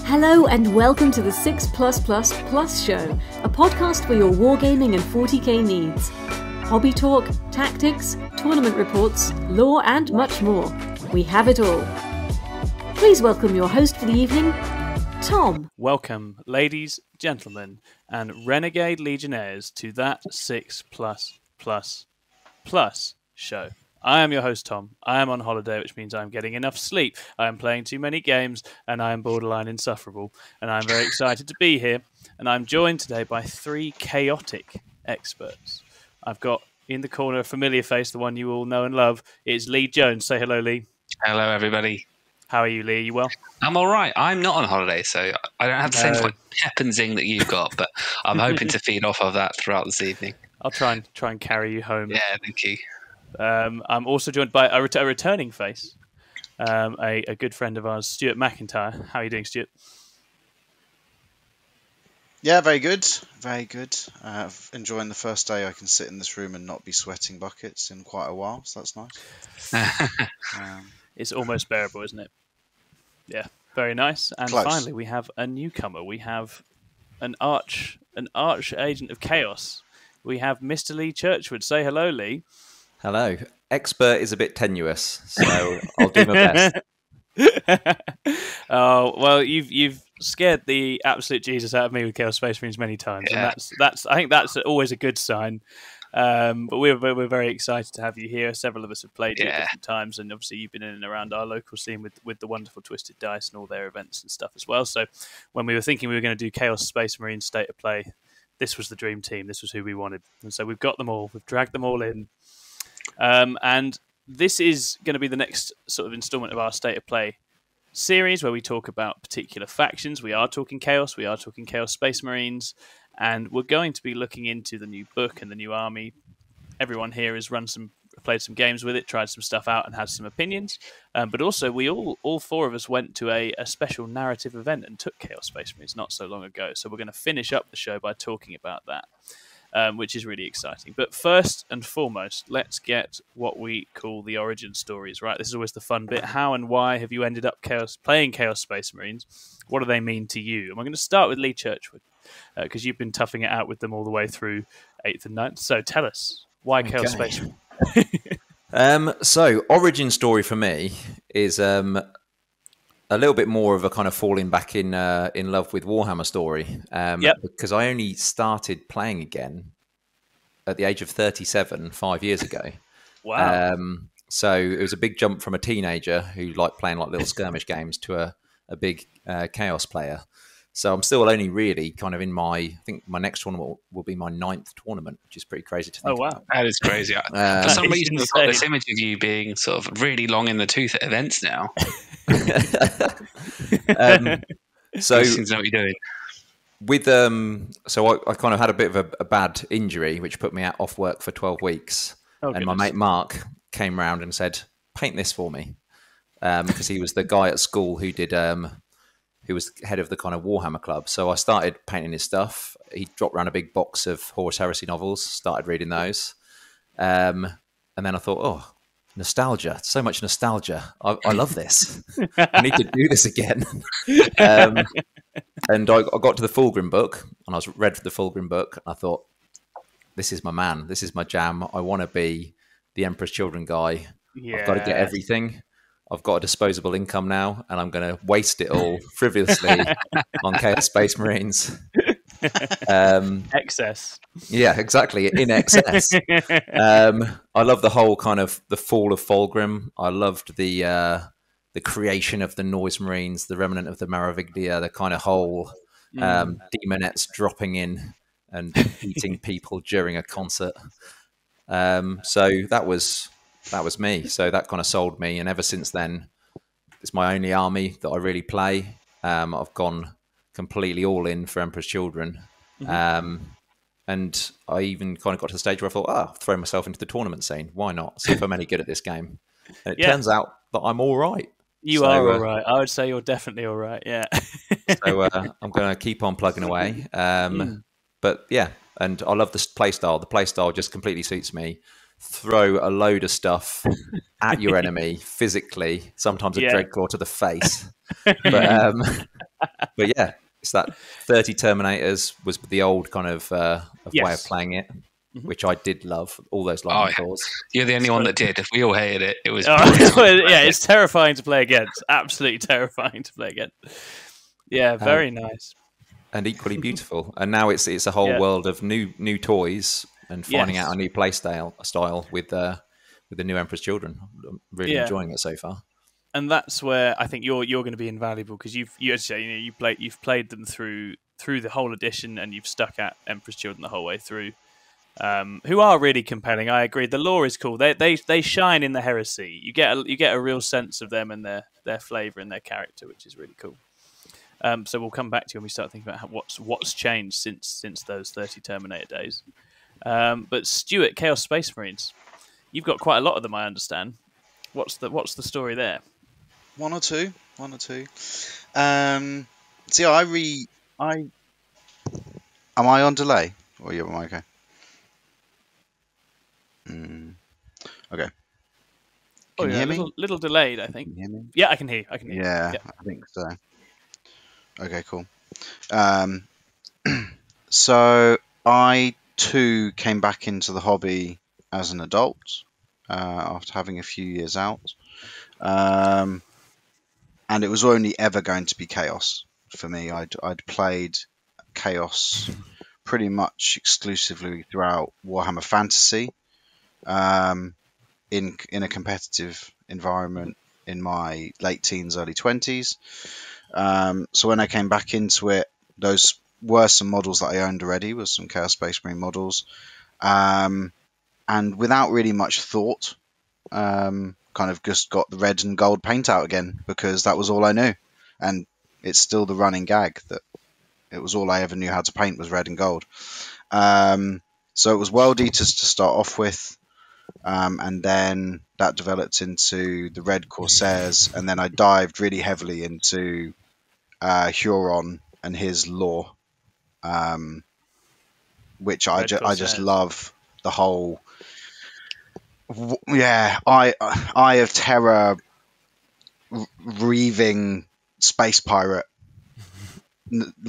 Hello and welcome to the 6+++ Show, a podcast for your wargaming and 40k needs. Hobby talk, tactics, tournament reports, lore and much more. We have it all. Please welcome your host for the evening, Tom. Welcome, ladies, gentlemen, and renegade legionnaires to that 6+++ show. I am your host, Tom. I am on holiday, which means I'm getting enough sleep. I am playing too many games, and I am borderline insufferable. And I'm very excited to be here. And I'm joined today by three chaotic experts. I've got in the corner a familiar face, the one you all know and love. It's Leigh Jones. Say hello, Leigh. Hello, everybody. How are you, Leigh? Are you well? I'm all right. I'm not on holiday, so I don't have the same like pep and zing that you've got, but I'm hoping to feed off of that throughout this evening. I'll try and carry you home. Yeah, thank you. I'm also joined by a returning face, a good friend of ours, Stuart McIntyre. How are you doing, Stuart? Yeah, very good. Very good. Enjoying the first day I can sit in this room and not be sweating buckets in quite a while, so that's nice. It's almost bearable, isn't it? Yeah, very nice. And Close. Finally, we have a newcomer. We have an arch agent of chaos. We have Mr. Leigh Churchwood. Say hello, Leigh. Hello. Expert is a bit tenuous, so I'll do my best. Oh well, you've scared the absolute Jesus out of me with Chaos Space Marines many times, Yeah. and that's I think that's always a good sign. But we're very excited to have you here. Several of us have played you at different times, and obviously you've been in and around our local scene with the wonderful Twisted Dice and all their events and stuff as well. So when we were thinking we were going to do Chaos Space Marine State of Play, this was the dream team. This was who we wanted, and so we've got them all. We've dragged them all in. And this is going to be the next sort of installment of our State of Play series where we talk about particular factions. We are talking Chaos. We are talking Chaos Space Marines. And we're going to be looking into the new book and the new army. Everyone here has played some games with it, tried some stuff out and has some opinions. But also we all four of us went to a special narrative event and took Chaos Space Marines not so long ago. So we're going to finish up the show by talking about that. Which is really exciting. But first and foremost, let's get what we call the origin stories, right? This is always the fun bit. How and why have you ended up playing Chaos Space Marines? What do they mean to you? And we're going to start with Leigh Churchwood, because you've been toughing it out with them all the way through 8th and 9th. So tell us, why Chaos Space Marines? So, origin story for me is a little bit more of a kind of falling back in love with Warhammer story. Because I only started playing again at the age of 37, 5 years ago. Wow. So it was a big jump from a teenager who liked playing like little skirmish games to a big chaos player. So I'm still only really kind of in I think my next tournament will be my 9th tournament, which is pretty crazy to think. Oh, wow. About. That is crazy. For some reason, I've got this image of you being sort of really long in the tooth at events now. So You seem to know what you're doing. With so I kind of had a bit of a bad injury, which put me off work for 12 weeks. And my mate Mark came round and said, "Paint this for me," because he was the guy at school who did who was head of the kind of Warhammer club. So I started painting his stuff. He dropped around a big box of Horus Heresy novels, started reading those, and then I thought, oh, nostalgia, so much nostalgia. I love this. I need to do this again. And I got to the Fulgrim book, and I read the Fulgrim book, and I thought, this is my man. This is my jam. I want to be the Emperor's Children guy. I've got to get everything. I've got a disposable income now, and I'm going to waste it all frivolously on Chaos Space Marines. Excess. Yeah, exactly. In excess. I love the whole kind of the fall of Fulgrim. I loved the creation of the Noise Marines, the remnant of the Maraviglia, the kind of whole demonettes dropping in and eating people during a concert. So that was me. So that kind of sold me, and ever since then, it's my only army that I really play. I've gone completely all in for Emperor's Children. And I even kind of got to the stage where I thought, I'll throw myself into the tournament scene. Why not? See if I'm any good at this game. And it turns out that I'm all right. You are all right. I would say you're definitely all right, yeah. So I'm going to keep on plugging away. But yeah, and I love the playstyle. The playstyle just completely suits me. Throw a load of stuff at your enemy physically, sometimes a Dreadclaw to the face. But But yeah, it's that 30 Terminators was the old kind of way of playing it, which I did love. All those lightning claws. You're the only one that did. If we all hated it, it was. Yeah, it's terrifying to play against. Absolutely terrifying to play against. Yeah, very nice. And equally beautiful. And now it's a whole world of new toys and finding out a new play style with the new Emperor's Children. I'm really enjoying it so far. And that's where I think you're going to be invaluable, because you've played them through the whole edition, and you've stuck at Emperor's Children the whole way through. Who are really compelling. I agree. The lore is cool. They shine in the Heresy. You get a real sense of them and their flavour and their character, which is really cool. So we'll come back to you when we start thinking about what's changed since those 30 Terminator days. But Stuart, Chaos Space Marines, you've got quite a lot of them, I understand. What's the story there? One or two. Am I on delay? Or am I okay? Okay. Can you hear me? Little delayed, I think. Can you hear me? Yeah, I can hear you. Yeah, I think so. Okay, cool. So I too came back into the hobby as an adult after having a few years out, and it was only ever going to be Chaos for me. I'd played Chaos pretty much exclusively throughout Warhammer Fantasy, in a competitive environment in my late teens, early 20s. So when I came back into it, those were some models that I owned already, was some Chaos Space Marine models, and without really much thought, kind of just got the red and gold paint out again, because that was all I knew, and it's still the running gag that it was all I ever knew how to paint was red and gold. So it was World Eaters to start off with, and then that developed into the Red Corsairs, and then I dived really heavily into Huron and his lore, which I just love the whole Eye of Terror reaving space pirate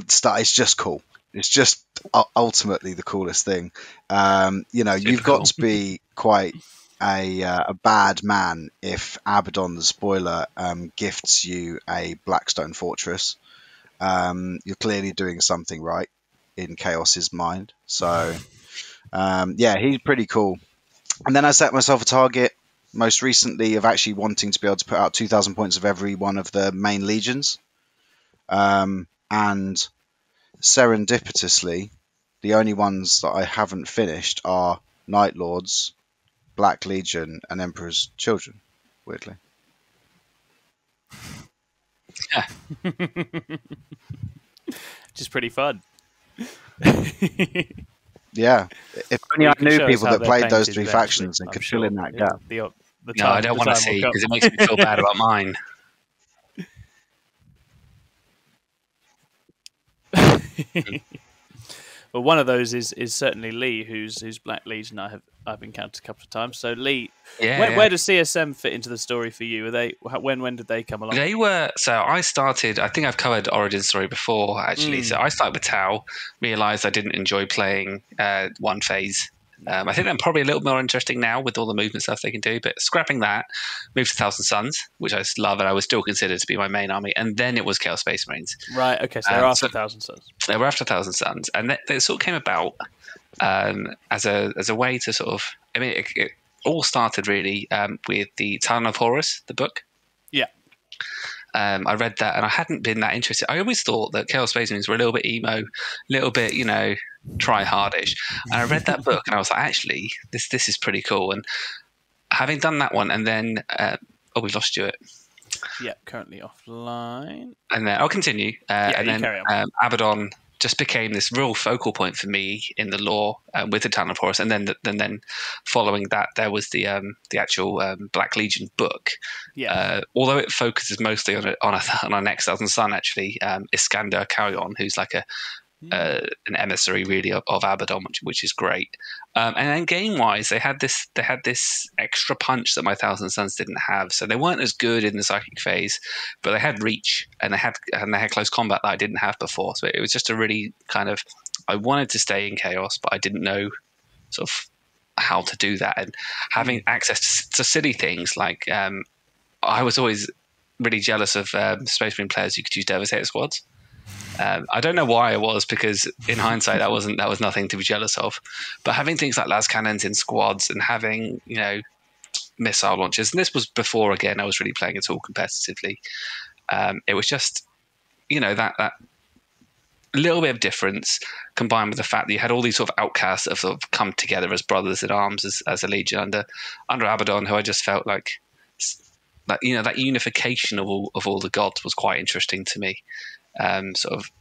stuff. It's just cool. It's just ultimately the coolest thing. You've got to be quite a bad man if Abaddon the Spoiler gifts you a Blackstone Fortress. You're clearly doing something right in Chaos's mind. So, he's pretty cool. And then I set myself a target most recently of actually wanting to be able to put out 2,000 points of every one of the main legions. And serendipitously, the only ones that I haven't finished are Night Lords, Black Legion, and Emperor's Children, weirdly. Yeah. Just pretty fun. Yeah. If only I knew people that played those three factions and could fill in that gap. No, I don't want to see, because it makes me feel bad about mine. Well, one of those is certainly Leigh, whose Black Legion I've encountered a couple of times. So Leigh, where does CSM fit into the story for you? When did they come along? They were, so I started, I think I've covered Origin Story before actually. So I started with Tau, realised I didn't enjoy playing one phase. I think they're probably a little more interesting now with all the movement stuff they can do, but scrapping that, moved to Thousand Suns, which I love and I was still considered to be my main army, and then it was Chaos Space Marines. Right, okay, so they're after Thousand Suns. They were after Thousand Suns, and they sort of came about as a way to sort of, I mean, it all started really with the Talon of Horus, the book. Yeah. I read that and I hadn't been that interested. I always thought that Chaos Space Marines were a little bit emo, a little bit, try hardish. And I read that book and I was like, actually, this is pretty cool. And having done that one, and then we lost Stuart. Yeah, currently offline. And then I'll continue. And then carry on. Abaddon just became this real focal point for me in the lore with the Talon of Horus. And then following that, there was the actual Black Legion book. Yeah. Although it focuses mostly on our next Thousand Son, actually, Iskander Carrion, who's like an emissary really of Abaddon, which is great. And then game wise, they had this extra punch that my Thousand Suns didn't have. So they weren't as good in the psychic phase, but they had reach and they had close combat that I didn't have before. So it was just a really kind of, I wanted to stay in chaos, but I didn't know sort of how to do that. And having access to silly things like I was always really jealous of Space Marine players who could use Devastator squads. I don't know why I was, because in hindsight that was nothing to be jealous of. But having things like las cannons in squads and having missile launchers, and this was before again I was really playing at all competitively. It was just that little bit of difference combined with the fact that you had all these sort of outcasts that have sort of come together as brothers in arms as a legion under Abaddon, who I just felt like that unification of all the gods was quite interesting to me. Sort of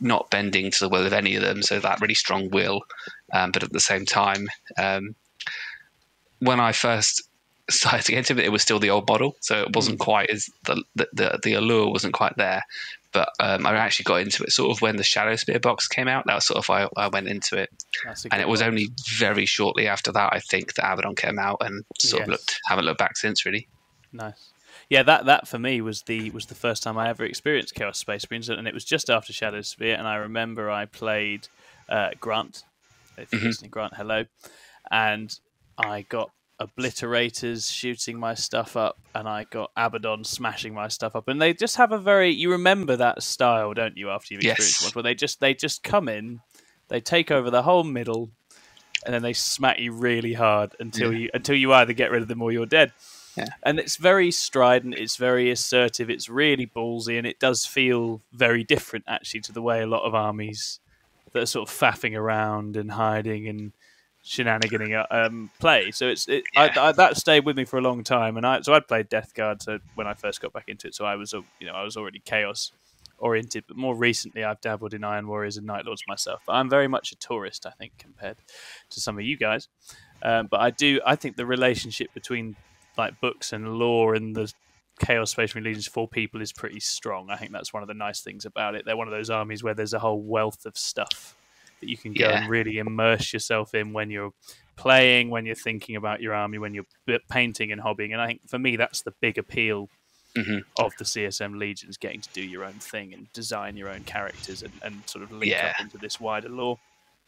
not bending to the will of any of them, so that really strong will, but at the same time, when I first started to get into it, it was still the old model, so it wasn't quite as the allure wasn't quite there. But I actually got into it sort of when the Shadow Spear box came out. That was sort of I went into it, and it was only very shortly after that I think that Abaddon came out, and sort of haven't looked back since really. Nice. Yeah, that for me was the first time I ever experienced Chaos Space Marines, and it was just after Shadow Sphere, and I remember I played Grant. If you're listening, Grant, hello. And I got Obliterators shooting my stuff up, and I got Abaddon smashing my stuff up, and they just have a very, you remember that style, don't you, after you've experienced one, where they just come in, they take over the whole middle, and then they smack you really hard until you either get rid of them or you're dead. Yeah. And it's very strident, it's very assertive, it's really ballsy, and it does feel very different, actually, to the way a lot of armies that are sort of faffing around and hiding and shenaniganing play. So that stayed with me for a long time, and I'd played Death Guard when I first got back into it, so I was already Chaos oriented, but more recently I've dabbled in Iron Warriors and Night Lords myself. But I'm very much a tourist, I think, compared to some of you guys. But I think the relationship between like books and lore and the Chaos Space Marine Legions for people is pretty strong. I think that's one of the nice things about it. They're one of those armies where there's a whole wealth of stuff that you can go and really immerse yourself in when you're playing, when you're thinking about your army, when you're painting and hobbying. And I think for me that's the big appeal of the CSM Legions, getting to do your own thing and design your own characters and sort of link up into this wider lore.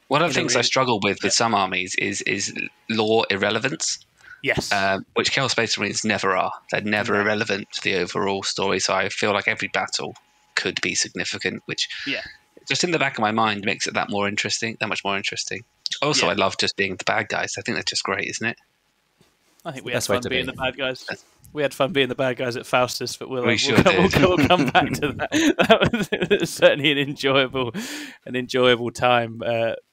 One of the things I struggle with some armies is lore irrelevance. Yes. Which Chaos Space Marines never are. They're never irrelevant to the overall story, so I feel like every battle could be significant, which just in the back of my mind makes it that much more interesting. Also, I love just being the bad guys. I think that's just great, isn't it? I think we had fun being the bad guys. We had fun being the bad guys at Faustus, but we'll come back to that. That was certainly an enjoyable time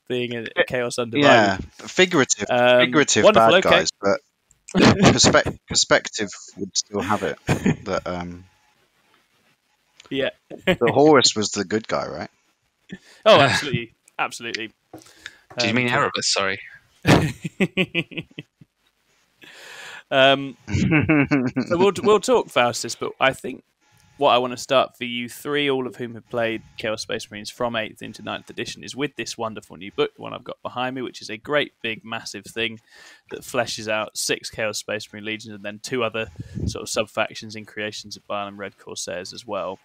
being a Chaos Undermining. Yeah, figurative bad guys, but perspective would still have it. That the Horus was the good guy, right? Oh, absolutely. Do you mean Erebus? Sorry. So we'll talk Faustus, but I think what I want to start for you three, all of whom have played Chaos Space Marines from 8th into 9th edition, is with this wonderful new book, the one I've got behind me, which is a great big massive thing that fleshes out 6 Chaos Space Marine Legions and then 2 other sort of sub-factions in Creations of Bile and Red Corsairs as well,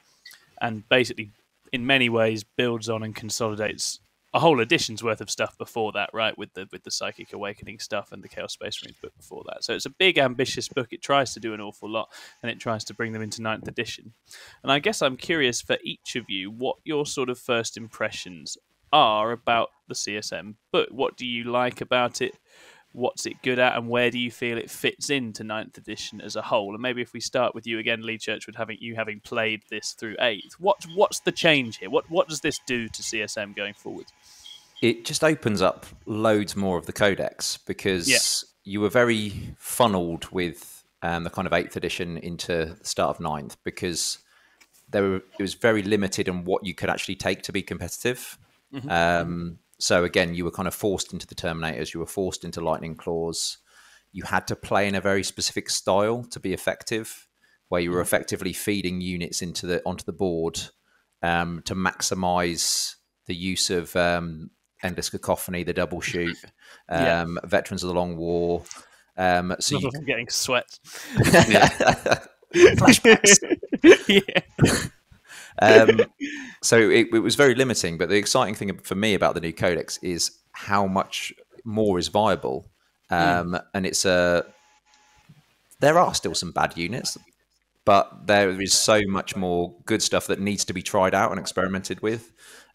and basically in many ways builds on and consolidates a whole edition's worth of stuff before that, right? With the Psychic Awakening stuff and the Chaos Space Marines book before that. So it's a big, ambitious book. It tries to do an awful lot, and it tries to bring them into 9th edition. And I guess I'm curious for each of you what your sort of first impressions are about the CSM book. What do you like about it? What's it good at, and where do you feel it fits into 9th edition as a whole? And maybe if we start with you again, Leigh Churchwood, having played this through 8th, what's the change here? What does this do to CSM going forward? It just opens up loads more of the codex, because you were very funneled with the kind of 8th edition into the start of 9th, because it was very limited on what you could actually take to be competitive. So again, you were kind of forced into the Terminators, you were forced into Lightning Claws. You had to play in a very specific style to be effective, where you were effectively feeding units onto the board to maximize the use of Endless Cacophony, the double shoot, Veterans of the Long War. So I'm getting sweat. Flashbacks. Yeah. So it was very limiting, but the exciting thing for me about the new codex is how much more is viable. And it's there are still some bad units, but there is so much more good stuff that needs to be tried out and experimented with.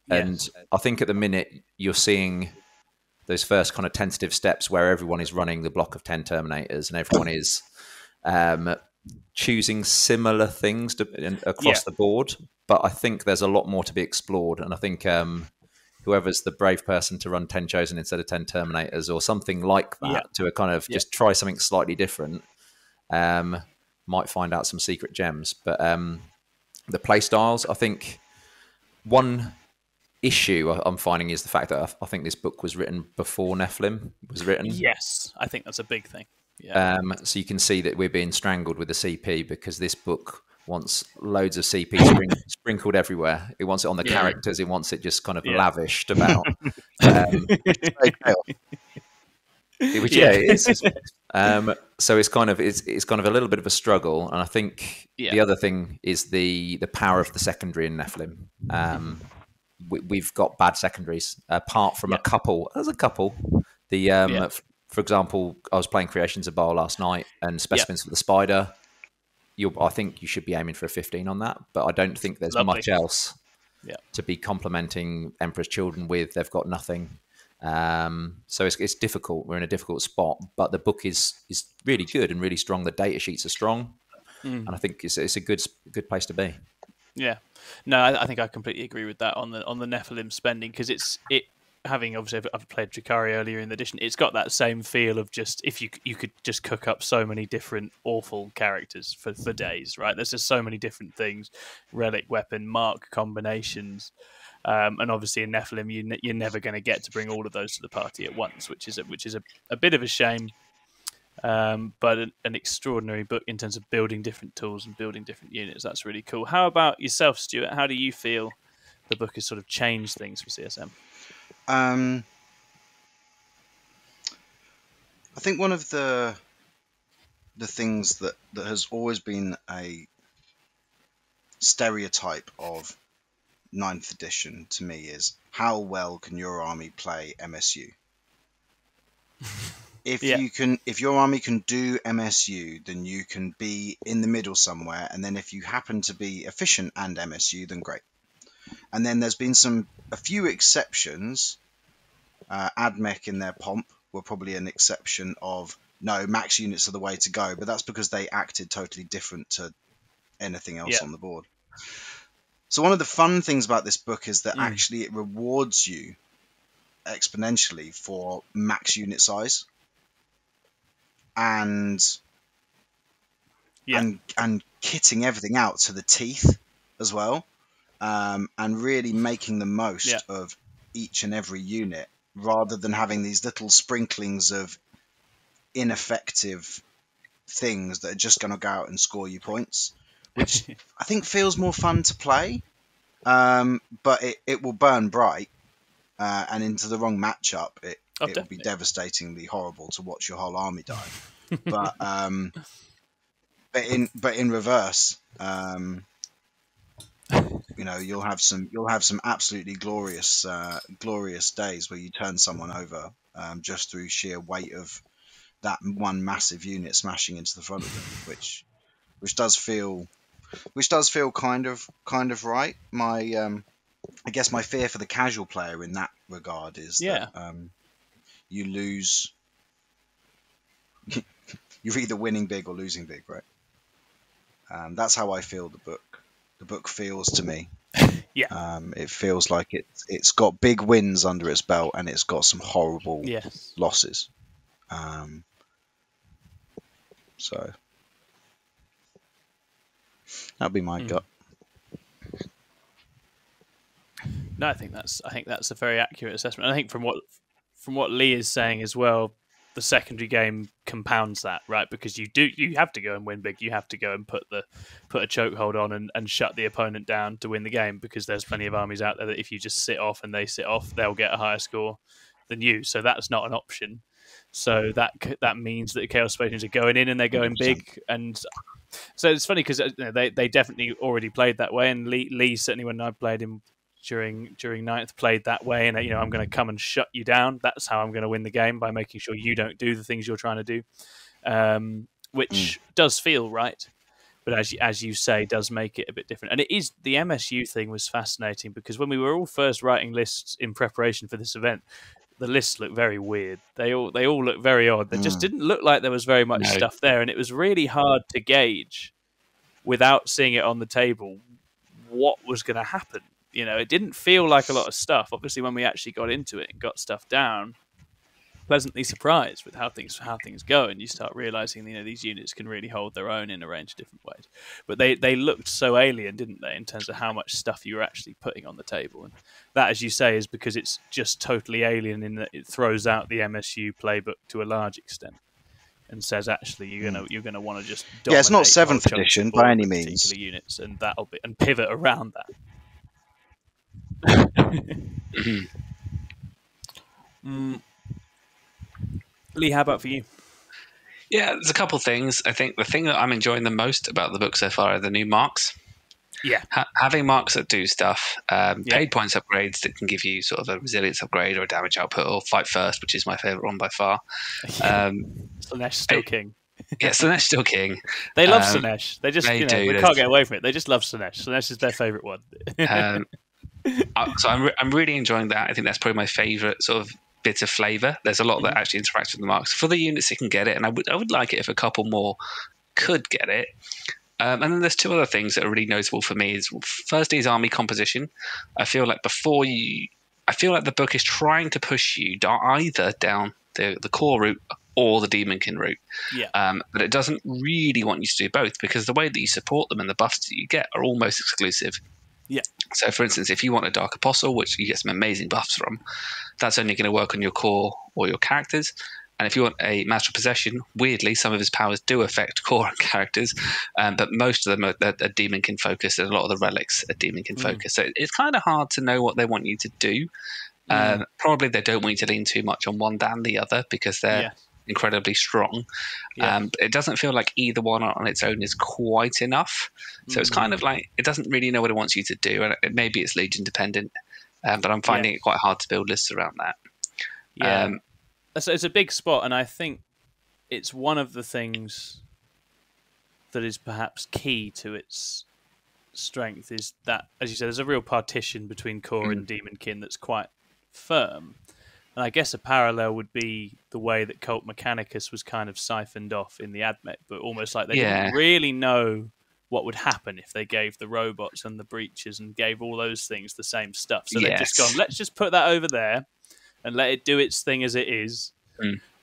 And I think at the minute you're seeing those first kind of tentative steps where everyone is running the block of 10 Terminators and everyone is choosing similar things across the board. But I think there's a lot more to be explored. And I think whoever's the brave person to run 10 Chosen instead of 10 Terminators or something like that to a kind of just try something slightly different might find out some secret gems. But the play styles, I think one issue I'm finding is the fact that I think this book was written before Nephilim was written. Yes, I think that's a big thing. So you can see that we're being strangled with the CP because this book wants loads of CP sprinkled everywhere. It wants it on the characters. It wants it just kind of lavished about. Which it is. So it's kind of a little bit of a struggle, and I think the other thing is the power of the secondary in Nephilim. We've got bad secondaries apart from a couple. There's a couple. For example, I was playing Creations of Baal last night, and Specimens for the Spider. I think you should be aiming for a 15 on that, but I don't think there's much else to be complementing Emperor's Children with. They've got nothing. So it's difficult. We're in a difficult spot, but the book is really good and really strong. The data sheets are strong, and I think it's a good place to be. Yeah. No, I think I completely agree with that on the Nephilim spending, because having obviously I've played Drakari earlier in the edition. It's got that same feel of just if you could just cook up so many different awful characters for days, right? There's just so many different things, relic, weapon, mark combinations. And obviously in Nephilim, you're never going to get to bring all of those to the party at once, which is a bit of a shame. But an extraordinary book in terms of building different tools and building different units. That's really cool. How about yourself, Stuart? How do you feel the book has sort of changed things for CSM? I think one of the things that has always been a stereotype of 9th edition to me is how well can your army play MSU? If your army can do MSU, then you can be in the middle somewhere, and then if you happen to be efficient and MSU, then great. And then there's been a few exceptions. AdMech in their pomp were probably an exception of no, max units are the way to go, but that's because they acted totally different to anything else on the board. So one of the fun things about this book is that actually it rewards you exponentially for max unit size and kitting everything out to the teeth as well, and really making the most of each and every unit, rather than having these little sprinklings of ineffective things that are just going to go out and score you points, which I think feels more fun to play, but it will burn bright, and into the wrong matchup, it will be devastatingly horrible to watch your whole army die. But in reverse, you'll have some absolutely glorious days where you turn someone over just through sheer weight of that one massive unit smashing into the front of them, which does feel kind of right. I guess my fear for the casual player in that regard is that you lose. You're either winning big or losing big, right? That's how I feel the book feels to me. It feels like it's got big wins under its belt, and it's got some horrible losses. So that'd be my gut. No, I think that's a very accurate assessment. And I think from what Leigh is saying as well, the secondary game compounds that, right? Because you have to go and win big. You have to go and put a chokehold on and shut the opponent down to win the game, because there's plenty of armies out there that if you just sit off and they sit off, they'll get a higher score than you. So that's not an option. So that means that the Chaos Space Marines are going in and they're going big. And so it's funny because they definitely already played that way. And Leigh certainly, when I played him during ninth, played that way, and I'm going to come and shut you down. That's how I'm going to win the game, by making sure you don't do the things you're trying to do, which does feel right, but as you say, does make it a bit different. And it is, the MSU thing was fascinating, because when we were all first writing lists in preparation for this event, the lists looked very weird. They all looked very odd. They just didn't look like there was very much stuff there, and it was really hard to gauge without seeing it on the table what was going to happen. It didn't feel like a lot of stuff. Obviously, when we actually got into it and got stuff down, pleasantly surprised with how things go, and you start realizing these units can really hold their own in a range of different ways. But they looked so alien, didn't they, in terms of how much stuff you were actually putting on the table? And that, as you say, is because it's just totally alien in that it throws out the MSU playbook to a large extent and says, actually, you're gonna want to just dominate. It's not 7th edition by any means. Particular units, and and pivot around that. Leigh, how about for you? Yeah, there's a couple things. I think the thing that I'm enjoying the most about the book so far are the new marks. Yeah. Having marks that do stuff, paid points upgrades that can give you sort of a resilience upgrade or a damage output, or fight first, which is my favourite one by far. Slaanesh still king. Yeah, Slaanesh still king. They love Slaanesh. They just, we can't get away from it. They just love Slaanesh. Slaanesh is their favourite one. So I'm really enjoying that. I think that's probably my favourite sort of bit of flavour. There's a lot that actually interacts with the marks. For the units that can get it, and I would like it if a couple more could get it. And then there's two other things that are really notable for me. Firstly is army composition. I feel like the book is trying to push you either down the core route or the Demonkin route. Yeah. But it doesn't really want you to do both, because the way that you support them and the buffs that you get are almost exclusive. Yeah. So, for instance, if you want a Dark Apostle, which you get some amazing buffs from, that's only going to work on your core or your characters. And if you want a Master of Possession, weirdly, some of his powers do affect core and characters, but most of them are Demonkin focused, and a lot of the relics are Demonkin focused. So it's kind of hard to know what they want you to do. Probably they don't want you to lean too much on one than the other, because they're incredibly strong. But it doesn't feel like either one on its own is quite enough. So it's kind of like it doesn't really know what it wants you to do, and maybe it's Legion dependent. But I'm finding it quite hard to build lists around that. Yeah, it's a big spot, and I think it's one of the things that is perhaps key to its strength is that, as you said, there's a real partition between core and Demonkin that's quite firm. And I guess a parallel would be the way that Cult Mechanicus was kind of siphoned off in the Admech, but almost like they didn't really know what would happen if they gave the robots and the breaches and gave all those things the same stuff. So they've just gone, let's just put that over there and let it do its thing as it is,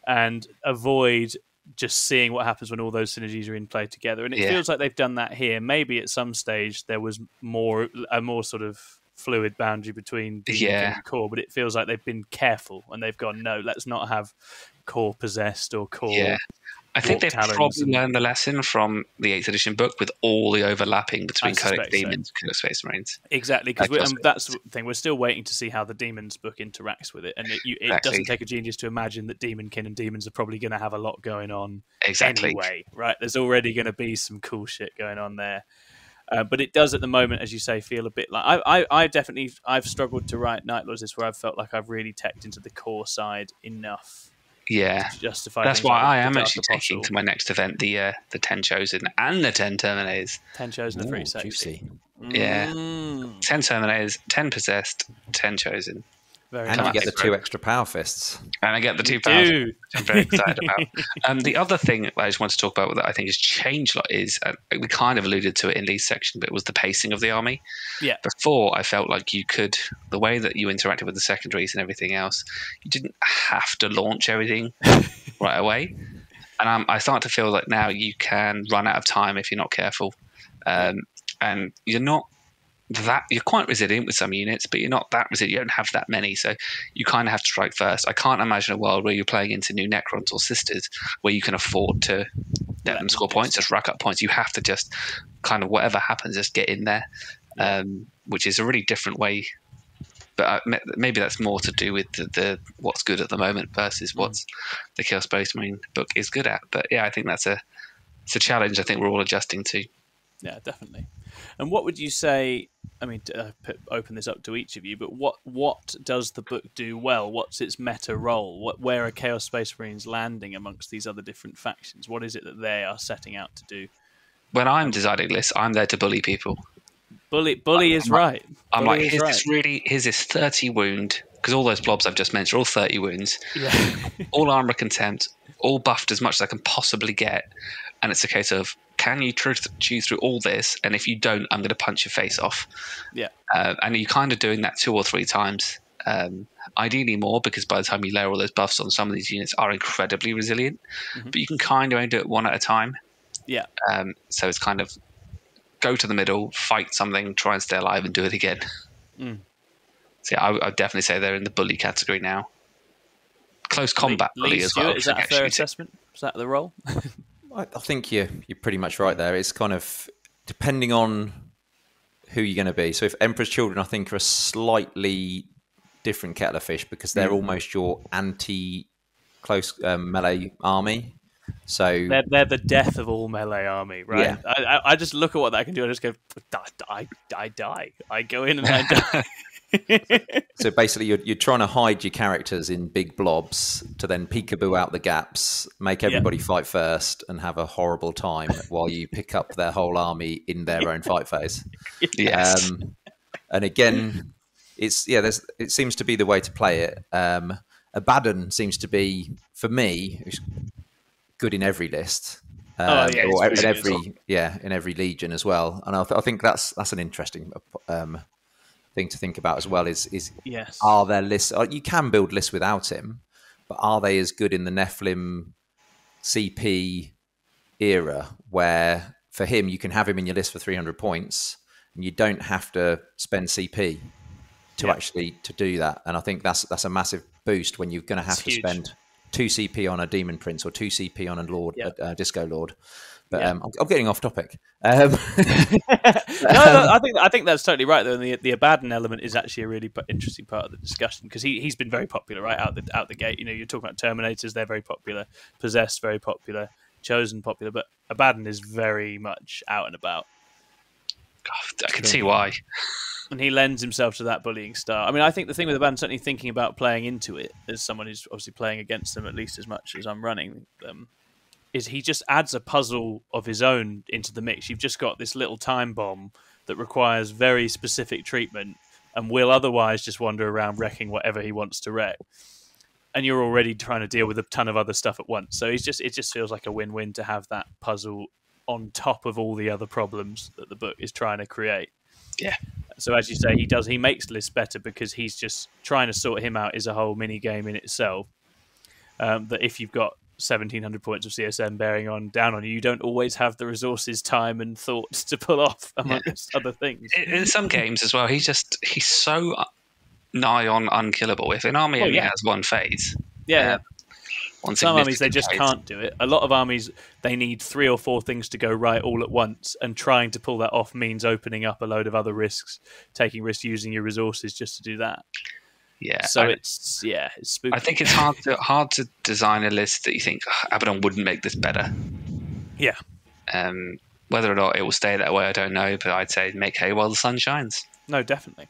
and avoid just seeing what happens when all those synergies are in play together. And it feels like they've done that here. Maybe at some stage there was a more sort of fluid boundary between Demonkin and core, but it feels like they've been careful and they've gone, no, let's not have core possessed or core. I think they've probably learned the lesson from the 8th edition book, with all the overlapping between Codex Demons and Codex Space Marines. Exactly, because that's the thing. We're still waiting to see how the Demons book interacts with it, and it doesn't take a genius to imagine that Demonkin and Demons are probably going to have a lot going on anyway, right? There's already going to be some cool shit going on there. But it does at the moment, as you say, feel a bit like I've struggled to write Night Lords this, where I've felt like I've really teched into the core side enough. Yeah, to justify. That's why I am actually taking to my next event the 10 Chosen and the 10 Terminators. 10 Chosen are pretty sexy. Yeah, 10 Terminators, 10 Possessed, 10 Chosen. And you get the 2 extra Power Fists. And I get the 2 Power Fists, which I'm very excited about. The other thing that I just want to talk about that I think has changed a lot is, we kind of alluded to it in Lee's section, but it was the pacing of the army. Yeah. Before, I felt like you could, the way that you interacted with the secondaries and everything else, you didn't have to launch everything right away. And I start to feel like now you can run out of time if you're not careful. And you're not that you're quite resilient with some units, but you're not that resilient. You don't have that many, so you kind of have to strike first. I can't imagine a world where you're playing into new Necrons or Sisters where you can afford to let them score points, just rack up points. You have to just kind of whatever happens, just get in there, which is a really different way. But maybe that's more to do with the what's good at the moment versus what's the Chaos Space Marine book is good at. But yeah, I think it's a challenge I think we're all adjusting to. Yeah, definitely. And what would you say? I mean, open this up to each of you. But what does the book do well? What's its meta role? Where are Chaos Space Marines landing amongst these other different factions? What is it that they are setting out to do? When I'm designing lists, I'm there to bully people. Bully is right. I'm like, here's this 30 wound, because all those blobs I've just mentioned are all 30 wounds. Yeah. All armor contempt, all buffed as much as I can possibly get. And it's a case of, can you chew through all this? And if you don't, I'm going to punch your face off. Yeah. And you're kind of doing that 2 or 3 times. Ideally more, because by the time you layer all those buffs on, some of these units are incredibly resilient. But you can kind of only do it 1 at a time. Yeah. So it's kind of go to the middle, fight something, try and stay alive, and do it again. So yeah, I would definitely say they're in the bully category now. Close combat bully as well. Is that a fair assessment? Is that the role? I think you're pretty much right there. It's kind of depending on who you're going to be. So if Emperor's Children, I think, are a slightly different kettle of fish because they're almost your anti-close melee army. So they're the death of all melee army, right? Yeah. I just look at what that can do. I just go, I die. I go in and I die. So basically, you're trying to hide your characters in big blobs to then peekaboo out the gaps, make everybody fight first, and have a horrible time while you pick up their whole army in their own fight phase. Yes. And again, it seems to be the way to play it. Abaddon seems to be, for me, good in every list. Or in every legion as well. And I think that's an interesting thing to think about as well. Is are there lists? You can build lists without him, but are they as good in the Nephilim CP era, where for him you can have him in your list for 300 points, and you don't have to spend CP to do that. And I think that's a massive boost when you're going to have to spend 2 CP on a Demon Prince or 2 CP on a Lord, a Disco Lord. But I'm getting off topic. No, I think that's totally right. Though, and the Abaddon element is actually a really interesting part of the discussion because he's been very popular right out the gate. You know, you're talking about Terminators; they're very popular. Possessed, very popular. Chosen, popular. But Abaddon is very much out and about. God, I can see why. And he lends himself to that bullying style. I mean, I think the thing with Abaddon, certainly thinking about playing into it as someone who's obviously playing against them at least as much as I'm running them, is he just adds a puzzle of his own into the mix. You've just got this little time bomb that requires very specific treatment and will otherwise just wander around wrecking whatever he wants to wreck. And you're already trying to deal with a ton of other stuff at once. So it just feels like a win-win to have that puzzle on top of all the other problems that the book is trying to create. Yeah. So as you say, he makes lists better because he's just trying to sort him out is a whole mini game in itself. That if you've got 1,700 points of CSM bearing down on you, you don't always have the resources, time, and thoughts to pull off amongst other things. In some games as well, he's so nigh on unkillable. If an army only has 1 phase, some armies they just can't do it. A lot of armies they need 3 or 4 things to go right all at once, and trying to pull that off means opening up a load of other risks, taking risks using your resources just to do that. Yeah. So it's spooky. I think it's hard to design a list that you think Abaddon wouldn't make this better. Yeah. Whether or not it will stay that way, I don't know. But I'd say make hay while the sun shines. No, definitely.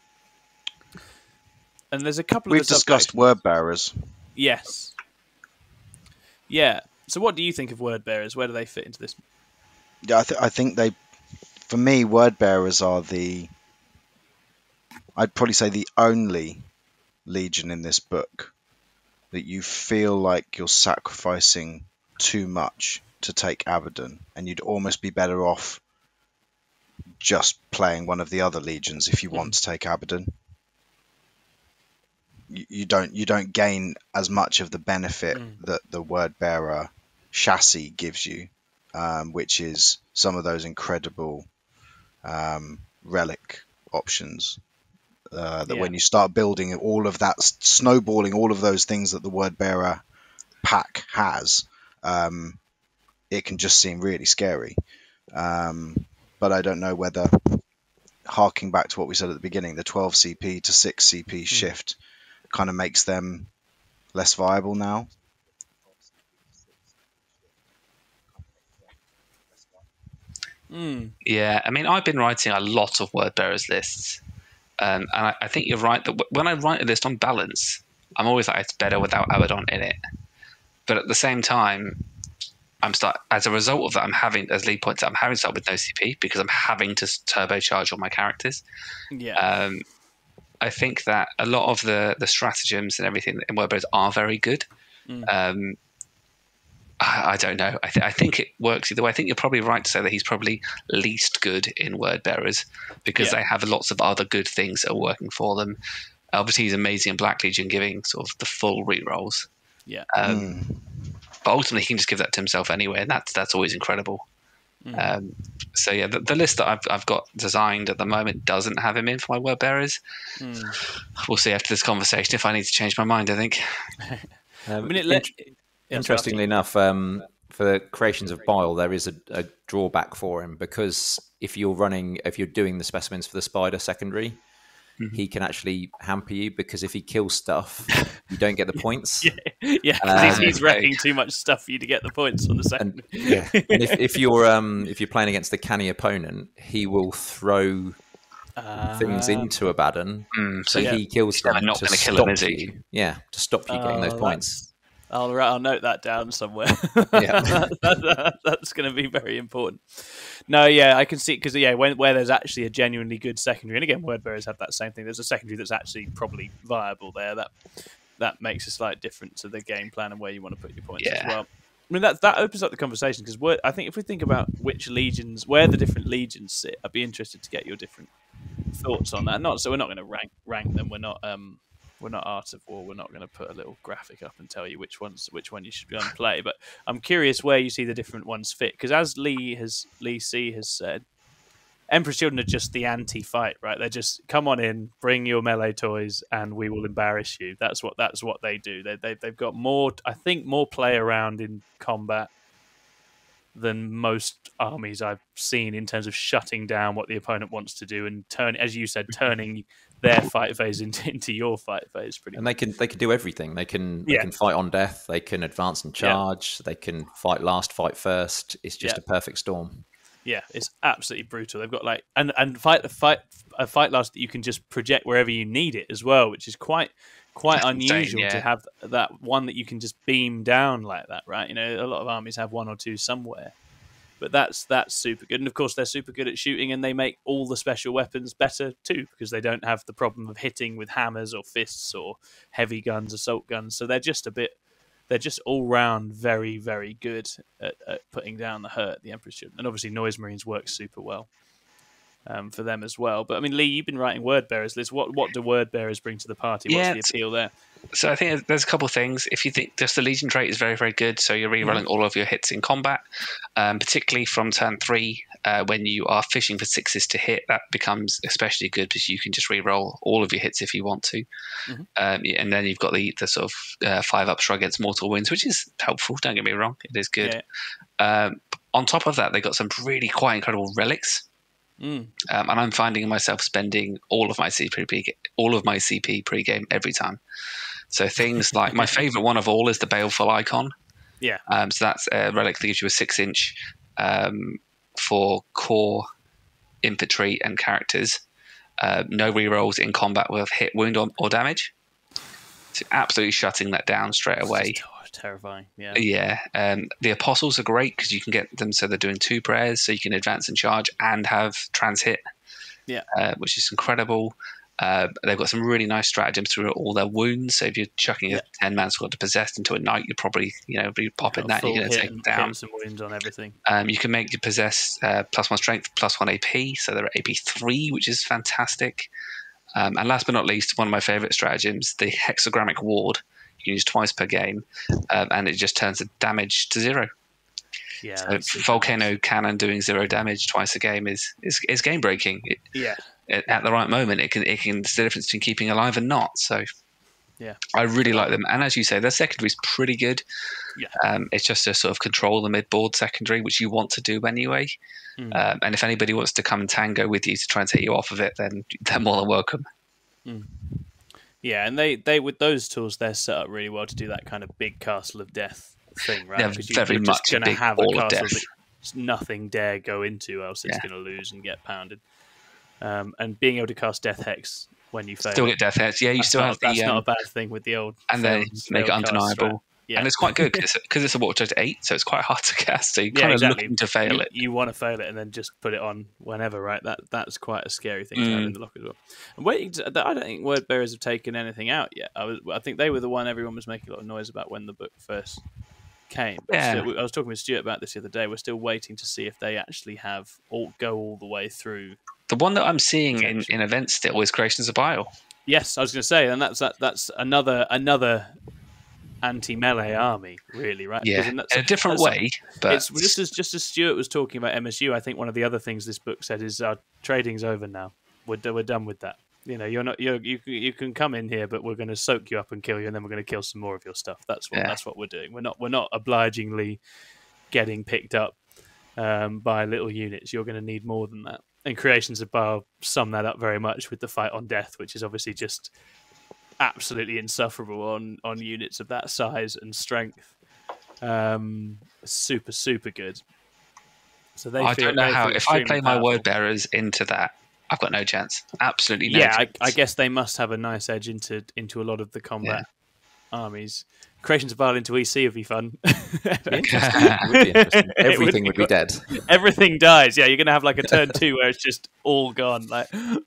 And there's a couple. We've discussed word bearers. Yes. Yeah. So, what do you think of word bearers? Where do they fit into this? Yeah, I think they, for me, word bearers are I'd probably say the only legion in this book that you feel like you're sacrificing too much to take Abaddon, and you'd almost be better off just playing one of the other legions if you want to take Abaddon. You don't gain as much of the benefit that the word bearer chassis gives you, which is some of those incredible relic options. When you start building all of that, snowballing all of those things that the word bearer pack has, it can just seem really scary. But I don't know whether, harking back to what we said at the beginning, the 12 CP to 6 CP shift kind of makes them less viable now. Yeah, I mean, I've been writing a lot of word bearers lists, and I think you're right that when I write a list on balance, I'm always like, it's better without Abaddon in it. But at the same time, as a result of that, I'm having, as Leigh points out, I'm having to start with no CP because I'm having to turbocharge all my characters. Yeah. I think that a lot of the stratagems and everything in word bearers are very good. I don't know. I think it works either way. I think you're probably right to say that he's probably least good in word bearers because they have lots of other good things that are working for them. Obviously, he's amazing in Black Legion, giving sort of the full rerolls. Yeah. But ultimately, he can just give that to himself anyway, and that's always incredible. So yeah, the list that I've got designed at the moment doesn't have him in for my word bearers. We'll see after this conversation if I need to change my mind. I think. Interestingly enough, for Creations of Bile, there is a drawback for him because if you're doing the specimens for the spider secondary, he can actually hamper you because if he kills stuff, you don't get the points. Because he's wrecking too much stuff for you to get the points on the secondary. And if you're playing against the canny opponent, he will throw things into Abaddon, so he kills them not to going to stop kill him, is he? you. Yeah, to stop you getting those points. I'll note that down somewhere. Yeah. That's going to be very important. No, yeah, I can see because where there's actually a genuinely good secondary, and again, word bearers have that same thing. There's a secondary that's actually probably viable there. That makes a slight difference to the game plan and where you want to put your points as well. I mean, that opens up the conversation because I think if we think about which legions, where the different legions sit, I'd be interested to get your different thoughts on that. We're not going to rank them. We're not Art of War. We're not going to put a little graphic up and tell you which one you should go and play. But I'm curious where you see the different ones fit. Because as Leigh C has said, Emperor's Children are just the anti-fight, right? They're just come on in, bring your melee toys, and we will embarrass you. That's what they do. They've got more play around in combat than most armies I've seen in terms of shutting down what the opponent wants to do and turning their fight phase into your fight phase. And they can do everything. They can fight on death. They can advance and charge. They can fight last, fight first. It's just a perfect storm. Yeah, it's absolutely brutal. They've got and fight last that you can just project wherever you need it as well, which is quite unusual to have that one that you can just beam down like that, right? You know, a lot of armies have one or two somewhere, but that's super good. And of course, they're super good at shooting, and they make all the special weapons better too because they don't have the problem of hitting with hammers or fists or heavy guns, assault guns. So they're just all round very, very good at putting down the hurt. The Emperor's Children, and obviously Noise Marines work super well for them as well. But I mean, Leigh, you've been writing word bearers lists. What do word bearers bring to the party? What's the appeal there? So I think there's a couple of things. If you think just the Legion trait is very, very good, so you're rerolling all of your hits in combat, particularly from turn 3, when you are fishing for 6s to hit, that becomes especially good because you can just reroll all of your hits if you want to. And then you've got the sort of 5-up shrug against mortal wounds, which is helpful, don't get me wrong, it is good. On top of that, they got some really quite incredible relics. And I'm finding myself spending all of my CP pre-game every time. So things like my favorite one of all is the Baleful Icon. So that's a relic that gives you a 6-inch for core infantry and characters. No rerolls in combat with hit, wound, or damage. So absolutely shutting that down straight away. Terrifying. The Apostles are great because you can get them so they're doing 2 prayers, so you can advance and charge and have trans hit, which is incredible. They've got some really nice stratagems through all their wounds. So if you're chucking a 10-man squad to possessed into a knight, you're probably be popping that. You're going to take them down. Some wounds on everything. You can make your possess +1 strength, +1 AP, so they're AP 3, which is fantastic. And last but not least, one of my favorite stratagems, the Hexagrammic Ward. You can use twice per game, and it just turns the damage to 0. Yeah, so volcano cannon doing 0 damage twice a game is game breaking. At the right moment, it can it's the difference between keeping alive and not. So yeah, I really like them. And as you say, their secondary is pretty good. Yeah. It's just to sort of control the mid-board secondary, which you want to do anyway. And if anybody wants to come and tango with you to try and take you off of it, then they're more than welcome. Yeah, and they with those tools, they're set up really well to do that kind of big castle of death thing, right? They're very you're much just going to have a ball of castle death. that nothing dare go into, else it's going to lose and get pounded. And being able to cast Death Hex when you fail. Still get Death Hex. Yeah, you still have that's not a bad thing with the old. And then make it undeniable. Yeah. And it's quite good because it's a water to 8, so it's quite hard to cast. So you're kind of looking to fail it. You want to fail it and then just put it on whenever, right? That's quite a scary thing to have in the lock as well. And I don't think Word Bearers have taken anything out yet. I think they were the one everyone was making a lot of noise about when the book first came. Yeah. I was talking with Stuart about this the other day. We're still waiting to see if they actually go all the way through. The one that I'm seeing in events still is Creations of Bile. Yes, I was going to say, and that's another anti-melee army, really, right? Yeah, in a different way. But it's just as Stuart was talking about MSU. I think one of the other things this book said is our trading's over now. We're done with that. You know, you can come in here, but we're going to soak you up and kill you, and then we're going to kill some more of your stuff. That's what we're doing. We're not obligingly getting picked up by little units. You're going to need more than that. And Creations of Bile sum that up very much with the fight on death, which is obviously just absolutely insufferable on units of that size and strength. Super good. So I don't know how. If I play my Word Bearers into that, I've got no chance. Absolutely no chance. I guess they must have a nice edge into a lot of the combat armies. Creations of Bile into EC would be fun. Would be interesting. Everything would be dead. Everything dies. Yeah, you're going to have like a turn 2 where it's just all gone. Like, and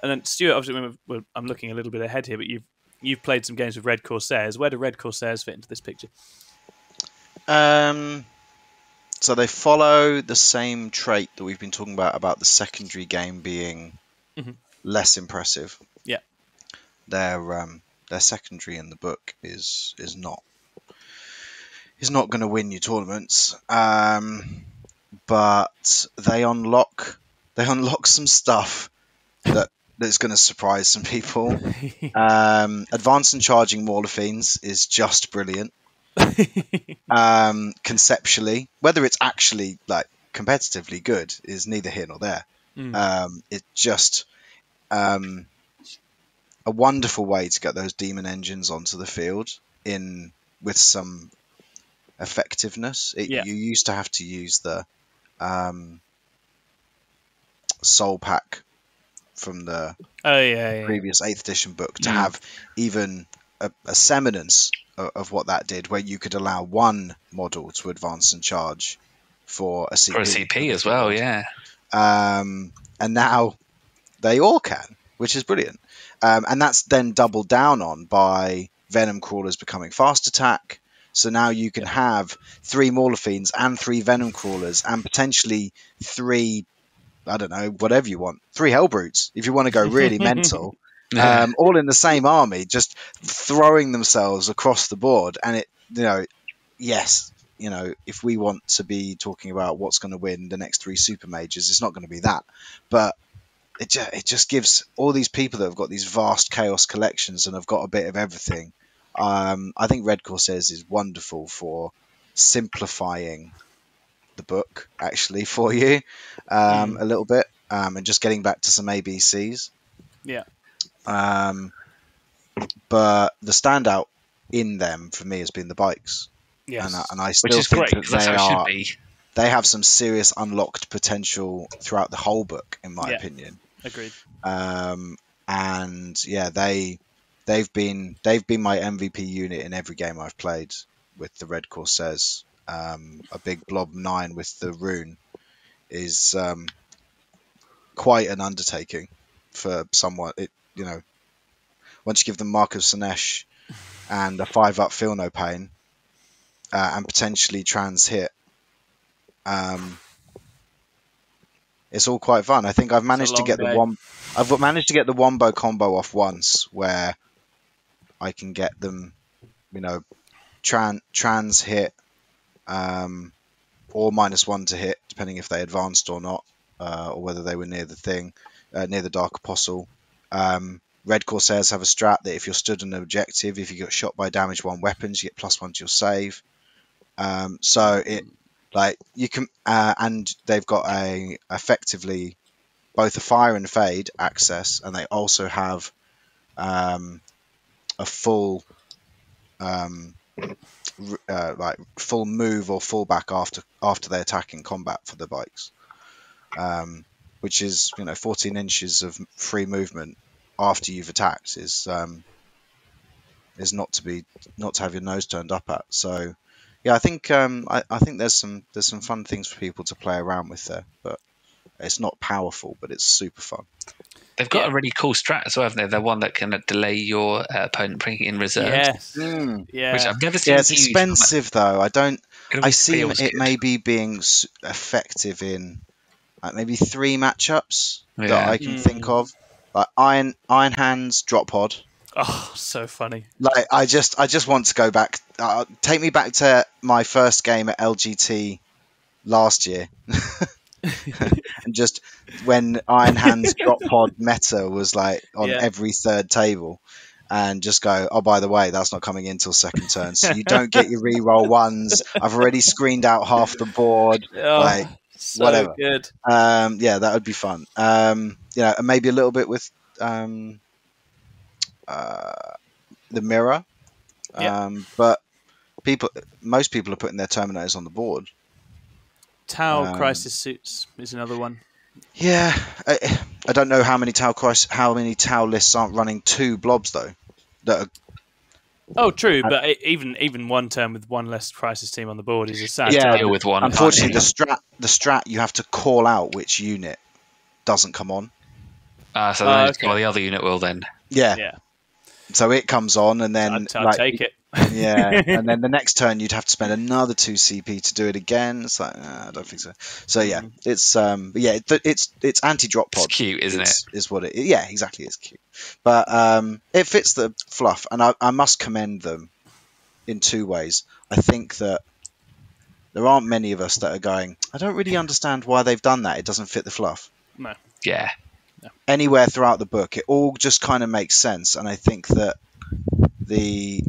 then Stuart, obviously, I'm looking a little bit ahead here, but you've played some games with Red Corsairs. Where do Red Corsairs fit into this picture? So they follow the same trait that we've been talking about the secondary game being less impressive. Yeah. Their secondary in the book is not going to win you tournaments, but they unlock some stuff that's going to surprise some people. Advanced and charging Maul of Fiends is just brilliant. Conceptually, whether it's actually like competitively good is neither here nor there. It's just a wonderful way to get those demon engines onto the field with some effectiveness. You used to have to use the soul pack from the previous 8th edition book to have even a semblance of what that did, where you could allow one model to advance and charge for a CP. For a CP as well, yeah. And now they all can, which is brilliant. And that's then doubled down on by Venom Crawlers becoming fast attack. So now you can have 3 Mauler Fiends and 3 Venom Crawlers and potentially 3, I don't know, whatever you want, 3 Hellbrutes if you want to go really mental. All in the same army, just throwing themselves across the board. And if we want to be talking about what's going to win the next 3 super majors, it's not going to be that. But it just gives all these people that have got these vast chaos collections and have got a bit of everything. I think Red Corsairs is wonderful for simplifying the book, actually, for you a little bit, and just getting back to some ABCs. Yeah. But the standout in them for me has been the bikes. Yes. And I still think that they have some serious unlocked potential throughout the whole book, in my opinion. Agreed. And yeah, they've been my MVP unit in every game I've played with the Red Corsairs. A big blob 9 with the rune is quite an undertaking for someone. Once you give them Mark of Slaanesh and a 5-up Feel No Pain and potentially trans hit, it's all quite fun. I think I've managed to get I've managed to get the wombo combo off once, where I can get them, trans hit, or -1 to hit, depending if they advanced or not, or whether they were near the thing, near the Dark Apostle. Red Corsairs have a strat that if you're stood on an objective, if you get shot by damage 1 weapons, you get +1 to your save. So it you can, and they've got effectively both a fire and fade access, and they also have a full full move or fullback after they attack in combat for the bikes, which is 14 inches of free movement after you've attacked is not to have your nose turned up at. So yeah, I think there's some fun things for people to play around with there, but it's not powerful, but it's super fun. They've got a really cool strat as well, haven't they? They're one that can delay your opponent bringing in reserves. Yes. Yeah. Which I've never seen. Yeah, it's expensive though. I see it good. maybe being effective in maybe 3 matchups that I can think of. Like Iron Hands, Drop Pod. Oh, so funny. Like I just want to go back. Take me back to my first game at LGT last year. And just when Iron Hands Drop Pod meta was like on every third table, and just go, oh, by the way, that's not coming in till second turn, so you don't get your reroll 1s. I've already screened out half the board. So whatever. Good. Yeah, that would be fun. And maybe a little bit with the mirror. But most people are putting their Terminators on the board. Tau Crisis Suits is another one. Yeah, I don't know how many Tau lists aren't running 2 blobs though. True, but even one turn with 1 less Crisis team on the board is a sad. Deal with one. Unfortunately, the strat you have to call out which unit doesn't come on. So the other unit will then. Yeah. So it comes on, and then I'll take it. Yeah, and then the next turn you'd have to spend another 2 CP to do it again. It's like I don't think so. So yeah, it's it's anti-drop pod. It's cute, isn't it? Is what it? Yeah, exactly. It's cute, but it fits the fluff, and I must commend them in 2 ways. I think that there aren't many of us that are going, I don't really understand why they've done that. It doesn't fit the fluff. No. Yeah. Anywhere throughout the book, it all just kind of makes sense, and I think that the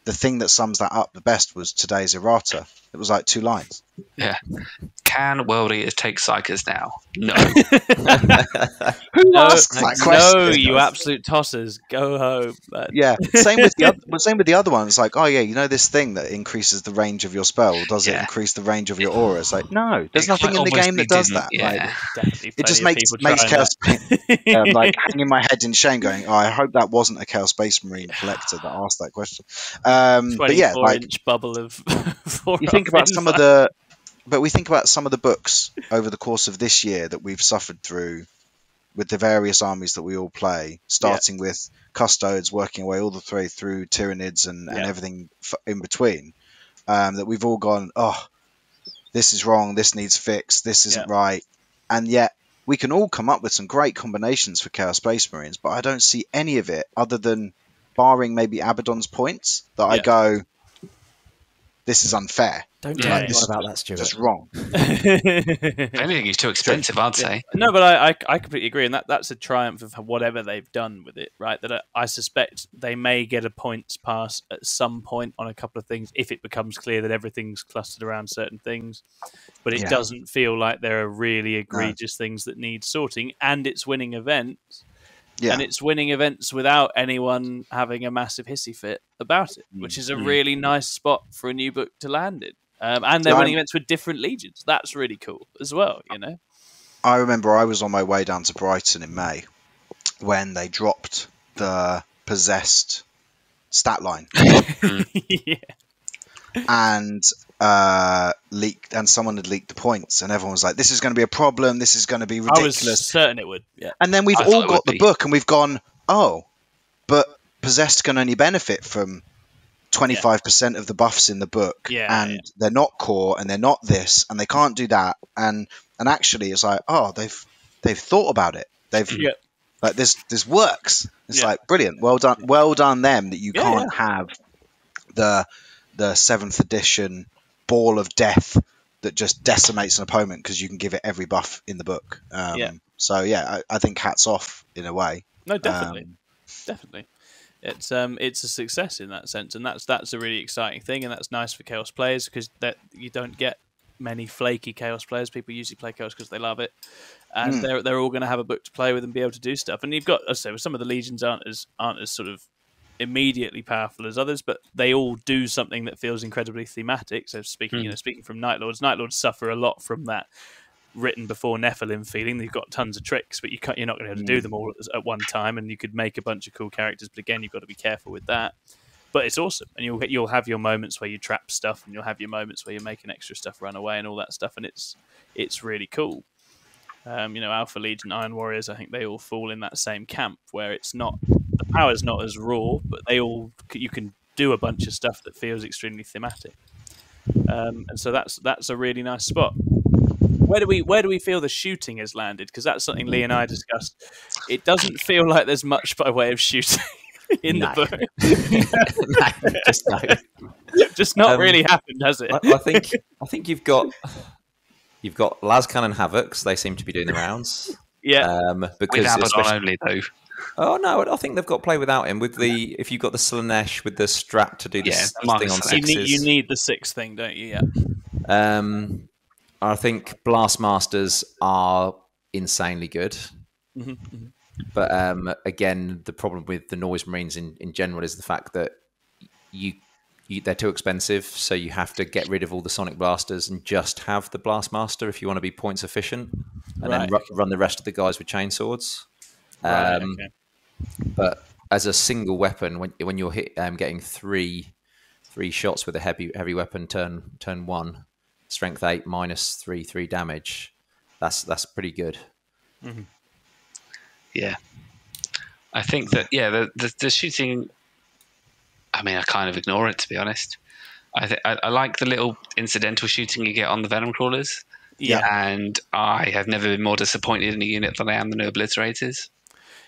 thing that sums that up the best was today's errata. It was like 2 lines. Yeah. Can World Eaters take Psychers now? No. Who asks that question? No, you absolute tossers. Go home. Yeah. Same with the other ones. Like, oh yeah, this thing that increases the range of your spell. Does it increase the range of your aura? It's like, no, there's nothing in the game that does that. Yeah. Definitely. It just makes Chaos like hanging my head in shame, going, oh, I hope that wasn't a Chaos Space Marine collector that asked that question. But yeah, 24-inch bubble of. You think about some of the. But we think about some of the books over the course of this year that we've suffered through with the various armies that we all play, starting with Custodes, working away all the way through Tyranids and everything in between, that we've all gone, oh, this is wrong, this needs fixed, this isn't right. And yet we can all come up with some great combinations for Chaos Space Marines, but I don't see any of it other than barring maybe Abaddon's points that I go, this is unfair. Don't tell me about that, Stuart. Just wrong. If anything, he's too expensive, I'd say. No, but I completely agree, and that's a triumph of whatever they've done with it, right? That I suspect they may get a points pass at some point on a couple of things if it becomes clear that everything's clustered around certain things. But it doesn't feel like there are really egregious things that need sorting, and it's winning events. Yeah. And it's winning events without anyone having a massive hissy fit about it, which is a really nice spot for a new book to land in. And they're winning events with different legions. That's really cool as well, I remember I was on my way down to Brighton in May when they dropped the possessed stat line. And leaked, and someone had leaked the points, and everyone was like, this is going to be a problem, this is going to be ridiculous. I was certain it would. Yeah. And then we've all got the book and we've gone, oh, but possessed can only benefit from 25% of the buffs in the book, and they're not core, and they're not this, and they can't do that, and actually it's like, oh, they've thought about it. Like this works. It's like brilliant. Well done them that you can't have the 7th edition ball of death that just decimates an opponent because you can give it every buff in the book. So yeah, I think hats off in a way. No, definitely. Definitely. It's a success in that sense, and that's a really exciting thing, and that's nice for Chaos players because that you don't get many flaky Chaos players. People usually play Chaos because they love it, and they're all going to have a book to play with and be able to do stuff. And you've got, as I say, some of the legions aren't as sort of immediately powerful as others, but they all do something that feels incredibly thematic. So speaking from Night Lords suffer a lot from that written before Nephilim feeling. They've got tons of tricks, but you're not going to be able to do them all at one time, and you could make a bunch of cool characters, but again, you've got to be careful with that. But it's awesome, and you'll have your moments where you trap stuff, and you'll have your moments where you're making extra stuff run away and all that stuff, and it's really cool. Alpha Legion, Iron Warriors, I think they all fall in that same camp where it's not, the power's not as raw, but you can do a bunch of stuff that feels extremely thematic, and so that's a really nice spot. Where do we feel the shooting has landed? Because that's something Lee and I discussed. It doesn't feel like there's much by way of shooting in the book. Just not really happened, has it? I think you've got Lascan and Havocs. They seem to be doing the rounds. Yeah, because with Abaddon only though. Oh no, I think they've got play without him. If you've got the Slaanesh with the strat to do this thing on sixes, you need the 6 thing, don't you? Yeah. I think Blastmasters are insanely good. But again, the problem with the Noise Marines in general is the fact that they're too expensive, so you have to get rid of all the Sonic Blasters and just have the Blastmaster if you want to be points efficient, and then run the rest of the guys with chainswords. But as a single weapon, when you're getting three shots with a heavy weapon turn 1, strength 8 minus 3 damage, that's pretty good. Yeah, I think that the shooting. I mean, I kind of ignore it, to be honest. I like the little incidental shooting you get on the Venom Crawlers. Yeah, and I have never been more disappointed in a unit than I am the New Obliterators.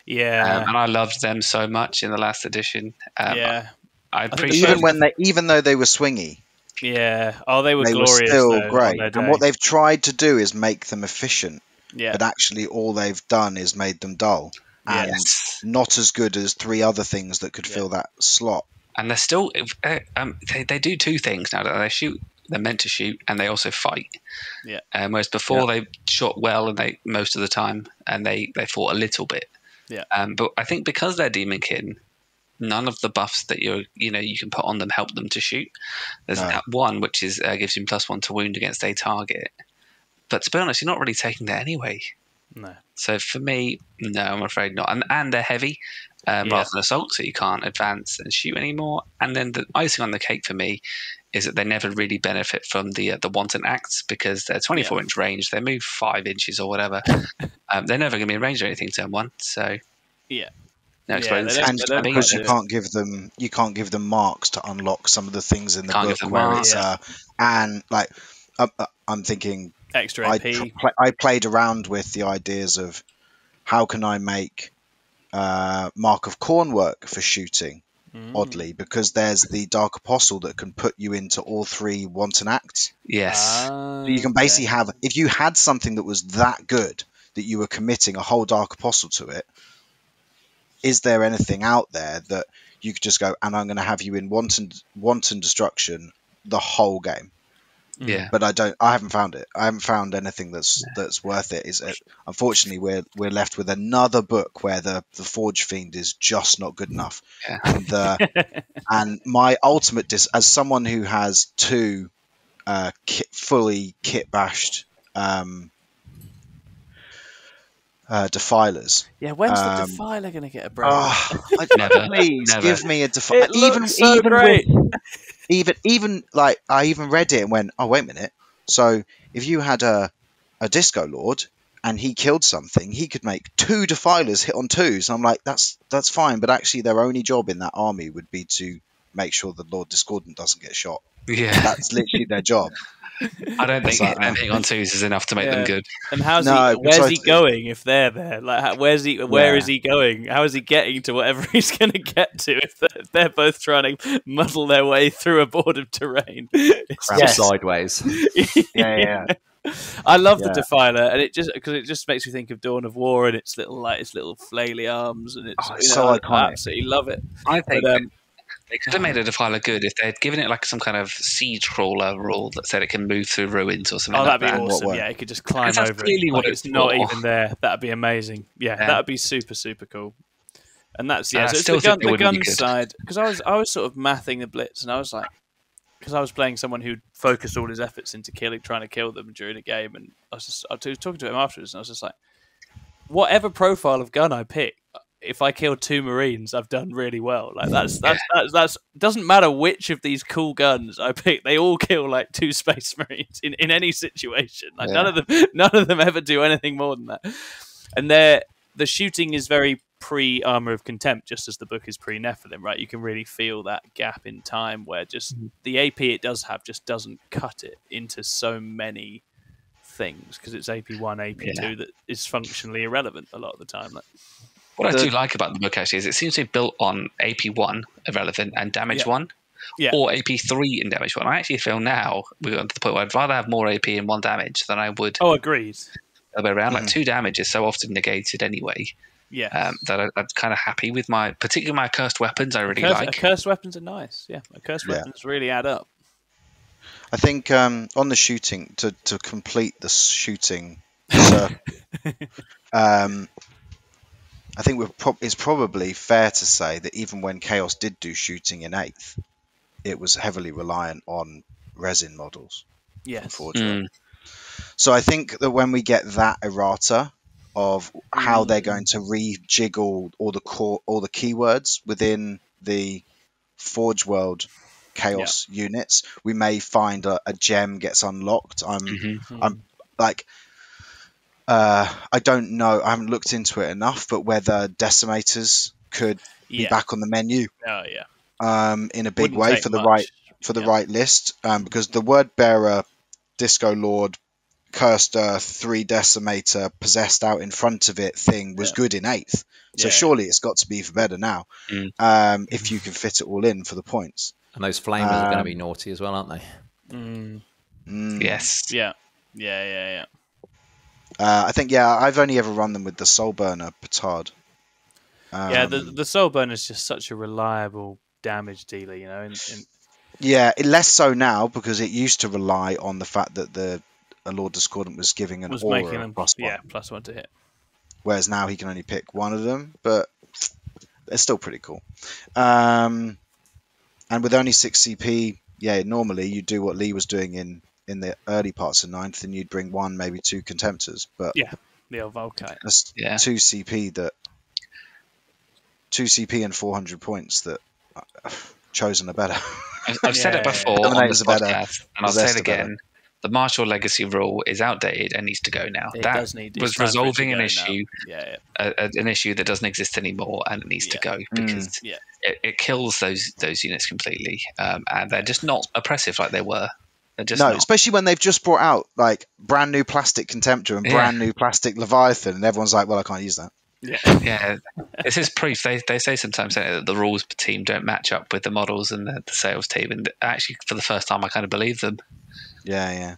Yeah, and I loved them so much in the last edition. I appreciate even though they were swingy. Yeah, they were glorious. Were still great. And what they've tried to do is make them efficient. Yeah, but actually, all they've done is made them dull and not as good as 3 other things that could fill that slot. And they're still they do 2 things now. They shoot. They're meant to shoot, and they also fight. Yeah. Whereas before they shot well, and most of the time, and they fought a little bit. Yeah. But I think because they're Demonkin, none of the buffs that you can put on them help them to shoot. There's that one which is gives you +1 to wound against a target. But to be honest, you're not really taking that anyway. No. So for me, no, I'm afraid not. And they're heavy. Rather than assault, so you can't advance and shoot anymore. And then the icing on the cake for me is that they never really benefit from the wanton acts because they're 24-inch range. They move 5 inches or whatever. They're never going to be in range or anything turn 1. So no explosions. And because you can't give them marks to unlock some of the things in the book where it's and like I'm thinking extra AP. I played around with the ideas of how can I make Mark of Khorne work for shooting, oddly, because there's the Dark Apostle that can put you into all 3 wanton acts. Yes. So you can basically have, if you had something that was that good that you were committing a whole Dark Apostle to it, is there anything out there that you could just go, and I'm going to have you in wanton destruction the whole game? Yeah, but I haven't found it. I haven't found anything that's worth it. Unfortunately, we're left with another book where the Forge Fiend is just not good enough. Yeah. And my ultimate as someone who has 2 fully kit bashed defilers. Yeah, when's the defiler going to get a break? Please give me a defiler. Even like I even read it and went, oh wait a minute. So if you had a Disco Lord and he killed something, he could make 2 defilers hit on 2s. And I'm like, that's fine, but actually their only job in that army would be to make sure the Lord Discordant doesn't get shot. Yeah, that's literally their job. I don't think anything on twos is enough to make them good. And where's he going if they're there? Like, where is he going? How is he getting to whatever he's going to get to if they're both trying to muddle their way through a board of terrain? Sideways. Yeah. I love the Defiler, and it just makes me think of Dawn of War and its little flaily arms, and it's so iconic. I absolutely love it. I think they could have made a Defiler good if they had given it like some kind of siege crawler rule that said it can move through ruins or something. Oh, like that'd that. be awesome! Yeah, it could just climb over. Clearly it. what it's not even there. That'd be amazing. Yeah, that'd be super cool. And that's so it's the gun side, because I was sort of mathing the blitz, and I was like, because I was playing someone who'd focused all his efforts into trying to kill them during a game, and I was talking to him afterwards, and I was just like, whatever profile of gun I pick, if I kill 2 Marines, I've done really well. Like that's doesn't matter which of these cool guns I pick, they all kill like 2 Space Marines in any situation. Like none of them ever do anything more than that. And the shooting is very pre-Armor of Contempt, just as the book is pre-Nephilim, right? You can really feel that gap in time where just the AP it does have just doesn't cut it into so many things, because it's AP1, AP2 that is functionally irrelevant a lot of the time. What I do like about the book, actually, is it seems to be built on AP1, irrelevant, and Damage 1, or AP3 and Damage 1. I actually feel now we're on to the point where I'd rather have more AP and 1 damage than I would... Oh, agreed. The way around. Like 2 damage is so often negated anyway. Yeah. That I'm kind of happy with particularly my cursed weapons. I really like. Cursed weapons are nice. Yeah, cursed weapons really add up. I think on the shooting, to complete the shooting, I think it's probably fair to say that even when Chaos did do shooting in 8th, it was heavily reliant on resin models. Yes. So I think that when we get that errata of how they're going to rejiggle all the keywords within the Forge World Chaos units, we may find a gem gets unlocked. I'm like, I don't know. I haven't looked into it enough, but whether Decimators could be back on the menu. Oh yeah. In a big way for the right list, because the Word Bearer, Disco Lord, Cursed Earth, 3 Decimator, Possessed out in front of it thing was good in 8th. So surely it's got to be for better now. If you can fit it all in for the points. And those flamers are going to be naughty as well, aren't they? Yes. Yeah. I think I've only ever run them with the Soul Burner Petard. The Soul Burner is just such a reliable damage dealer, you know. Less so now, because it used to rely on the fact that a Lord Discordant was giving an aura making them +1 to hit. Whereas now he can only pick one of them, but they're still pretty cool. And with only 6 CP, normally you do what Leigh was doing in the early parts of 9th, and you'd bring 1, maybe 2 Contemptors. But the old Volkite. That's 2 CP and 400 points that chosen are better. I've said it before on this podcast, and I'll say it again. The Martial Legacy rule is outdated and needs to go now. That was resolving an issue, an issue that doesn't exist anymore, and it needs to go because it kills those units completely, and they're just not oppressive like they were. Especially when they've just brought out like brand new plastic Contemptor and brand new plastic Leviathan, and everyone's like, "Well, I can't use that." Yeah. This is proof. They say sometimes that the rules team don't match up with the models and the sales team, and actually, for the first time, I kind of believe them. Yeah.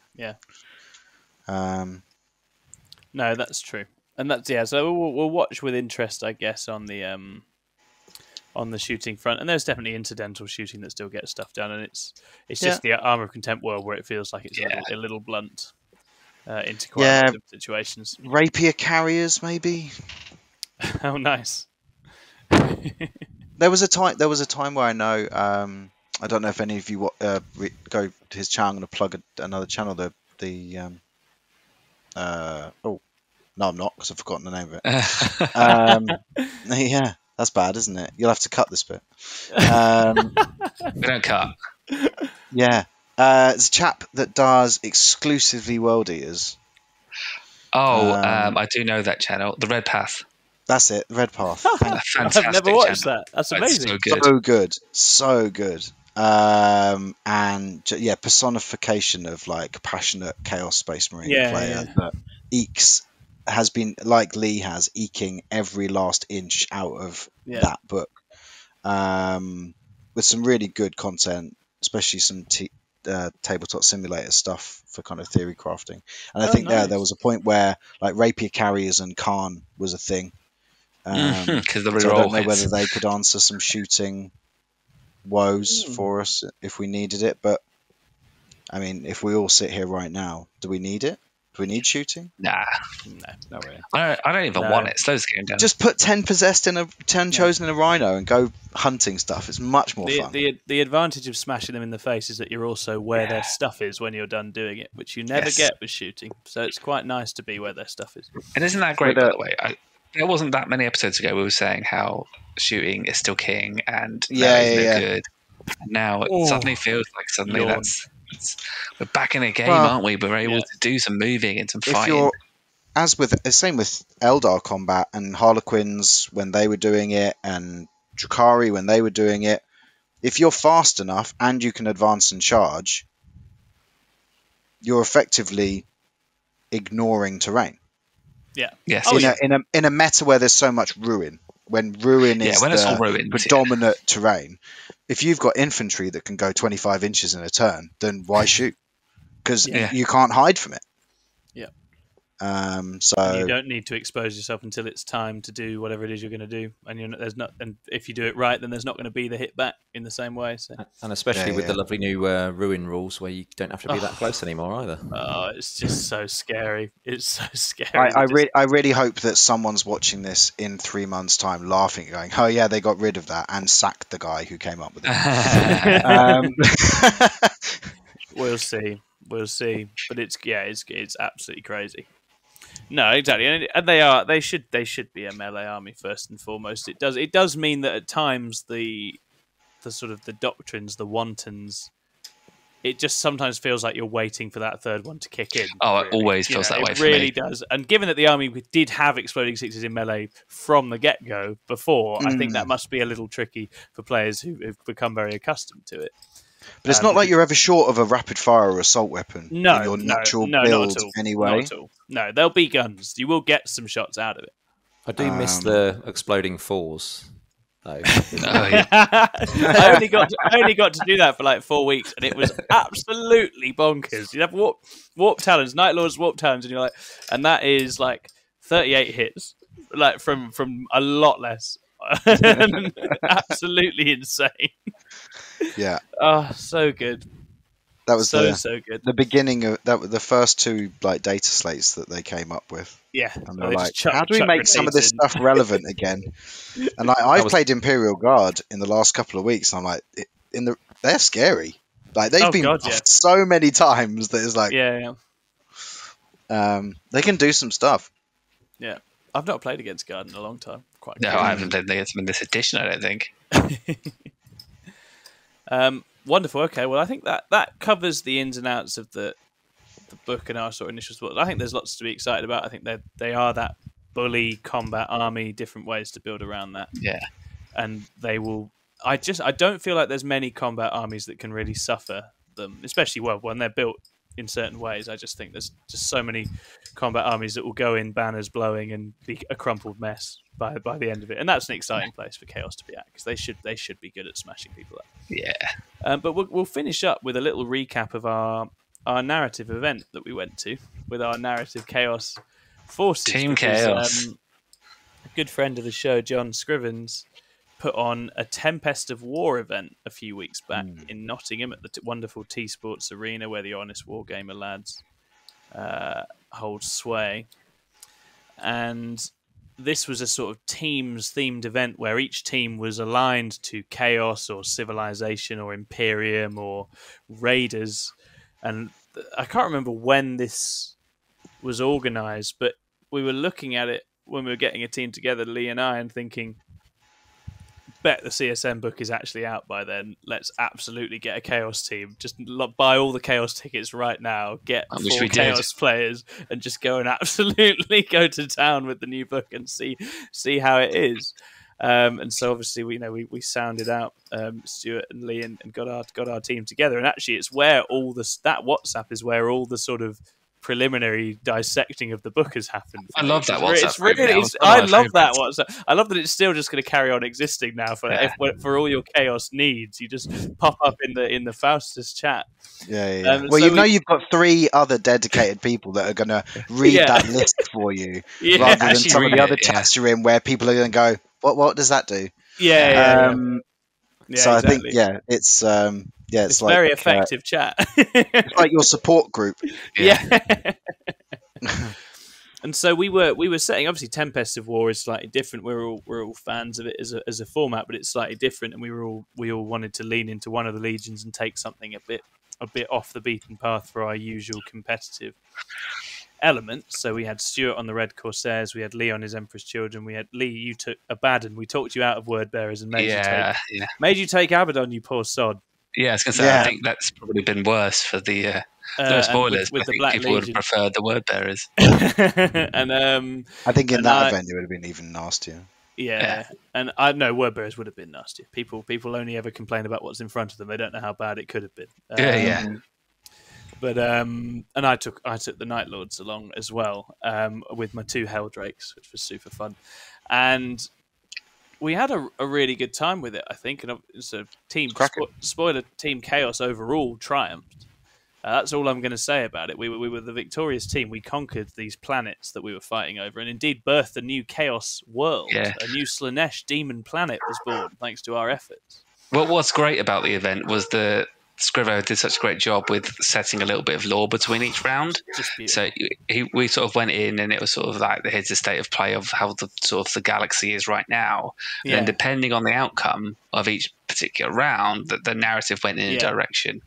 No, that's true, and that's So we'll watch with interest, I guess, on the shooting front. And there's definitely incidental shooting that still gets stuff done, and it's just the Armor of Contempt world where it feels like it's a little blunt into quite a lot of situations. Rapier carriers, maybe. Oh, nice. There was a time where I know. I don't know if any of you go to his channel. I'm going to plug another channel. No, I'm not, because I've forgotten the name of it. That's bad, isn't it? You'll have to cut this bit. We don't cut. It's a chap that does exclusively World Eaters. I do know that channel, the Red Path. That's it, the Red Path. I've never watched that. That's amazing. So good. So good. and yeah, personification of like passionate Chaos Space Marine player that has been, like Leigh has, eking every last inch out of that book, with some really good content, especially some tabletop simulator stuff for kind of theory crafting. And I think there was a point where like rapier carriers and Khorne was a thing. Because so I don't know whether they could answer some shooting woes for us if we needed it, but I mean, if we all sit here right now, do we need it? Do we need shooting? Nah, no, not really. I don't even want it. Slows the game down. Just put 10 possessed in 10 chosen in a rhino and go hunting stuff. It's much more fun. The advantage of smashing them in the face is that you're also where their stuff is when you're done doing it, which you never get with shooting. So it's quite nice to be where their stuff is. And isn't that great, by the way? There wasn't that many episodes ago we were saying how shooting is still king and no good. And now it suddenly feels like we're back in a game, aren't we? We're able to do some moving and some fighting. Same with Eldar combat and Harlequins when they were doing it, and Drukhari when they were doing it. If you're fast enough and you can advance and charge, you're effectively ignoring terrain. Yeah. Yes. In a meta where there's so much ruin, when ruin is the predominant terrain, if you've got infantry that can go 25 inches in a turn, then why shoot? Because you can't hide from it. Yeah. So and you don't need to expose yourself until it's time to do whatever it is you're going to do, and and if you do it right, then there's not going to be the hit back in the same way. So. And especially with the lovely new ruin rules, where you don't have to be that close anymore either. Oh, it's just so scary! It's so scary. I really hope that someone's watching this in 3 months' time, laughing, going, "Oh yeah, they got rid of that and sacked the guy who came up with it." We'll see. But it's absolutely crazy. No, exactly, and they should be a melee army first and foremost. It does mean that at times the sort of the doctrines, the wantons, it just sometimes feels like you're waiting for that third one to kick in. Oh, really. It always feels that way for me. It really does. And given that the army did have exploding sixes in melee from the get-go before, I think that must be a little tricky for players who've become very accustomed to it. But it's not like you're ever short of a rapid fire or assault weapon in your natural build anyway. Not at all. No, there'll be guns. You will get some shots out of it. I do miss the exploding fours, though. I only got to do that for like 4 weeks, and it was absolutely bonkers. You have warp talons, Night Lord's warp talons, and you're like, and that is like 38 hits, like from a lot less. Absolutely insane. Yeah. Oh, so good. That was so good. The beginning of that. The first two like data slates that they came up with. Yeah. And they're like, how do we make some of this stuff relevant again? And like, I've played Imperial Guard in the last couple of weeks, and I'm like, they're scary. Like they've been buffed so many times that it's like, they can do some stuff. Yeah. I've not played against Guard in a long time. I haven't played against them in this edition, I don't think. Wonderful. Okay, well, I think that covers the ins and outs of the book and our sort of initial thoughts. I think there's lots to be excited about. I think they are that bully combat army, different ways to build around that. Yeah, and they will. I don't feel like there's many combat armies that can really suffer them, especially when they're built in certain ways. I just think there's just so many combat armies that will go in banners blowing and be a crumpled mess by the end of it, and that's an exciting place for Chaos to be at, because they should be good at smashing people up. Yeah. But we'll finish up with a little recap of our narrative event that we went to with our narrative Chaos Forces. Team Chaos. A good friend of the show, John Scrivens, put on a Tempest of War event a few weeks back in Nottingham at the wonderful T-Sports Arena, where the Honest Wargamer lads hold sway. And this was a sort of teams-themed event where each team was aligned to Chaos or Civilization or Imperium or Raiders. And I can't remember when this was organised, but we were looking at it when we were getting a team together, Leigh and I, and thinking, bet the CSM book is actually out by then. Let's absolutely get a Chaos team. Just buy all the Chaos tickets right now. Get 4 Chaos players and just go and absolutely go to town with the new book and see how it is. And so obviously we sounded out Stuart and Leigh and got our team together. And actually, it's where that WhatsApp is where all the sort of preliminary dissecting of the book has happened. I love that WhatsApp. I love that WhatsApp. I love that it's still just going to carry on existing now for all your chaos needs. You just pop up in the Faustus chat. Yeah. Well, so you've got 3 other dedicated people that are going to read that list for you, rather than some of the other chats you're in where people are going to go, what does that do? Yeah, so exactly. I think it's it's like very effective chat. It's like your support group. Yeah. And so we were setting, obviously Tempest of War is slightly different. We're all fans of it as a format, but it's slightly different, and we all wanted to lean into one of the legions and take something a bit off the beaten path for our usual competitive elements. So we had Stuart on the Red Corsairs, we had Leigh on his Emperor's Children, we had Leigh, you took Abaddon, we talked you out of Word Bearers and made you take Abaddon, you poor sod. Yeah, I was going to say, I think that's probably been worse for the no spoilers, with the Black people Legion would have preferred the Word Bearers. And I think in that event it would have been even nastier. Yeah. And I know Word Bearers would have been nastier. People only ever complain about what's in front of them. They don't know how bad it could have been. But and I took the Night Lords along as well, with my 2 Helldrakes, which was super fun, and we had a really good time with it, I think. And it's a team spoiler, Team Chaos overall triumphed. That's all I'm going to say about it. We were the victorious team. We conquered these planets that we were fighting over, and indeed birthed a new Chaos world. A new Slaanesh demon planet was born thanks to our efforts. Well, what's great about the event was Scrivo did such a great job with setting a little bit of lore between each round. So we sort of went in, and it was sort of like here's the state of play of how the galaxy is right now. And then depending on the outcome of each particular round, the narrative went in a direction.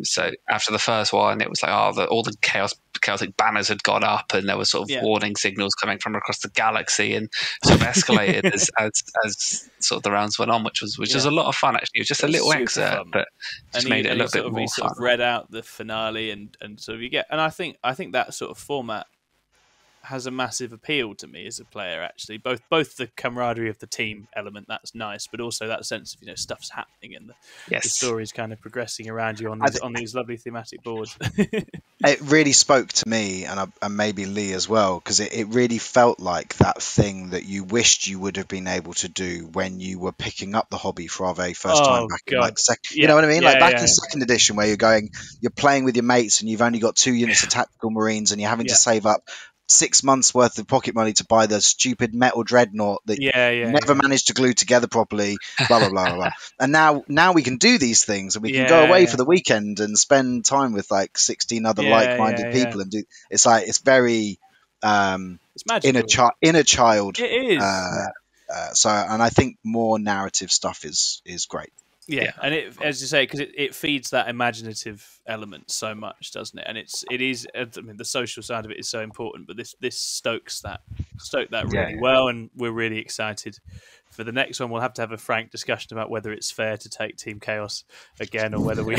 So after the first one, it was like all the chaotic banners had gone up, and there were sort of warning signals coming from across the galaxy, and sort of escalated as sort of the rounds went on, which was a lot of fun actually. It was just a little excerpt, fun. But just made it a little bit more fun. Sort of read out the finale, and sort of you get, and I think that sort of format has a massive appeal to me as a player. Actually, both the camaraderie of the team element, that's nice, but also that sense of stuff's happening and the story's kind of progressing around you on these lovely thematic boards. It really spoke to me, and maybe Leigh as well, because it really felt like that thing that you wished you would have been able to do when you were picking up the hobby for our very first time back in second. You know what I mean? In second edition, where you're playing with your mates, and you've only got 2 units of tactical marines, and you're having to save up 6 months worth of pocket money to buy the stupid metal dreadnought that you never managed to glue together properly, blah blah blah blah. And now we can do these things, and we can go away for the weekend and spend time with like 16 other like-minded people and do. It's like it's very it's magical. inner child. It is. And I think more narrative stuff is great. Yeah, and it, as you say, because it feeds that imaginative element so much, doesn't it? And it is. I mean, the social side of it is so important, but this stoked that really well, and we're really excited for the next one. We'll have to have a frank discussion about whether it's fair to take Team Chaos again, or whether we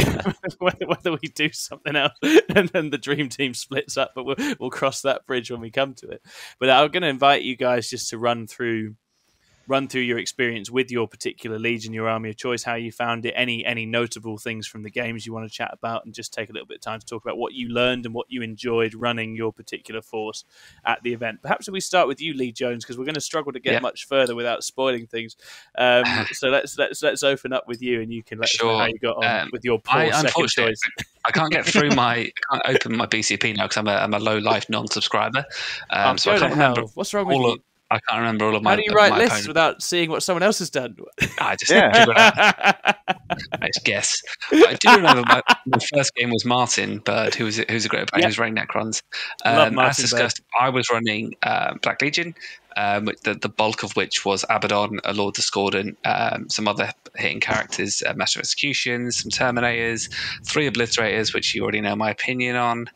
whether we do something else, and then the Dream Team splits up. But we'll cross that bridge when we come to it. But I'm going to invite you guys just to run through your experience with your particular legion, your army of choice, how you found it, any notable things from the games you want to chat about, and just take a little bit of time to talk about what you learned and what you enjoyed running your particular force at the event. Perhaps if we start with you, Leigh Jones, because we're going to struggle to get much further without spoiling things. So let's open up with you, and you can let us know how you got on with your poor second choice. I can't get through I can't open my BCP now because I'm a low life non-subscriber. So I can't remember. What's wrong with you? I can't remember all of my. How do you write lists without seeing what someone else has done? I just I just guess. But I do remember my first game was Martin Bird, who's a great player, who's running Necrons. As discussed, I was running Black Legion, the bulk of which was Abaddon, a Lord Discordant, some other hitting characters, Master of Executions, some Terminators, 3 Obliterators, which you already know my opinion on,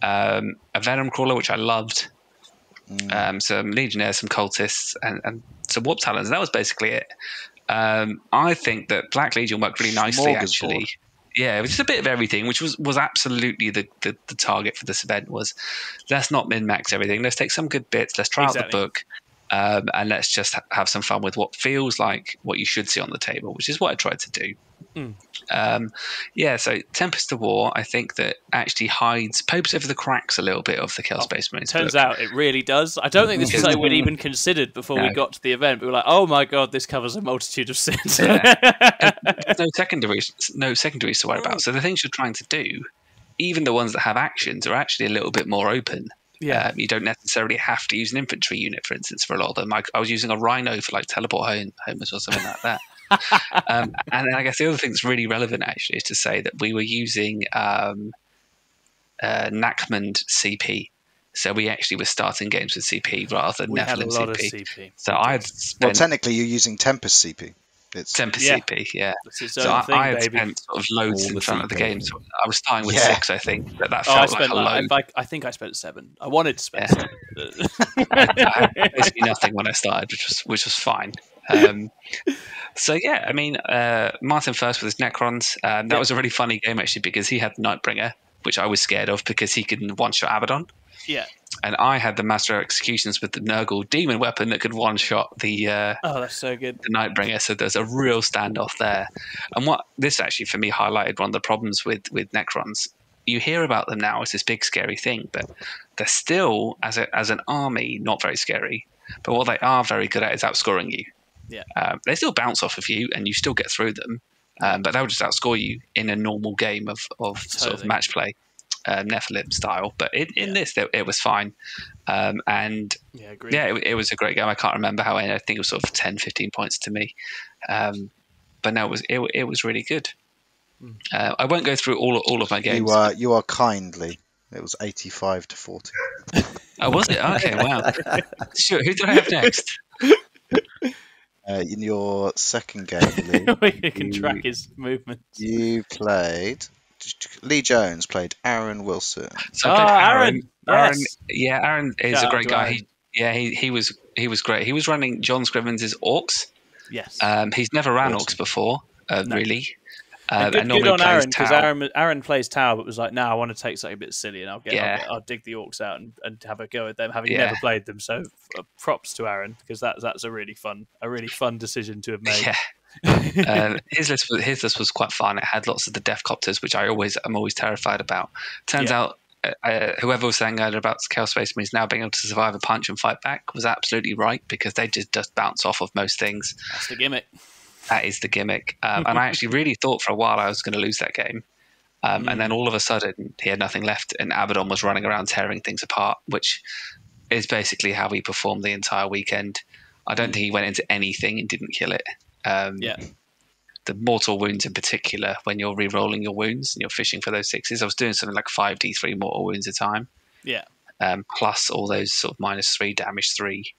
a Venom Crawler, which I loved. Some Legionnaires, some Cultists, and some Warp Talons. That was basically it. I think that Black Legion worked really nicely, actually. Yeah, it was just a bit of everything, which was absolutely the target for this event. Was let's not min-max everything. Let's take some good bits. Let's try out the book. and let's just have some fun with what feels like what you should see on the table, which is what I tried to do. So Tempest of War, I think that actually pokes over the cracks a little bit of the Chaos Space Marines. Turns out it really does. I don't think this was something we'd even considered before we got to the event. We were like, oh my god, this covers a multitude of sins. No secondaries to worry about. So the things you're trying to do, even the ones that have actions, are actually a little bit more open. Yeah, you don't necessarily have to use an infantry unit, for instance, for a lot of them. I was using a Rhino for like teleport homers or something like that. And then I guess the other thing that's really relevant actually is to say that we were using Nakmund CP. So we actually were starting games with CP rather than Nephilim CP. So technically you're using Tempest CP. It's Tempest CP, yeah. So I had spent sort of loads in front of the game. So I was starting with 6, I think. But that felt like a load. I think I spent 7. I wanted to spend 7. I had basically nothing when I started, which was fine. Martin first with his Necrons. That was a really funny game actually because he had Nightbringer, which I was scared of because he could one-shot Abaddon. Yeah. And I had the Master of Executions with the Nurgle demon weapon that could one-shot the that's so good. The Nightbringer. So there's a real standoff there. And what this actually for me highlighted one of the problems with Necrons. You hear about them now as this big scary thing, but they're still as an army not very scary. But what they are very good at is outscoring you. Yeah. They still bounce off of you and you still get through them. But they'll just outscore you in a normal game of sort of match play. Nephilim style, but in this it was fine, it was a great game. I can't remember how it ended. I think it was sort of 10-15 points to me, but no, it was really good. I won't go through all of my games. You are kindly. It was 85-40. Oh, was it? Okay, wow. Sure. Who did I have next? In your second game, Lee, you can track his movements. You played. Lee Jones played Aaron Wilson. So Aaron. Yes. Aaron is a great guy. He was great. He was running John Scrivens' Orcs. Yes. He's never ran Orcs before, really. And good on Aaron because Aaron plays Tau, but was like, "No, I want to take something a bit silly, and I'll dig the Orcs out and have a go at them, having never played them." So props to Aaron because that's a really fun decision to have made. Yeah. His list was quite fun. It had lots of the Death Copters, which I'm always terrified about. Turns out, whoever was saying earlier about Chaos Space Marines now being able to survive a punch and fight back was absolutely right because they just bounce off of most things. That's the gimmick. That is the gimmick. And I actually really thought for a while I was going to lose that game. And then all of a sudden he had nothing left and Abaddon was running around tearing things apart, which is basically how he performed the entire weekend. I don't think he went into anything and didn't kill it. The mortal wounds in particular, when you're re-rolling your wounds and you're fishing for those 6s, I was doing something like 5d3 mortal wounds a time. Yeah. Plus all those sort of -3 damage 3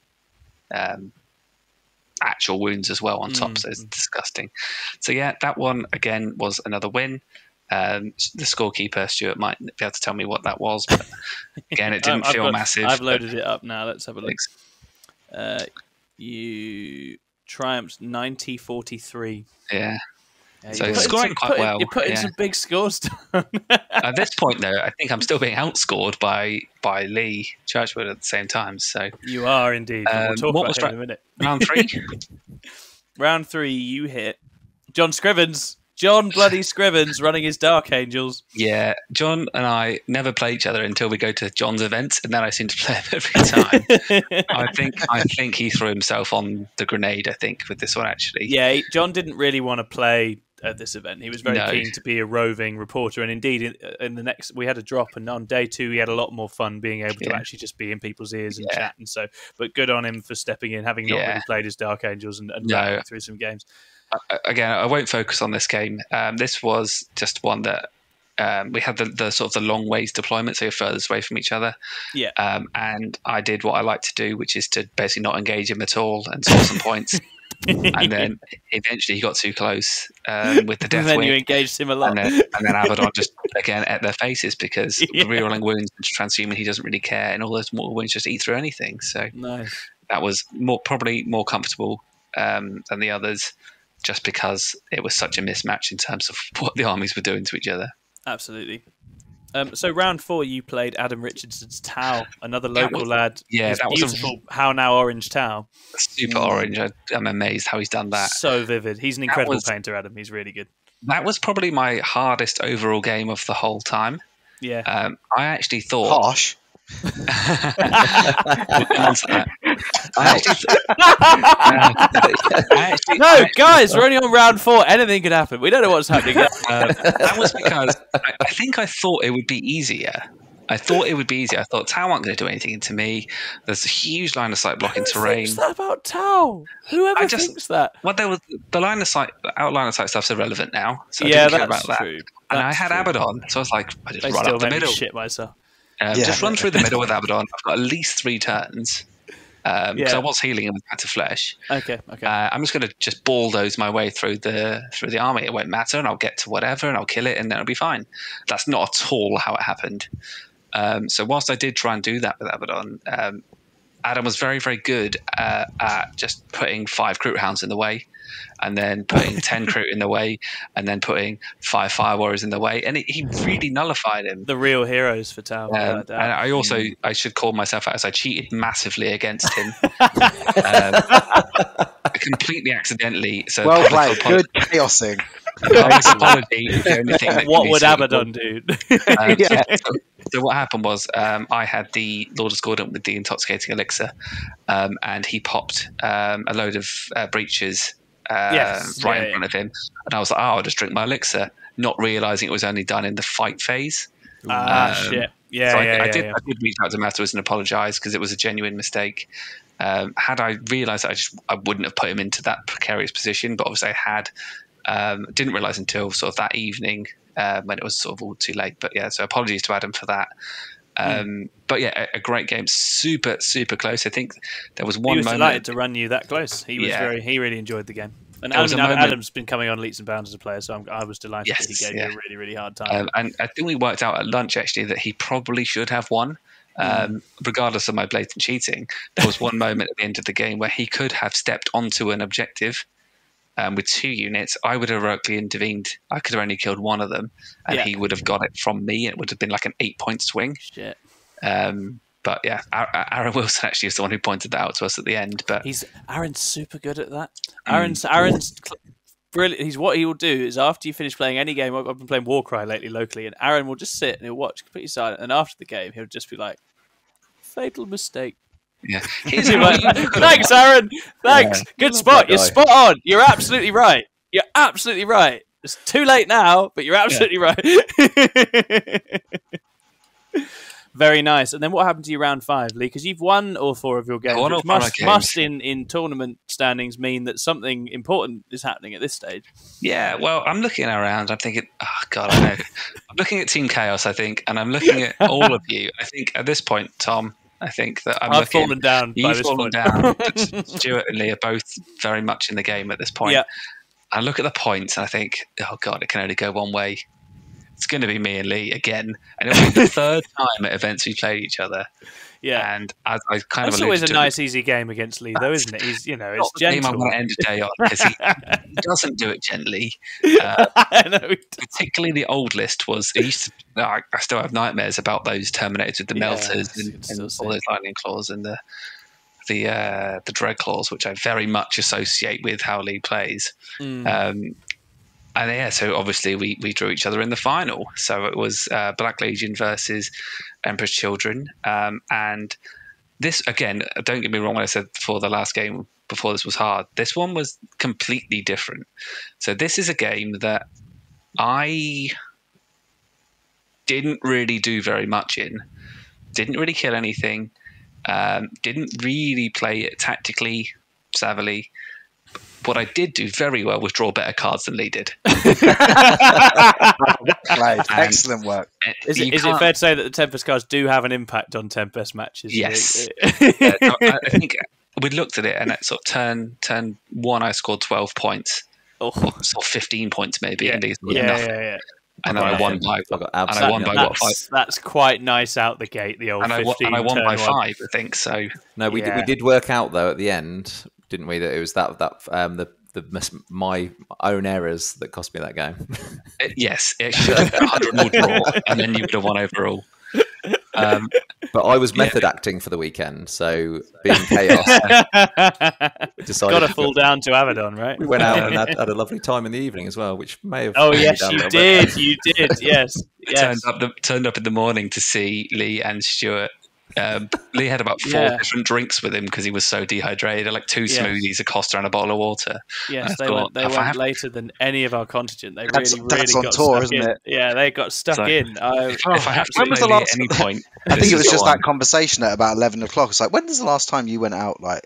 actual wounds as well on top. So it's disgusting. So yeah, that one again was another win. The scorekeeper Stuart might be able to tell me what that was, but again, it didn't feel massive. I've loaded it up now. Let's have a look. You triumphed 90-43. Yeah. So scoring quite well. You put in some big scores. At this point, though, I think I'm still being outscored by Lee Churchwood at the same time. So you are indeed. We'll talk about him in a minute. Round 3? Round 3, you hit John Scrivens. John bloody Scrivens running his Dark Angels. Yeah, John and I never play each other until we go to John's events, and then I seem to play him every time. I think he threw himself on the grenade, I think, with this one, actually. Yeah, John didn't really want to play at this event. He was very keen to be a roving reporter, and indeed, in the next, we had a drop, and on day 2, he had a lot more fun being able to actually just be in people's ears and chat, and so, but good on him for stepping in, having not really played his Dark Angels and running through some games. Again, I won't focus on this game. This was just one that we had the sort of the long ways deployment, so you're furthest away from each other. Yeah. And I did what I like to do, which is to basically not engage him at all and score some points. And then eventually he got too close with the death and then wing. You engaged him a lot. And then Abaddon just, again, at their faces because rerolling wounds and transhuman, he doesn't really care. And all those mortal wounds just eat through anything. So that was probably more comfortable than the others, just because it was such a mismatch in terms of what the armies were doing to each other. Absolutely. So round 4, you played Adam Richardson's Tau, another local lad. Yeah, his that was beautiful How Now Orange Tau. Super orange. I'm amazed how he's done that. So vivid. He's an incredible painter, Adam. He's really good. That was probably my hardest overall game of the whole time. Yeah. I actually thought. Harsh. Guys, we're only on round 4. Anything could happen. We don't know what's happening. That was because I thought it would be easier. I thought Tau aren't going to do anything to me. There's a huge line of sight blocking terrain. Who's that about Tau? Whoever thinks that? Well, there was the line of sight stuff's irrelevant now. So I yeah, didn't care that's about true. that. And I had Abaddon, so I was like, I just run up the middle. Shit myself. Just run through the middle with Abaddon. I've got at least 3 turns. Because I was healing him with Back to Flesh. Okay. I'm just going to just bulldoze my way through the army. It won't matter, and I'll get to whatever, and I'll kill it, and then it'll be fine. That's not at all how it happened. So whilst I did try and do that with Abaddon, Adam was very, very good at just putting 5 Kroot Hounds in the way, and then putting 10 Kroot in the way, and then putting 5 Fire Warriors in the way, and he really nullified him. The real heroes for Tau. And I should call myself out as I cheated massively against him. Completely accidentally. So well played. Good chaosing. What would Abaddon do? So what happened was I had the Lord Discordant with the intoxicating elixir, and he popped a load of breaches in front of him, and I was like, I'll just drink my elixir, not realizing it was only done in the fight phase. Shit. I did reach out to Matters and apologise because it was a genuine mistake. Had I realised that, I wouldn't have put him into that precarious position, but obviously I had. Didn't realise until sort of that evening when it was sort of all too late. But yeah, so apologies to Adam for that. But yeah, a great game, super, super close. I think there was one moment. He was delighted to run you that close. He really enjoyed the game. And Adam's been coming on leaps and bounds as a player, so I was delighted that he gave you a really, really hard time. And I think we worked out at lunch actually that he probably should have won. Regardless of my blatant cheating, there was one moment at the end of the game where he could have stepped onto an objective with 2 units. I would have heroically intervened. I could have only killed one of them, and he would have got it from me. It would have been like an 8-point swing. Shit. But yeah, Aaron Wilson actually is the one who pointed that out to us at the end. But Aaron's super good at that. Aaron's brilliant. He's what he will do is after you finish playing any game. I've been playing Warcry lately locally, and Aaron will just sit and he'll watch completely silent. And after the game, he'll just be like, "Fatal mistake." Yeah. Thanks, Aaron. Thanks. Good spot. You're spot on. You're absolutely right. It's too late now, but you're absolutely right. Very nice. And then what happened to you round 5, Lee? Because you've won all 4 of your games, which must in tournament standings mean that something important is happening at this stage. Yeah, well, I'm looking around. I'm thinking, oh, God, I know. I'm looking at Team Chaos, I think, and I'm looking at all of you. I think at this point, Tom, I think that I've fallen down by this point. Stuart and Leigh are both very much in the game at this point. Yeah. I look at the points and I think, oh God, it can only go one way. It's going to be me and Lee again, and it'll be the 3rd time at events we played each other. Yeah, and I kind of. It's always a nice, easy game against Lee, though, isn't it? He's, it's gentle. I want to end a day on because he doesn't do it gently. Particularly the old list was. He used to, I still have nightmares about those Terminators with the melters and all those lightning claws and the dread claws, which I very much associate with how Lee plays. And yeah, so obviously we drew each other in the final. So it was Black Legion versus Emperor's Children. And this, again, don't get me wrong when I said before the last game, before this was hard. This one was completely different. So this is a game that I didn't really do very much in. Didn't really kill anything. Didn't really play it tactically, savvily. What I did do very well was draw better cards than Lee did. Excellent work. Is it fair to say that the Tempest cards do have an impact on Tempest matches? Yes. I think we looked at it, and at sort of turn 1, I scored 12 points. Or sort of 15 points maybe. Yeah. And these were nothing. And then I won by what, 5? That's quite nice out the gate, the old 15. And I won by 5, I think. So no, we did work out though at the end, didn't we? That it was the my own errors that cost me that game. Yes, it should have been 100 draw, and then you would have won overall. But I was method acting for the weekend, so being chaos, got to fall down to Abaddon, right? We went out and had a lovely time in the evening as well, which may have. Oh yes, you did. You did. Yes. Turned up in the morning to see Leigh and Stuart. Leigh had about 4 different drinks with him because he was so dehydrated. Like 2 smoothies, a Costa, and a bottle of water. Yes, they went later than any of our contingent. They really that's on got tour, stuck isn't in. it? Yeah, they got stuck in. If I have to when was the last? at any point, I think it was just that conversation at about 11 o'clock. It's like, when was the last time you went out like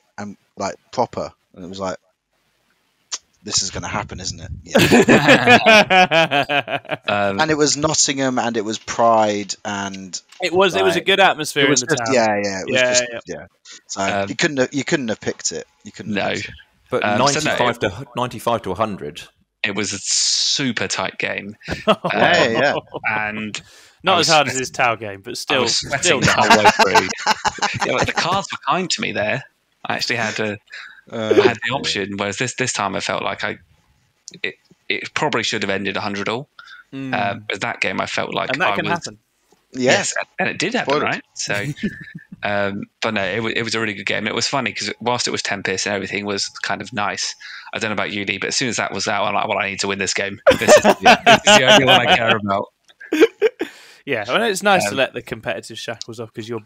proper? And it was like, this is going to happen, isn't it? Yeah. And it was Nottingham, and it was Pride, and it was a good atmosphere in the town. Yeah. So you couldn't have picked it. You couldn't. No, but 95 to 100. It was a super tight game. And not as hard as his Tau game, but still the whole way through. The cards were kind to me there. I actually had I had the option, whereas this time I felt like it probably should have ended 100 all. But that game I felt like that can happen. Yes, and it did happen, right? So, but no, it was a really good game. It was funny because whilst it was 10 piss and everything was kind of nice, I don't know about you, Leigh, but as soon as that was out, I'm like, well, I need to win this game. This is the only one I care about. Yeah, well, it's nice to let the competitive shackles off because you're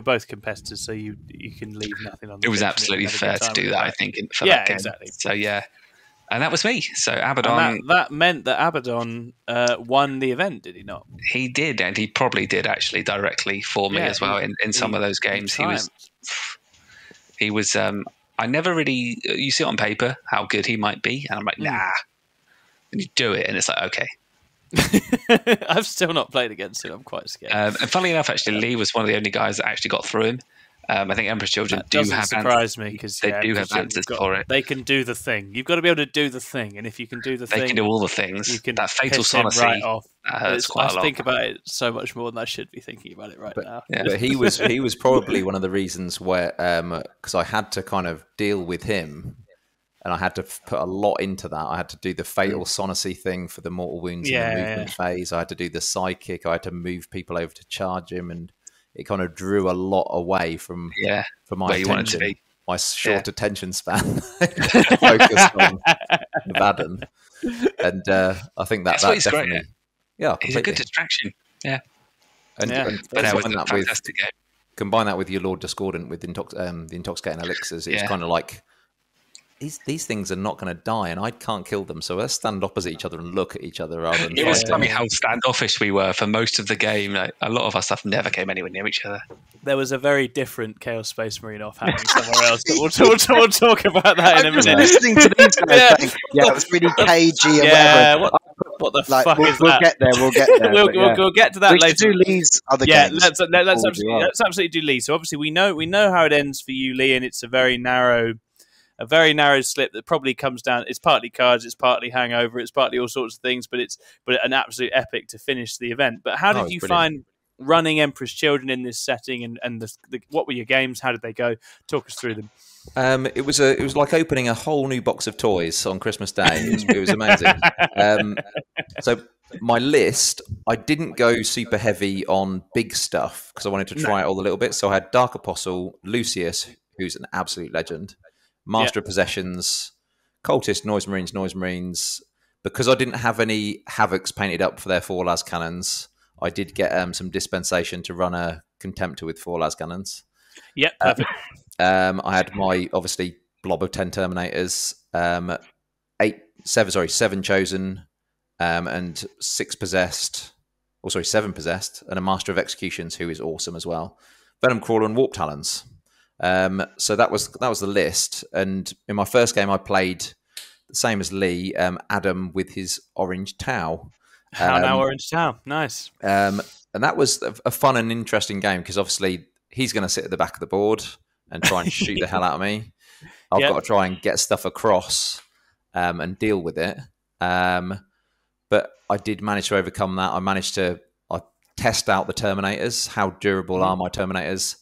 both competitors, so you can leave nothing on the It was absolutely fair to do that, I think, for that game. Exactly. So, yeah. And that was me. So, Abaddon... And that meant that Abaddon won the event, did he not? He did, and he probably did, actually, directly for me as well in some of those games. He was... I never really... You see it on paper, how good he might be, and I'm like, nah. And you do it, and it's like, okay. I've still not played against him. I'm quite scared. And funnily enough, actually, Leigh was one of the only guys that actually got through him. I think Emperor's Children do have surprise me because they do have answers for it. They can do the thing. You've got to be able to do the thing, and if you can do the thing, they can do all the things. You can that fatal sonacy right off. Hurts quite a lot. I think about it so much more than I should be thinking about it now. Yeah. But he was probably one of the reasons where because I had to kind of deal with him. And I had to put a lot into that. I had to do the fatal sonacy thing for the mortal wounds in the movement phase. I had to do the psychic. I had to move people over to charge him, and it kind of drew a lot away from my attention, my short attention span. Focused on Abaddon, and I think that's what he's at. definitely great at. Yeah, he's a good distraction. Yeah, and but that was a fantastic game. Combine that with your Lord Discordant with the intoxicating elixirs. It's kind of like. These things are not going to die, and I can't kill them. So let's stand opposite each other and look at each other rather than. It was funny how standoffish we were for most of the game. Like, a lot of our stuff never came anywhere near each other. There was a very different Chaos Space Marine off happening somewhere else. But we'll talk about that in a minute. I'm just listening to these guys saying, it was really cagey and whatever. What the fuck is that? We'll get there. We'll get to that later. We should do Leigh's other games. Let's absolutely do Leigh. So obviously we know how it ends for you, Leigh, and it's a very narrow slip that probably comes down. It's partly cards, it's partly hangover, it's partly all sorts of things, but an absolute epic to finish the event. But how did you find running Emperor's Children in this setting, and what were your games? How did they go? Talk us through them. It was like opening a whole new box of toys on Christmas Day. It was amazing. So my list, I didn't go super heavy on big stuff because I wanted to try it all a little bit. So I had Dark Apostle, Lucius, who's an absolute legend. Master of Possessions, Cultist, Noise Marines. Because I didn't have any Havocs painted up for their 4 las cannons, I did get some dispensation to run a Contemptor with 4 las cannons. Yep, perfect. I had my, obviously, blob of 10 Terminators, 7 Chosen, and 7 Possessed, and a Master of Executions, who is awesome as well. Venom Crawler and Warp Talons. So that was the list, and in my first game I played the same as Leigh, Adam with his Orange Tau. Orange Tau, nice. And that was a fun and interesting game because obviously he's going to sit at the back of the board and try and shoot the hell out of me. I've got to try and get stuff across and deal with it. But I did manage to overcome that. I test out the Terminators. How durable are my Terminators?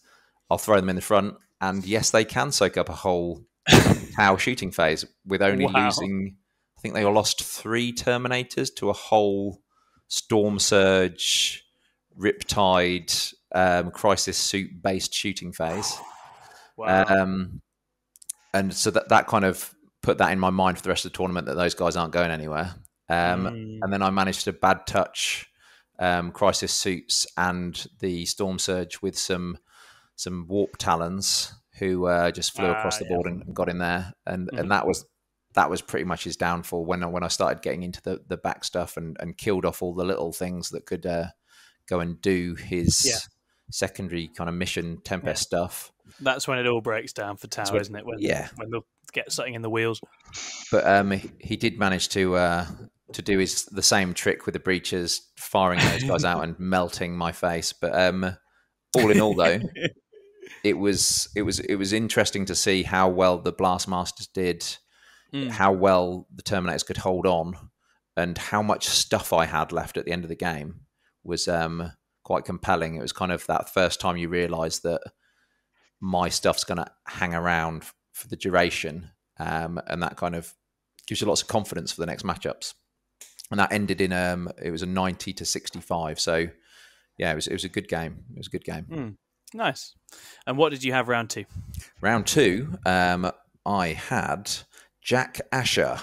I'll throw them in the front. And yes, they can soak up a whole Tau shooting phase with only losing. I think they lost 3 Terminators to a whole Storm Surge, Riptide, Crisis Suit based shooting phase. Wow. And so that kind of put that in my mind for the rest of the tournament that those guys aren't going anywhere. And then I managed to bad touch Crisis Suits and the Storm Surge with some Warp Talons who just flew across the board and got in there. And that was pretty much his downfall when I started getting into the back stuff and killed off all the little things that could go and do his secondary kind of mission Tempest stuff. That's when it all breaks down for Tau, isn't it? When they'll get something in the wheels. But he did manage to do the same trick with the breaches, firing those guys out and melting my face. But all in all, though, it was interesting to see how well the Blastmasters did, how well the Terminators could hold on, and how much stuff I had left at the end of the game was quite compelling. It was kind of that first time you realise that my stuff's going to hang around for the duration, and that kind of gives you lots of confidence for the next matchups. And that ended in it was a 90-65. So yeah, it was a good game. It was a good game. Nice. And what did you have round 2? Round 2, I had Jack Asher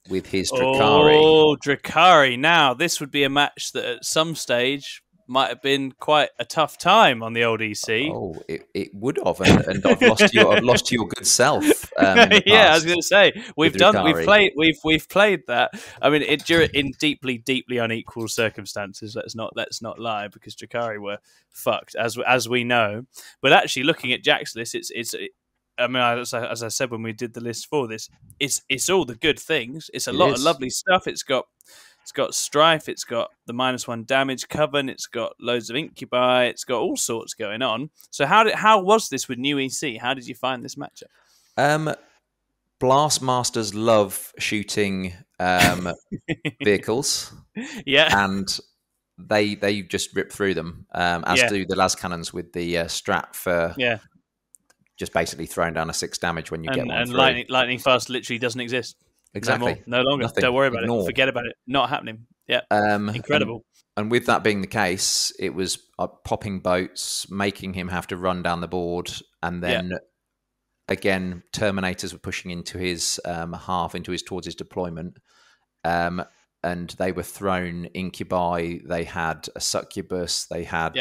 with his Drakari. Oh, Drakari. Now, this would be a match that at some stage might have been quite a tough time on the old EC. Oh, it would have, and I've lost your good self. Yeah, I was going to say we've played that. I mean, in deeply unequal circumstances. Let's not lie, because Drakari were fucked as we know. But actually, looking at Jack's list, it's. I mean, as I said when we did the list for this, it's all the good things. It's a lot of lovely stuff. It's got Strife, it's got the -1 damage Coven, it's got loads of Incubi, it's got all sorts going on. So how was this with new EC? How did you find this matchup? Blastmasters love shooting vehicles, and they just rip through them, as do the las cannons with the Strat for just basically throwing down a 6 damage when you get one. And through. lightning fast literally doesn't exist. Exactly. No longer. Nothing. Don't worry about it. Forget about it. Not happening. Yeah. Incredible. And with that being the case, it was popping boats, making him have to run down the board, and then again, Terminators were pushing into his towards his deployment, and they were thrown Incubi. They had a Succubus. They had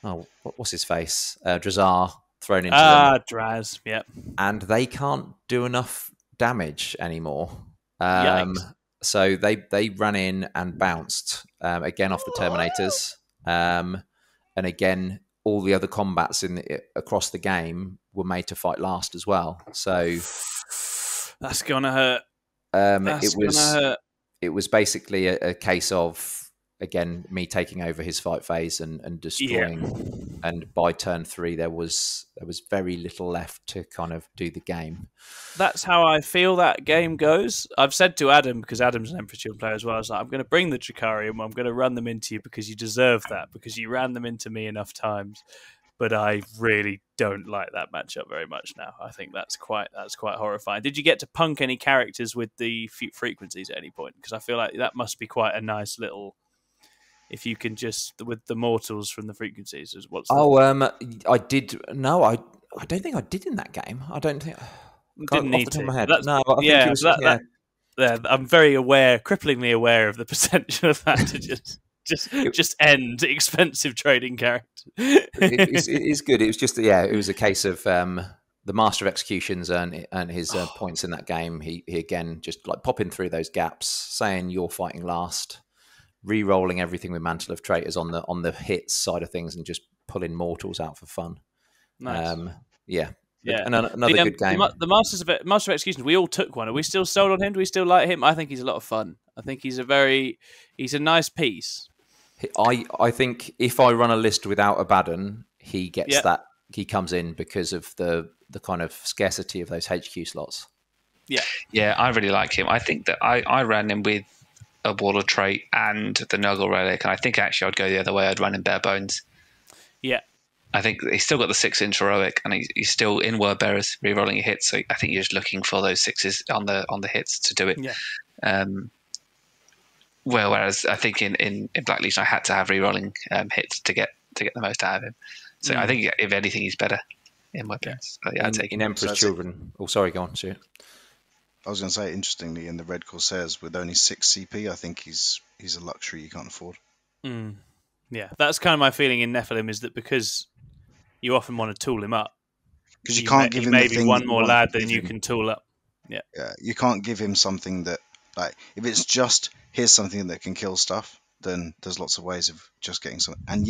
what's his face? Drazar thrown into them. Draz. Yeah. And they can't do enough damage anymore. So they ran in and bounced again off the Terminators, and again all the other combats across the game were made to fight last as well. So that's gonna hurt. It was basically a case of, again, me taking over his fight phase and destroying. And by turn 3, there was very little left to kind of do the game. That's how I feel that game goes. I've said to Adam, because Adam's an Emperor Shield player as well, I was like, I'm going to bring the Drakari and I'm going to run them into you because you deserve that, because you ran them into me enough times. But I really don't like that matchup very much now. I think that's quite horrifying. Did you get to punk any characters with the frequencies at any point? Because I feel like that must be quite a nice little... If you can just with the mortals from the frequencies, I did. No, I don't think I did in that game. I don't think. Didn't need to. No, I think it was, I'm very aware, cripplingly aware of the potential of that to just end expensive trading characters. It is good. It was just it was a case of the Master of Executions and his points in that game. He again just like popping through those gaps, saying you're fighting last. Re-rolling everything with Mantle of Traitors on the hits side of things and just pulling mortals out for fun. Nice. And another good game. The Master of Executions, we all took one. Are we still sold on him? Do we still like him? I think he's a lot of fun. I think he's a nice piece. I think if I run a list without Abaddon, he gets that. He comes in because of the kind of scarcity of those HQ slots. Yeah, I really like him. I think that I ran him with a Wall of Trait and the Nurgle Relic, and I think actually I'd go the other way. I'd run in Bare Bones. Yeah, I think he's still got the 6-inch heroic, and he's still in word bearers rerolling your hits. So I think you're just looking for those 6s on the hits to do it. Yeah. Whereas I think in Black Legion I had to have rerolling hits to get the most out of him. So I think if anything he's better in word bearers. So I'd take in Emperor's Children. Oh, sorry, go on, Stuart. I was going to say, interestingly, in the Red Corsairs with only 6 CP, I think he's a luxury you can't afford. Yeah, that's kind of my feeling in Nephilim, is that because you often want to tool him up, because you can't give him maybe one more lad than you can tool up. Yeah, you can't give him something that, like, if it's just here's something that can kill stuff, then there's lots of ways of just getting something. And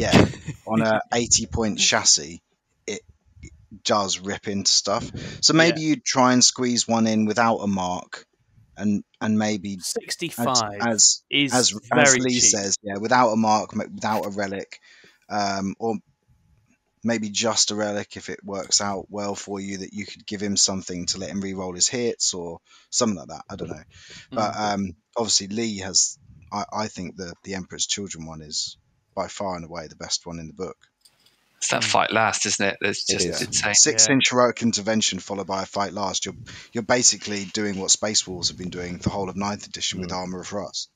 on a 80-point chassis, it does rip into stuff. So maybe you'd try and squeeze one in without a mark, and maybe 65 as very Lee cheap. says, without a mark, without a relic, or maybe just a relic if it works out well for you, that you could give him something to let him re-roll his hits or something like that. I don't know. But obviously Lee has, I think the Emperor's Children one is by far and away the best one in the book. It's that fight last, isn't it? It's just insane. 6-inch heroic intervention followed by a fight last. You're basically doing what Space Wolves have been doing the whole of 9th edition with Armour of Frost.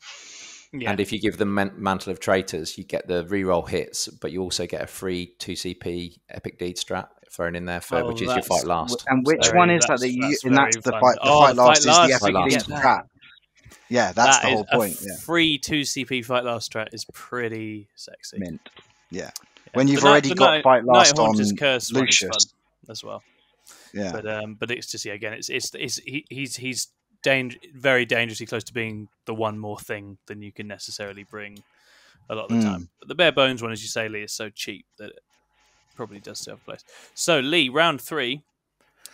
Yeah. And if you give them Mantle of Traitors, you get the reroll hits, but you also get a free 2CP Epic Deed strat thrown in there, which is your fight last. And which one is that you? And that's the fight. The fight last is the Epic Deed strat. Yeah, that's the whole point. Free 2CP fight last strat is pretty sexy. Mint. Yeah. When you've already got fight last on Lucius as well. Yeah. But it's just again, he's very dangerously close to being the one more thing than you can necessarily bring a lot of the time. But the bare bones one, as you say, Lee, is so cheap that it probably does still have a place. So, Lee, round 3,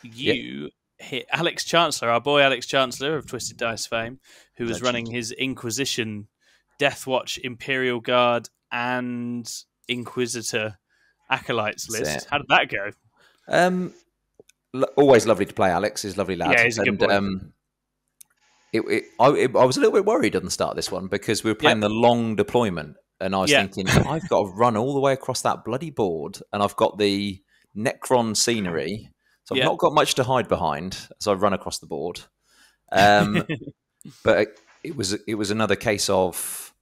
you hit Alex Chancellor, our boy Alex Chancellor of Twisted Dice fame, who was running his Inquisition, Deathwatch, Imperial Guard, and Inquisitor Acolytes list. How did that go? Always lovely to play Alex. He's a lovely lad. Yeah, he's a good boy. I was a little bit worried on the start of this one because we were playing the long deployment, and I was thinking, I've got to run all the way across that bloody board, and I've got the Necron scenery, so I've not got much to hide behind as I run across the board. But it was another case of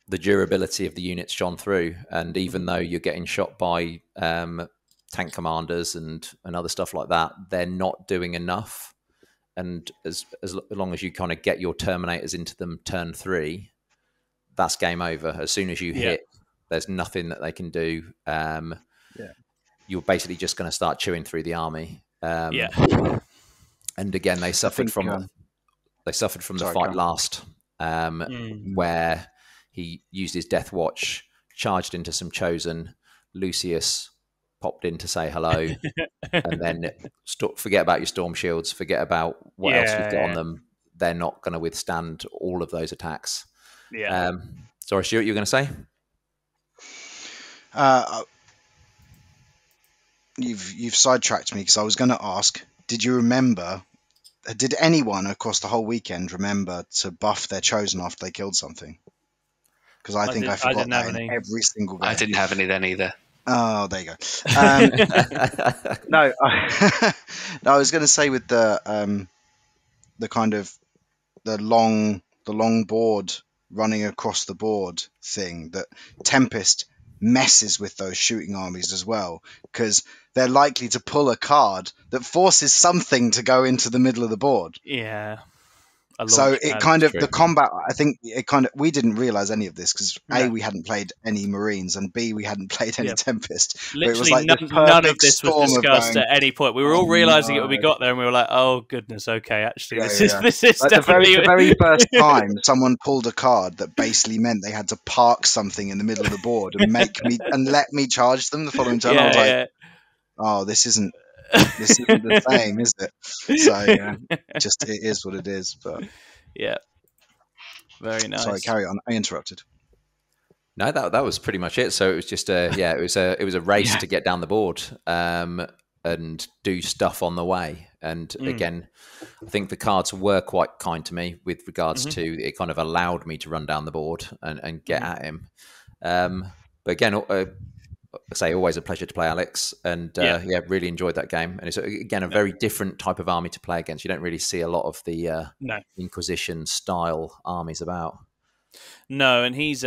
the durability of the units shone through, and even though you're getting shot by tank commanders and other stuff like that, they're not doing enough. And as long as you kind of get your Terminators into them turn 3, that's game over. As soon as you hit, there's nothing that they can do. You're basically just going to start chewing through the army. And again, they suffered from the fight last, where he used his Death Watch, charged into some Chosen. Lucius popped in to say hello, and then forget about your Storm Shields, forget about what else you've got on them. They're not going to withstand all of those attacks. Sorry, Stuart, you were going to say? You've sidetracked me because I was going to ask, did anyone across the whole weekend remember to buff their Chosen after they killed something? Because I think I forgot that in every single game. I didn't have any then either. Oh, there you go. No, I was going to say with the kind of the long board running across the board thing, that Tempest messes with those shooting armies as well, because they're likely to pull a card that forces something to go into the middle of the board. Yeah. So it kind of, the combat, I think it kind of, we didn't realize any of this because A, we hadn't played any Marines, and B, we hadn't played any Tempest. Literally, it was like none of this was discussed at any point. We were all realizing it when we got there, and we were like, "Oh goodness, okay, actually, this is like definitely the very first time someone pulled a card that basically meant they had to park something in the middle of the board and let me charge them the following turn. I was like, "Oh, this isn't the same, is it?" So just it is what it is. But very nice. Sorry, carry on. I interrupted. No, that was pretty much it. So it was just it was a race to get down the board and do stuff on the way. And again, I think the cards were quite kind to me with regards to it. Kind of allowed me to run down the board and get at him. But again, say always a pleasure to play Alex, and really enjoyed that game. And it's again a very different type of army to play against. You don't really see a lot of the Inquisition style armies about. No, and he's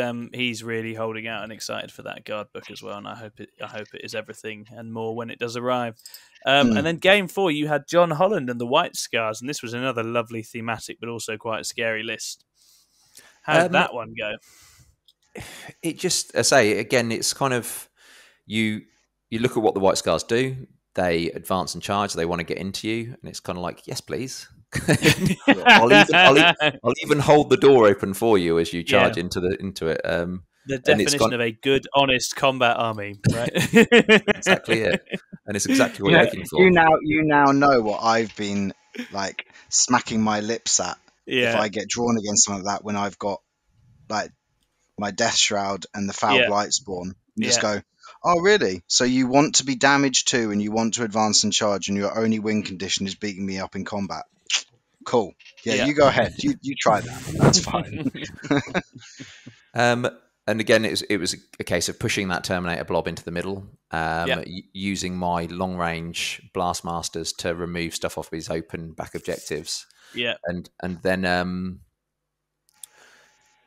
really holding out and excited for that guard book as well, and I hope it is everything and more when it does arrive. And then game 4, you had John Holland and the White Scars, and this was another lovely thematic but also quite a scary list. How did that one go? It just, I say again, it's kind of you look at what the White Scars do. They advance and charge. They want to get into you, and it's kind of like, yes, please. I'll even hold the door open for you as you charge into it. The definition of a good, honest combat army, right? Exactly it, and it's exactly what you're looking for. You now know what I've been like smacking my lips at if I get drawn against something like that when I've got like my Death Shroud and the Foul Blightspawn. You just go, oh really? So you want to be damaged too, and you want to advance and charge, and your only win condition is beating me up in combat. Cool. Yeah, you go ahead. You try that. That's fine. And again, it was a case of pushing that Terminator blob into the middle, using my long range Blastmasters to remove stuff off of his open back objectives. Yeah, and then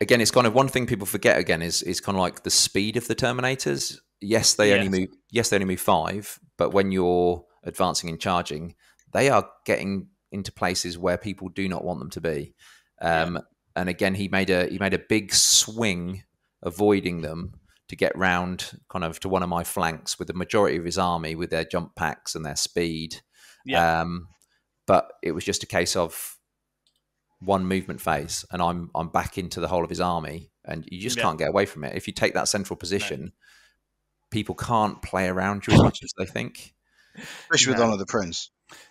again, it's kind of one thing people forget. Again, is kind of like the speed of the Terminators. Yes, they only move. Yes, they only move 5. But when you're advancing and charging, they are getting into places where people do not want them to be. And again, he made a big swing, avoiding them to get round kind of to one of my flanks with the majority of his army with their jump packs and their speed. But it was just a case of one movement phase, and I'm back into the whole of his army, and you just can't get away from it. If you take that central position, people can't play around you as much as they think. Especially with Honor the Prince.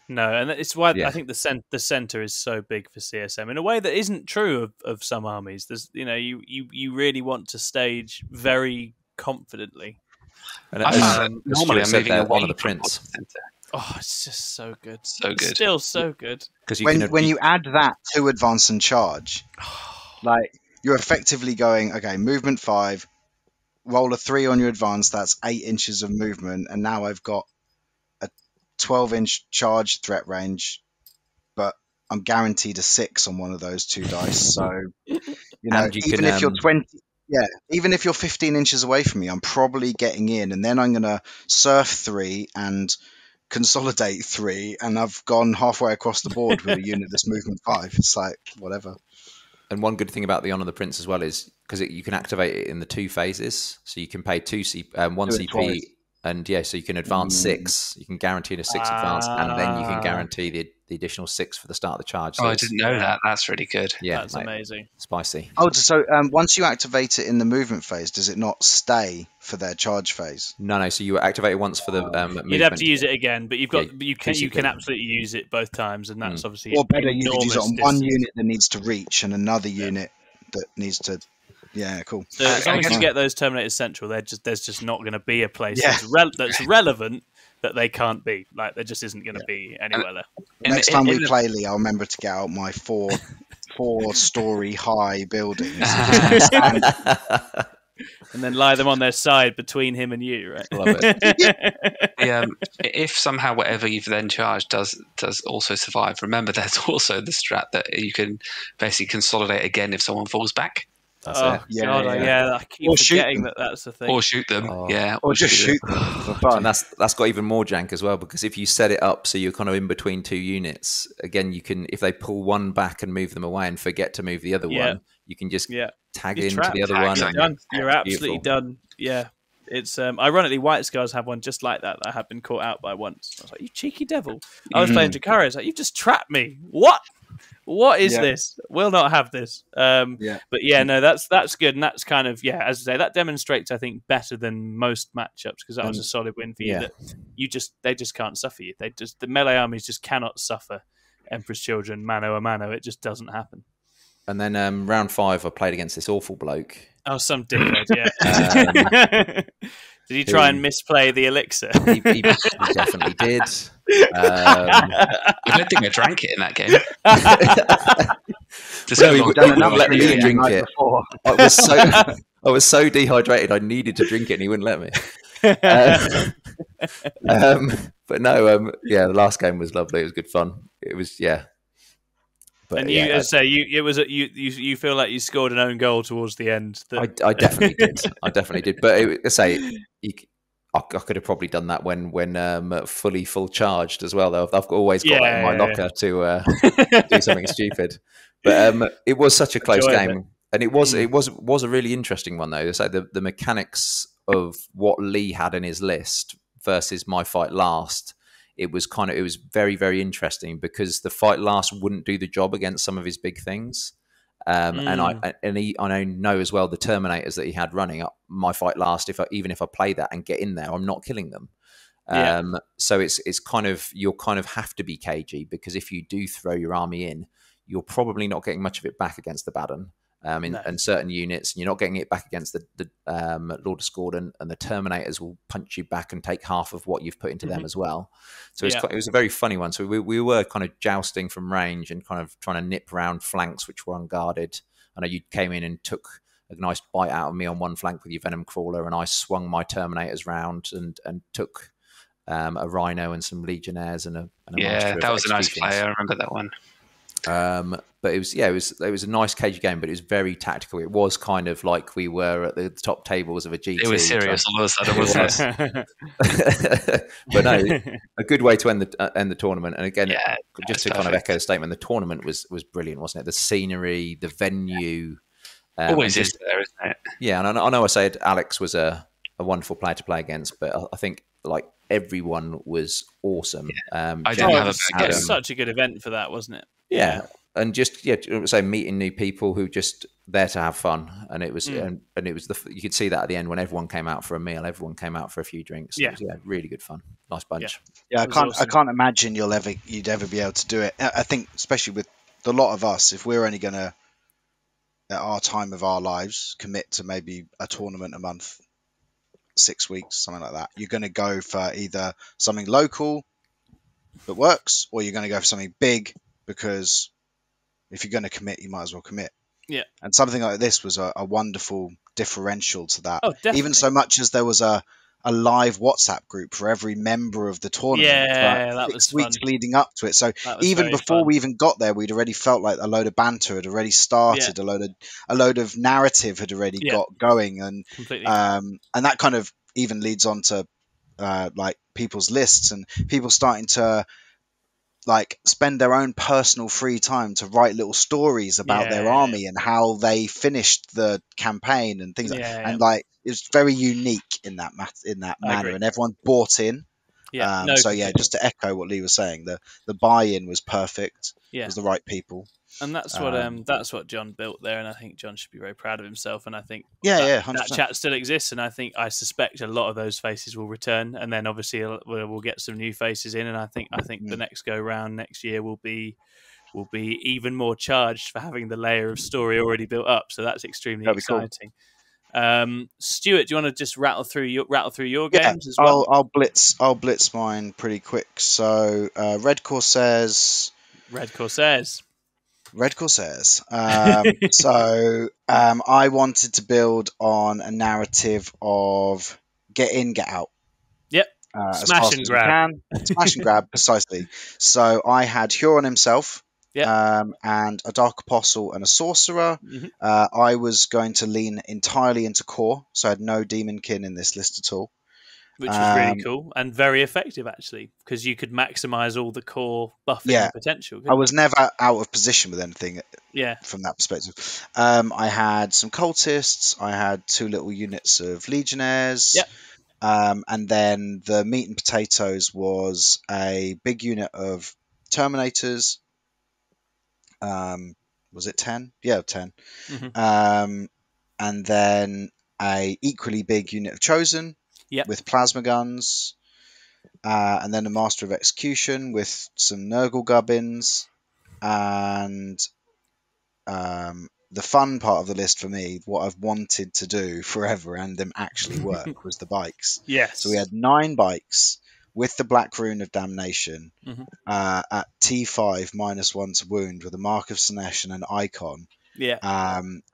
No, and it's why I think the center is so big for CSM in a way that isn't true of some armies. There's you really want to stage very confidently. And normally I'm moving away from the Prince. Oh, it's just so good, still so good. Because when you add that to advance and charge, like you're effectively going, okay, movement 5, roll a 3 on your advance. That's 8 inches of movement, and now I've got 12-inch charge threat range, but I'm guaranteed a 6 on one of those 2 dice. So, if you're 20, even if you're 15 inches away from me, I'm probably getting in, and then I'm going to surf 3 and consolidate 3, and I've gone halfway across the board with a unit that's movement 5. It's like, whatever. And one good thing about the Honor of the Prince as well is because you can activate it in the 2 phases, so you can pay 1 CP. Twice. And so you can advance 6. You can guarantee a 6 advance, and then you can guarantee the additional 6 for the start of the charge. So I didn't know that. That's really good. Yeah, that's amazing. Spicy. Oh, so once you activate it in the movement phase, does it not stay for their charge phase? No. So you activate it once for the movement. You'd have to use it again, but you can absolutely use it both times, and that's obviously or better. You could use it on one unit that needs to reach and another unit that needs to. Yeah, cool. So as long as you get those Terminators central, there's just not going to be a place that's relevant that they can't be. Like there just isn't going to be anywhere there. Next time we play, Lee, I'll remember to get out my 4-story high buildings and then lie them on their side between him and you. Right? Love it. If somehow whatever you've then charged does also survive, remember there's also the strat that you can basically consolidate again if someone falls back. I keep forgetting that's the thing. Or shoot them, or just shoot them for fun. And that's got even more jank as well, because if you set it up so you're kind of in between 2 units, again, you can, if they pull one back and move them away and forget to move the other one, you can just tag into the other one. You're absolutely done. Yeah. It's ironically, White Scars have one just like that I have been caught out by once. I was like, you cheeky devil. I was playing Jakari. I was like, you've just trapped me. What is this? We'll not have this. But that's good, and that's kind of as I say, that demonstrates I think better than most matchups because that was a solid win for you. That they just can't suffer you. The melee armies just cannot suffer Emperor's Children mano a mano. It just doesn't happen. And then round 5, I played against this awful bloke. Oh, some dickhead, yeah. Did he try and misplay the elixir? He definitely did. I don't think I drank it in that game. He wouldn't let me drink it. I was so dehydrated, I needed to drink it, and he wouldn't let me. But no, yeah, the last game was lovely. It was good fun. It was, yeah. But and yeah, as I say, you feel like you scored an own goal towards the end. I definitely did. I definitely did. But I could have probably done that when full charged as well. Though I've always got that in my locker to do something stupid. But it was such a close game, and it was a really interesting one though. So the mechanics of what Leigh had in his list versus my fight last. It was very, very interesting because the fight last wouldn't do the job against some of his big things. And I know as well the Terminators that he had running up my fight last. Even if I play that and get in there, I'm not killing them. So it's kind of you'll kind of have to be cagey because if you do throw your army in, you're probably not getting much of it back against the Baden. In certain units, and you're not getting it back against the Lord Discordant, and the Terminators will punch you back and take half of what you've put into them as well. So it was a very funny one. So we were kind of jousting from range and kind of trying to nip around flanks which were unguarded. I know you came in and took a nice bite out of me on one flank with your Venom Crawler, and I swung my Terminators round and took a Rhino and some Legionnaires and a that was a nice play. I remember that one. But it was a nice cagey game, but it was very tactical. It was kind of like we were at the top tables of a GT. It was serious all of a sudden, wasn't it? But no, a good way to end the tournament. And again, just to kind of echo the statement, the tournament was brilliant, wasn't it? The scenery, the venue. Always is there, isn't it? Yeah, and I know I said Alex was a wonderful player to play against, but I think like everyone was awesome. I didn't have a bad game. It was such a good event for that, wasn't it? Yeah. And just meeting new people who just there to have fun, and it was and it was you could see that at the end when everyone came out for a meal, everyone came out for a few drinks. It was, really good fun, nice bunch. Yeah, I can't imagine you'd ever be able to do it. I think especially with a lot of us, if we're only going to at our time of our lives commit to maybe a tournament a month, 6 weeks, something like that, you're going to go for either something local that works, or you're going to go for something big because. If you're going to commit, you might as well commit. Yeah. And something like this was a wonderful differential to that. Oh, definitely. Even so much as there was a live WhatsApp group for every member of the tournament. Yeah, that was 6 weeks fun. leading up to it. So even before we even got there, we'd already felt like a load of banter had already started. Yeah. A load of narrative had already got going. And completely. And that kind of even leads on to like people's lists and people starting to like spend their own personal free time to write little stories about their army and how they finished the campaign and things and like it's very unique in that manner and everyone bought in. Just to echo what Leigh was saying, the buy-in was perfect. It was the right people. And that's what John built there, and I think John should be very proud of himself. And I think 100%. that chat still exists, and I suspect a lot of those faces will return, and then obviously we'll get some new faces in, and I think the next go round next year will be even more charged for having the layer of story already built up. So that's extremely exciting. Cool. Stuart, do you want to just rattle through your games as well? I'll blitz mine pretty quick. So Red Corsairs. So I wanted to build on a narrative of get in, get out. Yep. Smash and grab. Smash and grab, precisely. So I had Huron himself. And a Dark Apostle and a Sorcerer. Mm-hmm. I was going to lean entirely into core, so I had no Demonkin in this list at all. Which is really cool and very effective, actually, because you could maximise all the core buffing potential. I was never out of position with anything from that perspective. I had some Cultists. I had 2 little units of Legionnaires. Yep. And then the meat and potatoes was a big unit of Terminators. Was it 10? Yeah, 10. Mm-hmm. And then a equally big unit of Chosen with plasma guns. And then a Master of Execution with some Nurgle gubbins. And the fun part of the list for me, what I've wanted to do forever and them actually work, was the bikes. Yes. So we had 9 bikes with the Black Rune of Damnation at T5 -1 to wound with a Mark of Slaanesh and an icon. Yeah.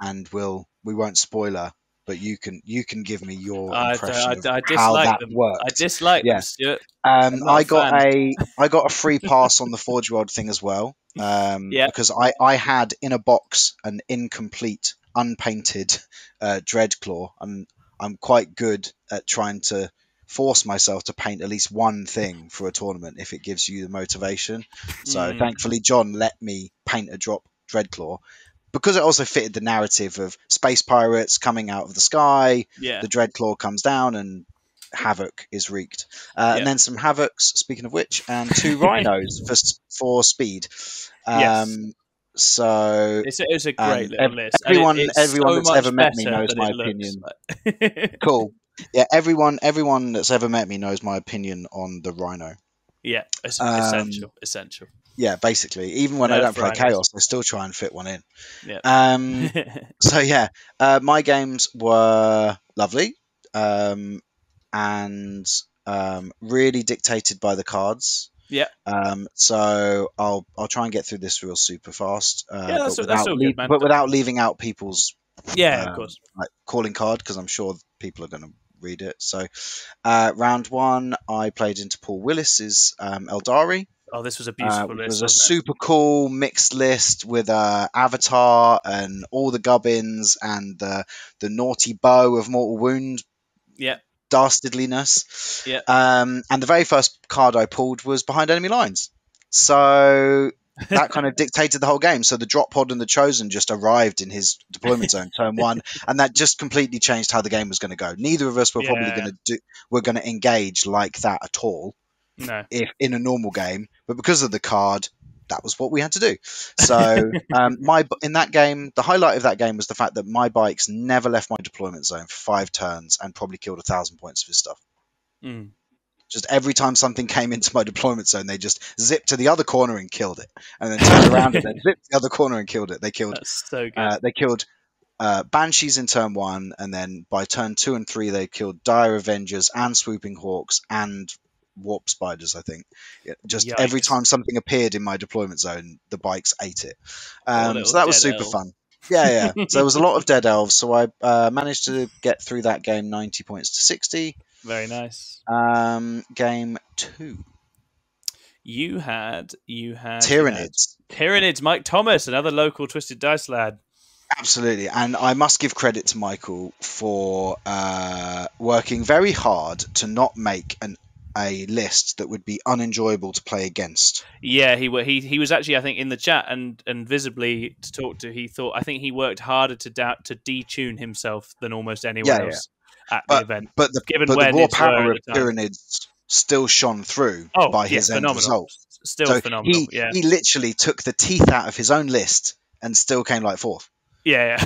And we won't spoiler but you can give me your I impression of how dislike that them. worked. I dislike them, Stuart. I got a free pass on the Forge World thing as well, because I had in a box an incomplete, unpainted Dreadclaw, and I'm quite good at trying to force myself to paint at least one thing for a tournament if it gives you the motivation. So thankfully, John let me paint a drop Dreadclaw, because it also fitted the narrative of space pirates coming out of the sky. The Dreadclaw comes down and havoc is wreaked, and then some havocs. Speaking of which, and 2 rhinos for speed. So it's a great little list. Everyone So that's ever met me knows my opinion. Cool. Yeah, everyone that's ever met me knows my opinion on the rhino. Yeah, it's essential. Yeah, basically, even when I don't play Chaos, I still try and fit one in. Yeah. So yeah, my games were lovely, and really dictated by the cards. Yeah. So I'll try and get through this real super fast, that's but all good, man. without leaving out people's of course, like calling card, because I'm sure people are going to read it. So round 1, I played into Paul Willis's Eldari. Oh, this was a beautiful list. It was a super cool mixed list with Avatar and all the gubbins and the naughty bow of Mortal Wound. Yeah. Dastardliness. Yeah. And the very first card I pulled was Behind Enemy Lines. So that kind of dictated the whole game. So the drop pod and the Chosen just arrived in his deployment zone turn 1, and that just completely changed how the game was going to go. Neither of us were probably going to engage like that at all. No. If in a normal game, but because of the card, that was what we had to do. So in that game, the highlight of that game was the fact that my bikes never left my deployment zone for 5 turns and probably killed 1,000 points of his stuff. Just every time something came into my deployment zone, they just zipped to the other corner and killed it, and then turned around and then zipped to the other corner and killed it. They killed. That's so good. They killed Banshees in turn 1, and then by turn 2 and 3, they killed Dire Avengers and Swooping Hawks and Warp Spiders, I think. Just Yikes. every time something appeared in my deployment zone, the bikes ate it. So that was super fun. Yeah. So there was a lot of dead elves. So I managed to get through that game 90 points to 60. Very nice. Game 2. You had Tyranids. Tyranids, Mike Thomas, another local Twisted Dice lad. Absolutely, and I must give credit to Michael for working very hard to not make a list that would be unenjoyable to play against. Yeah, he was actually, I think, in the chat and visibly to talk to. I think he worked harder to detune himself than almost anyone else at the event. But the raw power of Tyranids still shone through by his end result. Still phenomenal. He literally took the teeth out of his own list and still came like 4th. Yeah.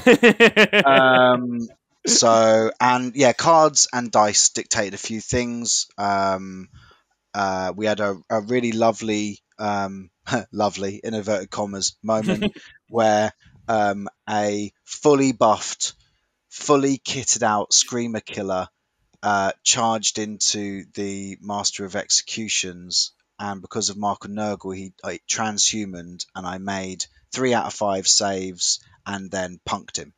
Cards and dice dictated a few things. We had a really lovely, lovely in inverted commas moment where a fully buffed, fully kitted out Screamer Killer charged into the Master of Executions, and because of Mark and Nurgle, he transhumaned, and I made 3 out of 5 saves and then punked him.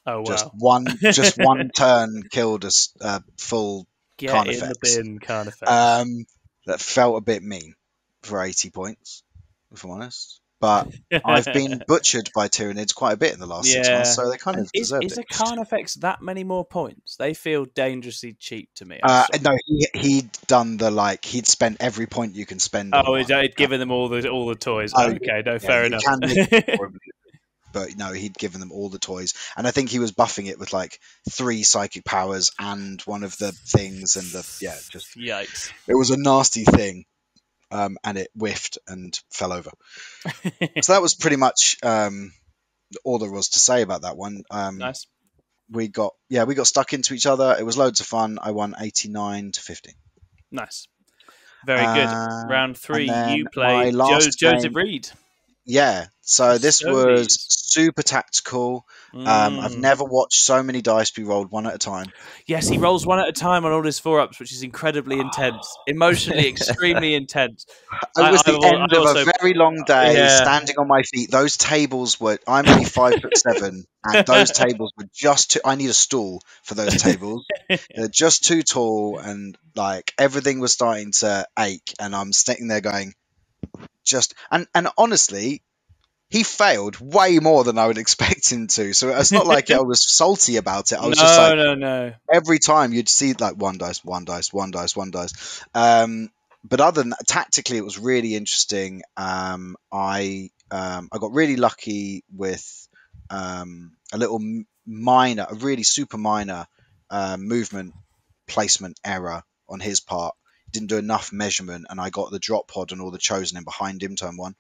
Oh wow! Just one turn killed a full Carnifex. In the bin Carnifex. That felt a bit mean for 80 points, if I'm honest. But I've been butchered by Tyranids quite a bit in the last 6 months, so they kind of deserved it. Is a Carnifex that many more points? They feel dangerously cheap to me. No, he'd done he'd spent every point you can spend. He'd given them all the toys. Okay, no, fair enough. But no, he'd given them all the toys, and I think he was buffing it with 3 psychic powers and one of the things, and just yikes. It was a nasty thing, and it whiffed and fell over. So that was pretty much all there was to say about that one. Nice. We got stuck into each other. It was loads of fun. I won 89 to 50. Nice. Very good. Round 3, you played Joseph Reed. Yeah, So this was Custodies. super tactical. I've never watched so many dice be rolled one at a time. Yes, he rolls one at a time on all his 4-ups, which is incredibly intense, emotionally extremely intense. It was the end of also, a very long day, yeah. standing on my feet. Those tables were, I'm only 5'7", and those tables were just too, I need a stool for those tables. They're just too tall, and like everything was starting to ache, and I'm sitting there going, and honestly, he failed way more than I would expect him to. So it's not like I was salty about it. I was just like, no. every time you'd see like one dice, one dice, one dice, one dice. But other than that, tactically, it was really interesting. I got really lucky with a little a really super minor movement placement error on his part. Didn't do enough measurement, and I got the drop pod and all the chosen in behind him turn one.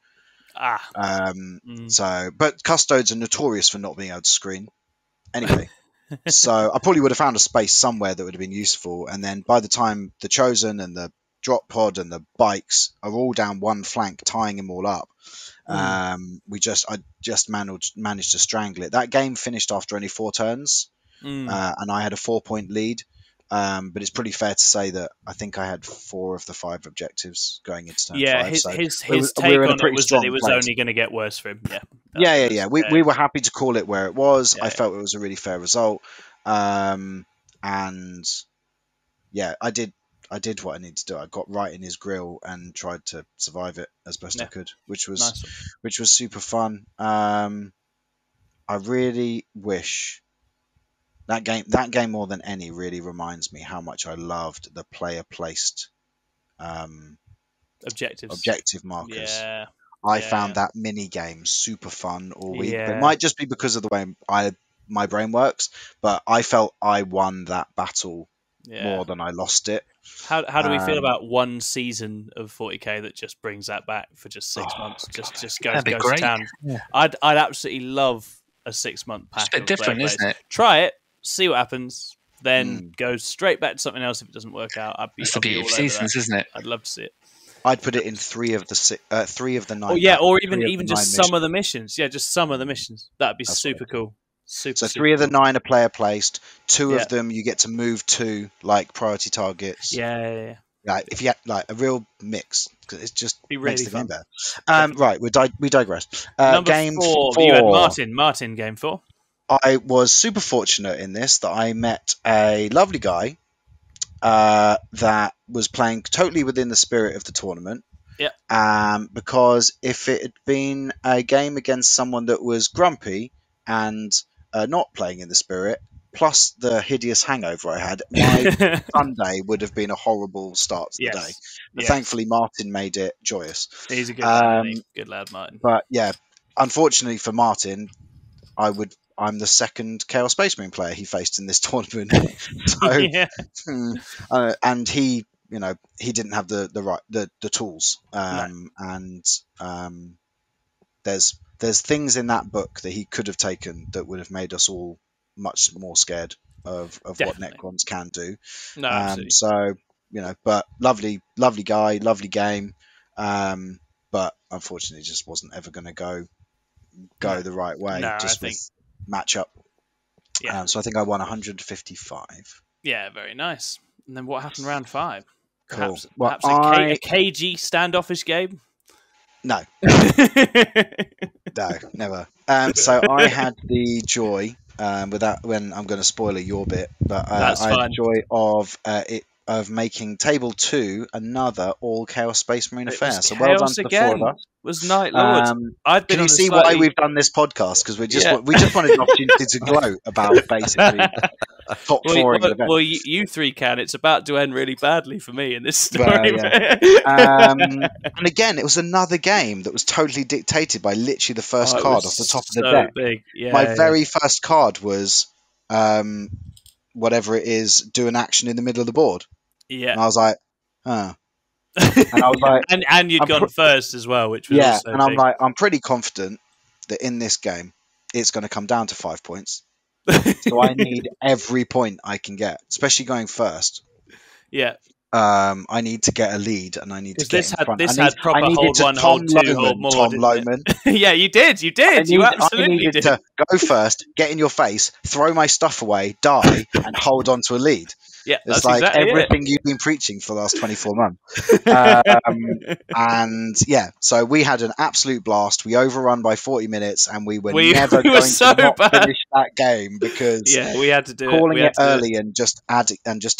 So, but custodes are notorious for not being able to screen. Anyway, so I probably would have found a space somewhere that would have been useful. And then by the time the chosen and the drop pod and the bikes are all down one flank, tying them all up, I just managed to strangle it. That game finished after only 4 turns, and I had a 4-point lead. But it's pretty fair to say that I think I had 4 of the 5 objectives going into turn 5. His take on it was that it was only going to get worse for him. Yeah. We were happy to call it where it was. I felt it was a really fair result. And yeah, I did what I needed to do. I got right in his grill and tried to survive it as best I could, which was super fun. I really wish that game more than any really reminds me how much I loved the player placed objective markers. Yeah. I found that mini game super fun all week. It might just be because of the way my brain works, but I felt I won that battle more than I lost it. How do we feel about one season of 40k that just brings that back for just 6 months? Just goes to town. Yeah. I'd absolutely love a 6-month pack. It's a bit different, isn't it? Try it, see what happens, then go straight back to something else if it doesn't work out. It's the beauty of seasons, isn't it? I'd love to see it. I'd put it in 3 of the 9. Oh yeah, or even just some of the missions. Yeah, just some of the missions. That'd be super cool. So 3 of the 9 are player placed. 2 of them you get to move to like priority targets. Yeah. Like if you had like a real mix, because it's just makes the game better. Right, we digress. Game 4. You had Martin. Game 4. I was super fortunate in this that I met a lovely guy that was playing totally within the spirit of the tournament. Yeah. Because if it had been a game against someone that was grumpy and not playing in the spirit, plus the hideous hangover I had, my Sunday would have been a horrible start to the day. But thankfully, Martin made it joyous. He's a good lad, good lad, Martin. But yeah, unfortunately for Martin, I'm the second Chaos Space Marine player he faced in this tournament. And he, he didn't have the tools. There's things in that book that he could have taken that would have made us all much more scared of what Necrons can do. No, absolutely. So, but lovely guy, lovely game. But unfortunately, just wasn't ever going to go the right way. With matchup. Yeah. So I think I won 155. Yeah, very nice. And then what happened round 5? Perhaps a KG standoffish game? No. No, never. So I had the joy, when I'm going to spoiler your bit, but I had the joy of making table 2 another all Chaos Space Marine affair. So well done to the 4 of us. Was Night Lord. Can you see why we've done this podcast? Because we just wanted an opportunity to gloat about basically top 4 in the event. Well, you 3 can. It's about to end really badly for me in this story. And again, it was another game that was totally dictated by literally the first card off the top of the deck. Big. My very first card was whatever it is, do an action in the middle of the board. Yeah. And I was like, And I was like, and you'd gone first as well, which was also and I'm like, I'm pretty confident that in this game it's going to come down to 5 points. So I need every point I can get, especially going first. Yeah. I need to get a lead, and I need to get in front. This had proper hold one, hold two, hold more. Tom Lohman. Yeah, you did. You absolutely I needed did. to go first, get in your face, throw my stuff away, die, and hold on to a lead. Yeah, it's that's like exactly everything you've been preaching for the last 24 months. And yeah, so we had an absolute blast. We overrun by 40 minutes, and we were never going to not finish that game because we had to do calling it early and just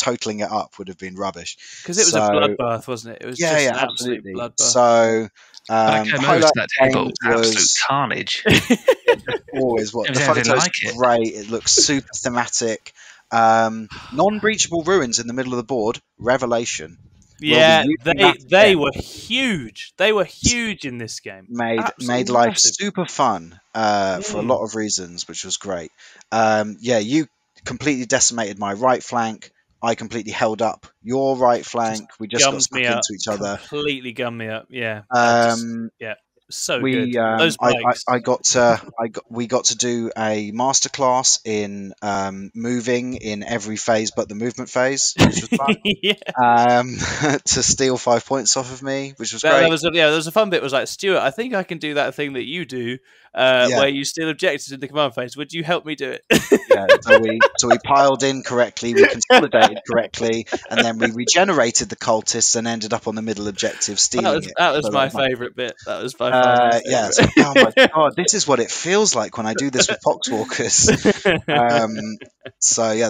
totaling it up would have been rubbish. Because it was a bloodbath, wasn't it? It was just an absolute bloodbath. So that table was absolute carnage. Always what the photos great. It looks super thematic. Non-breachable ruins in the middle of the board. Revelation. Yeah, they were huge. They were huge in this game. Made life super fun for a lot of reasons, which was great. You completely decimated my right flank. I completely held up your right flank. We just got stuck into each other. Completely gummed me up. Yeah. So good. Those bikes. We got to do a masterclass in moving in every phase but the movement phase, which was fun. To steal 5 points off of me, which was great. There was a fun bit. Was like, Stuart, I think I can do that thing that you do, where you steal objectives in the command phase. Would you help me do it? So we piled in correctly, we consolidated correctly, and then we regenerated the cultists and ended up on the middle objective stealing it. That was my favourite bit. That was by far oh my god, this is what it feels like when I do this with Poxwalkers.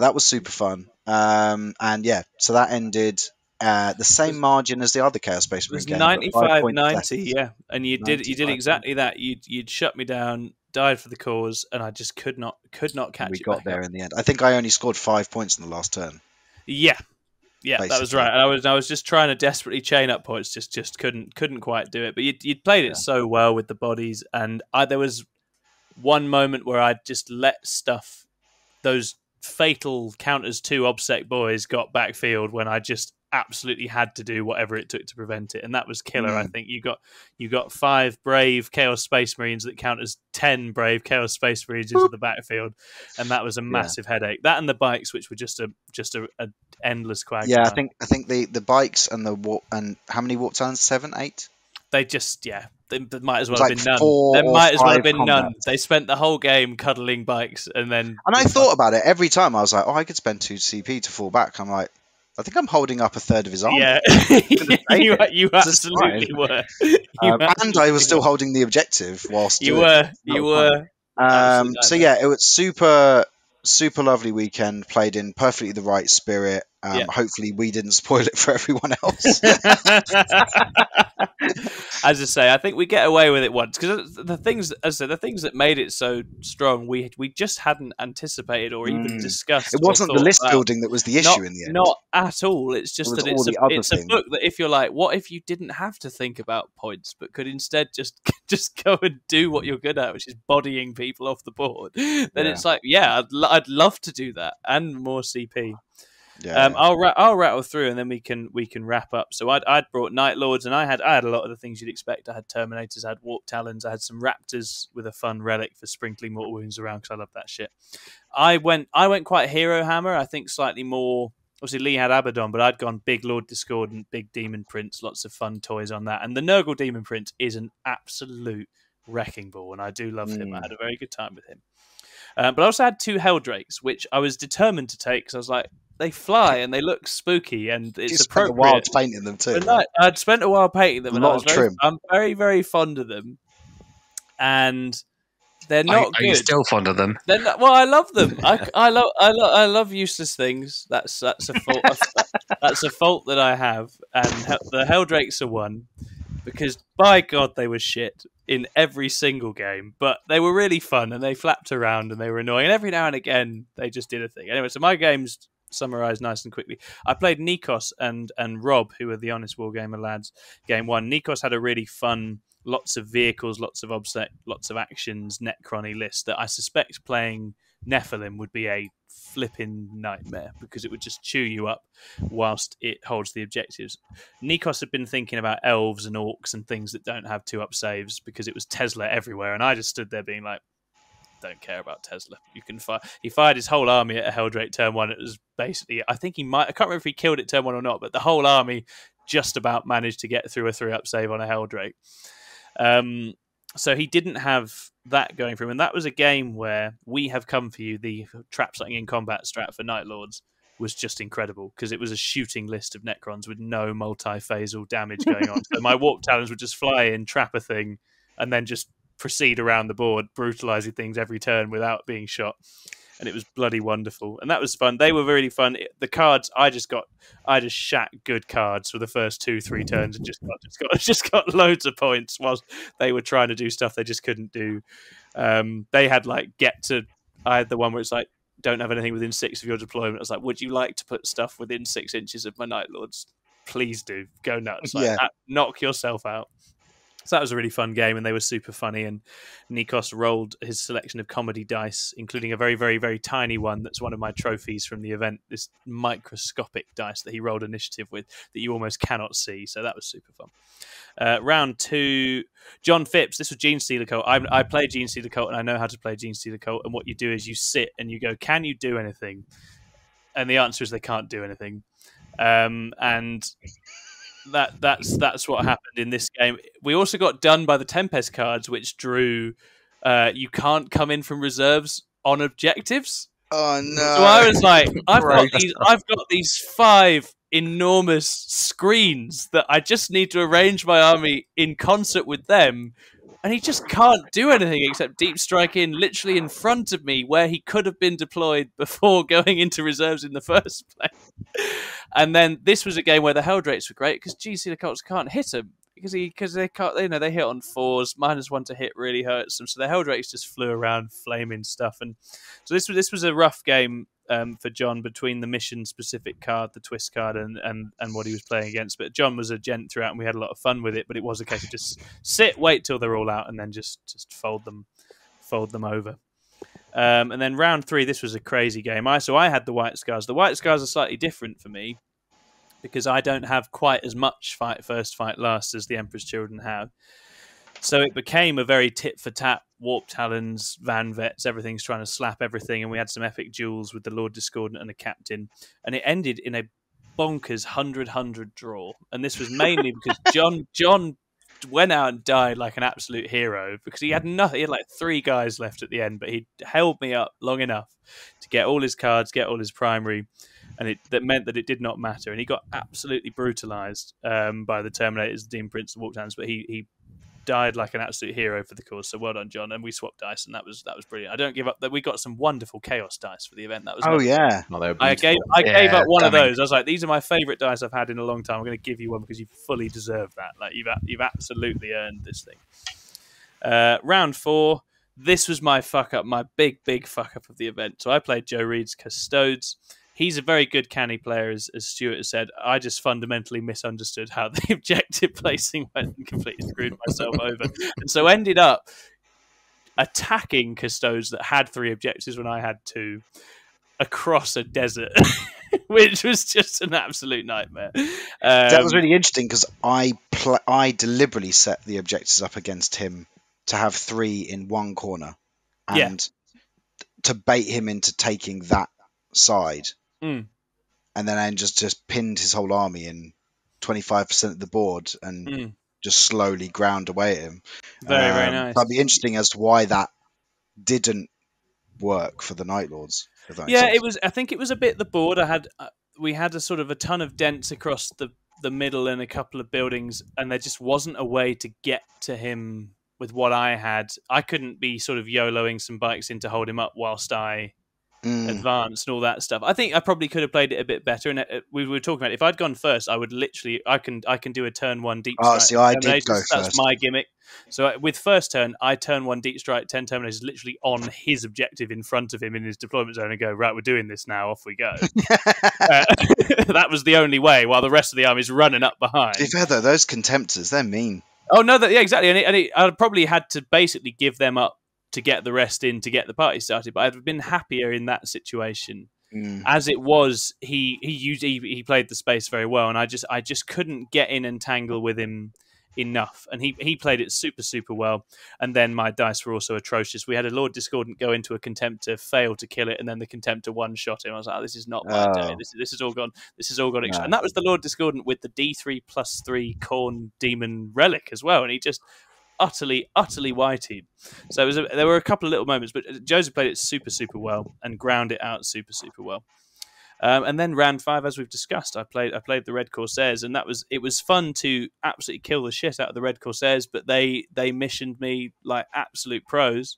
That was super fun. So that ended the same margin as the other Chaos Space Marine game. 95-90, yeah. And you did exactly that. You'd shut me down, died for the cause, and I just could not catch it. We got there in the end. I think I only scored 5 points in the last turn. Yeah, basically. That was right. And I was just trying to desperately chain up points, just couldn't quite do it. But you'd played it so well with the bodies, and there was one moment where I just let those fatal counters to OBSEC boys got backfield when I just absolutely had to do whatever it took to prevent it, and that was killer. I think you got 5 brave Chaos Space Marines that count as 10 brave Chaos Space Marines into the battlefield, and that was a massive headache. That and the bikes, which were just a endless quagmire. Yeah, I think the bikes and how many warp talons? 7, 8. They just There might as well have been none. There might as well have been none. They spent the whole game cuddling bikes, and then. And I thought about it every time. I was like, I could spend 2 CP to fall back. I'm like, I think I'm holding up a third of his arm. Yeah, you absolutely were. And I was still holding the objective whilst you were. It was super lovely weekend. Played in perfectly the right spirit. Hopefully, we didn't spoil it for everyone else. As I say, I think we get away with it once because the things that made it so strong, we just hadn't anticipated or even discussed. It wasn't the list building that was the issue in the end. Not at all. It's just that it's a book that if you're like, what if you didn't have to think about points, but could instead just go and do what you're good at, which is bodying people off the board? Then it's like, I'd love to do that and more CP. I'll rattle through and then we can wrap up. So I'd brought Night Lords and I had a lot of the things you'd expect. I had Terminators, I had Warp Talons, I had some Raptors with a fun relic for sprinkling mortal wounds around because I love that shit. I went quite Hero Hammer. I think slightly more. Obviously Lee had Abaddon, but I'd gone Big Lord Discordant, Big Demon Prince, lots of fun toys on that. And the Nurgle Demon Prince is an absolute wrecking ball, and I do love him. I had a very good time with him. But I also had 2 Helldrakes, which I was determined to take because I was like, they fly and they look spooky and it's appropriate. You spent a while painting them too. Right? I'd spent a while painting them, and I'm very, very fond of them. And they're not good. Are you still fond of them? I love them. I love useless things. That's a fault. That's a fault that I have. And the Helldrakes are one because by God they were shit in every single game, but they were really fun and they flapped around and they were annoying. And every now and again they just did a thing. Anyway, so my games summarised nice and quickly. I played Nikos and Rob, who are the Honest Wargamer lads. Game 1, Nikos had a really fun, lots of vehicles, lots of obsec, lots of actions, Necrony list that I suspect playing Nephilim would be a flipping nightmare because it would just chew you up whilst it holds the objectives. Nikos had been thinking about elves and orcs and things that don't have 2-up saves because it was Tesla everywhere, and I just stood there being like, don't care about Tesla. You can fire. He fired his whole army at a Helldrake turn 1. It was basically, I think I can't remember if he killed it turn 1 or not, but the whole army just about managed to get through a 3-up save on a Helldrake. So he didn't have that going for him, and that was a game where We Have Come For You, the trap something in combat strat for Night Lords, was just incredible because it was a shooting list of Necrons with no multi-phasal damage going on. So my Warp Talons would just fly in, trap a thing, and then just proceed around the board, brutalizing things every turn without being shot. And it was bloody wonderful. And that was fun. They were really fun. The cards, I just shat good cards for the first 2-3 turns and just got loads of points whilst they were trying to do stuff they just couldn't do. They had I had the one where it's like, don't have anything within 6 of your deployment. I was like, would you like to put stuff within 6 inches of my Night Lords? Please do. Go nuts. Knock yourself out. So that was a really fun game, and they were super funny. And Nikos rolled his selection of comedy dice, including a very, very, very tiny one that's one of my trophies from the event, this microscopic dice that he rolled initiative with that you almost cannot see. So that was super fun. Round 2, John Phipps. This was Gene Stealer Cult. I play Gene Stealer Cult, and I know how to play Gene Stealer Cult. And what you do is you sit and you go, can you do anything? And the answer is they can't do anything. And that's what happened in this game. We also got done by the Tempest cards, which drew you can't come in from reserves on objectives. Oh no! So I was like, I've got these 5 enormous screens that I just need to arrange my army in concert with them, and he just can't do anything except deep strike in literally in front of me where he could have been deployed before going into reserves in the first place. And then this was a game where the Helldrakes were great because GC the Cults can't hit him because they can't, they hit on 4s. -1 to hit really hurts them, so the Helldrakes just flew around flaming stuff. And so this was a rough game for John between the mission specific card, the twist card, and what he was playing against. But John was a gent throughout, and we had a lot of fun with it. But it was a case of just sit, wait till they're all out, and then just fold them over. And then round 3, this was a crazy game. I had the White Scars. The White Scars are slightly different for me because I don't have quite as much fight first, fight last as the Emperor's Children have. So it became a very tit-for-tat, Warp Talons, Van Vets, everything's trying to slap everything, and we had some epic duels with the Lord Discordant and a Captain, and it ended in a bonkers 100-100 draw. And this was mainly because John went out and died like an absolute hero because he had nothing. He had like 3 guys left at the end, but he held me up long enough to get all his cards, get all his primary, and that meant that it did not matter. And he got absolutely brutalized by the Terminators, the Demon Prince, and Warp Talons, but he died like an absolute hero for the cause. So well done, John. And we swapped dice, and that was brilliant. I don't give up. That we got some wonderful chaos dice for the event. That was I gave up one of those. I was like, these are my favorite dice I've had in a long time. I'm going to give you one because you fully deserve that. Like you've absolutely earned this thing. Round 4. This was my fuck up, my big fuck up of the event. So I played Joe Reed's Custodes. He's a very good canny player, as Stuart has said. I just fundamentally misunderstood how the objective placing went and completely screwed myself over. And so ended up attacking Custodes that had 3 objectives when I had 2 across a desert, which was just an absolute nightmare. That was really interesting because I deliberately set the objectives up against him to have 3 in one corner and to bait him into taking that side. And then I just pinned his whole army in 25% of the board and just slowly ground away at him. Very nice. That'd be interesting as to why that didn't work for the Night Lords. It was. I think it was a bit the board. We had a sort of a ton of dents across the middle and a couple of buildings, and there just wasn't a way to get to him with what I had. I couldn't be sort of YOLOing some bikes in to hold him up whilst I advanced and all that stuff. I think I probably could have played it a bit better. And we were talking about if I'd gone first, I would literally I can do a turn 1 deep strike. See, I did go That's first. my gimmick. So with first turn, I turn 1 deep strike, 10 Terminators literally on his objective in front of him in his deployment zone and go, right, we're doing this now, off we go. That was the only way, while the rest of the army's running up behind. To be fair though, those Contemptors, they're mean. Oh no, exactly. And I probably had to basically give them up to get the rest in to get the party started, but I'd have been happier in that situation. As it was, he played the space very well, and I just couldn't get in and tangle with him enough, and he played it super well. And then my dice were also atrocious. We had a Lord Discordant go into a Contemptor, fail to kill it, and then the Contemptor one shot him. I was like, this is not my day. This is all gone. This has all gone extra. And that was the Lord Discordant with the D3+3 Khorne Demon Relic as well, and he just utterly whited. So there were a couple of little moments, but Joseph played it super well and ground it out super well. And then round 5, as we've discussed, I played the Red Corsairs, and it was fun to absolutely kill the shit out of the Red Corsairs, but they missioned me like absolute pros.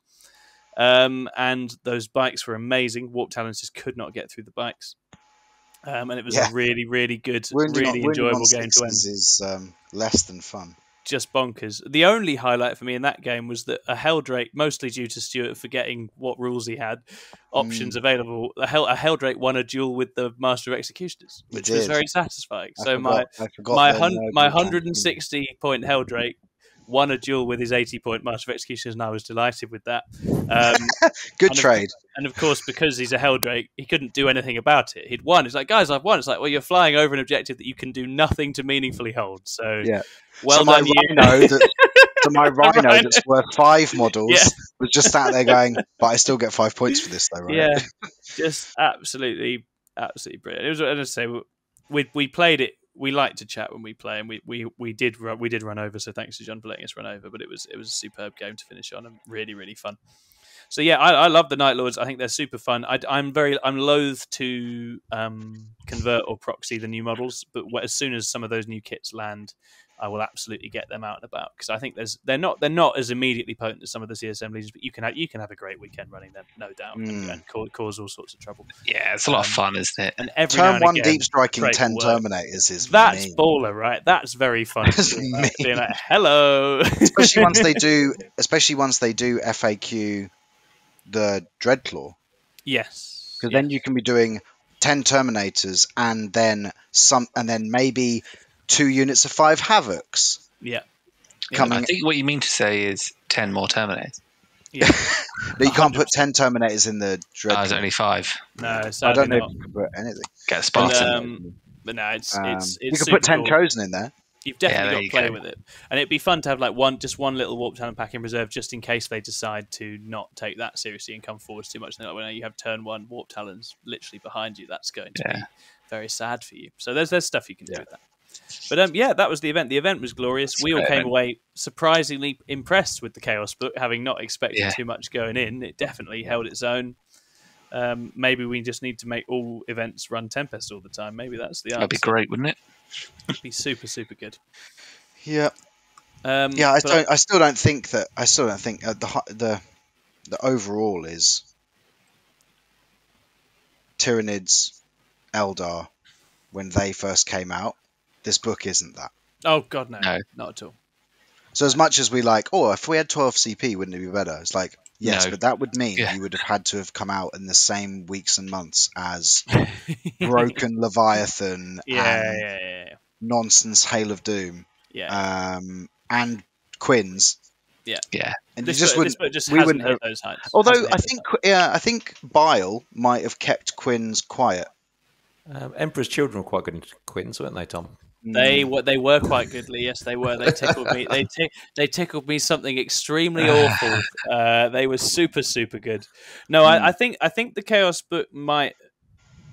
And those bikes were amazing. Warp Talons just could not get through the bikes. And it was a really good, really enjoyable game to end. Is less than fun. Just bonkers. The only highlight for me in that game was that a Helldrake, mostly due to Stuart forgetting what rules he had, options available, a Helldrake won a duel with the Master of Executioners, which was very satisfying. My 160 point Helldrake won a duel with his 80 point Master of Executioners, and I was delighted with that. Good trade. And of course, because he's a Helldrake, he couldn't do anything about it. He'd won. It's like, guys, I've won. It's like, well, you're flying over an objective that you can do nothing to meaningfully hold. So, well done, my Rhino that's worth 5 models was just sat there going, but I still get 5 points for this, though, right? Yeah, just absolutely brilliant. It was, as I say, we played it. We like to chat when we play, and we did run over. So thanks to John for letting us run over. But it was a superb game to finish on, and really fun. So yeah, I love the Night Lords. I think they're super fun. I'm loath to convert or proxy the new models, but as soon as some of those new kits land, I will absolutely get them out and about, because I think they're not as immediately potent as some of the CSM legions, but you can have a great weekend running them, no doubt, and cause all sorts of trouble. Yeah, it's a lot of fun, isn't it? And every Turn one again, deep striking 10 Terminators is that's mean. baller, right? That's very fun. Being like, hello, especially once they do FAQ the Dreadclaw. Yes, because then you can be doing 10 Terminators and then maybe 2 units of 5 Havocs. Yeah. I think what you mean to say is 10 more Terminators. Yeah. But you can't put 10 Terminators in the Dreadclaw. There's only 5. No, I don't know if you can put anything. Get a Spartan. But no, it's you can put 10 cool. Chosen in there. You've definitely got to play with it, and it'd be fun to have like one little Warp Talon pack in reserve, just in case they decide to not take that seriously and come forwards too much. Like, when you have turn 1 Warp Talons literally behind you, that's going to be very sad for you. So there's stuff you can do with that. But that was the event. The event was glorious. We all came away surprisingly impressed with the Chaos book, having not expected too much going in. It definitely held its own. Maybe we just need to make all events run Tempest all the time. Maybe that's the answer. That'd be great, wouldn't it? It'd be super good. Yeah. I still don't think the overall is Tyranids, Eldar when they first came out. This book isn't that. Oh God, no, not at all. So as much as we like, if we had 12 CP, wouldn't it be better? It's like, yes, but that would mean you would have had to have come out in the same weeks and months as Broken Leviathan and Nonsense Hail of Doom, and Quinn's. Yeah. And this you just book, wouldn't. Just we hasn't wouldn't hit have, those heights. although I think Bile might have kept Quinn's quiet. Emperor's Children were quite good in Quinn's, weren't they, Tom? They were quite goodly. Yes, they were. They tickled me. They tickled me something extremely awful. They were super good. No, I think the Chaos book might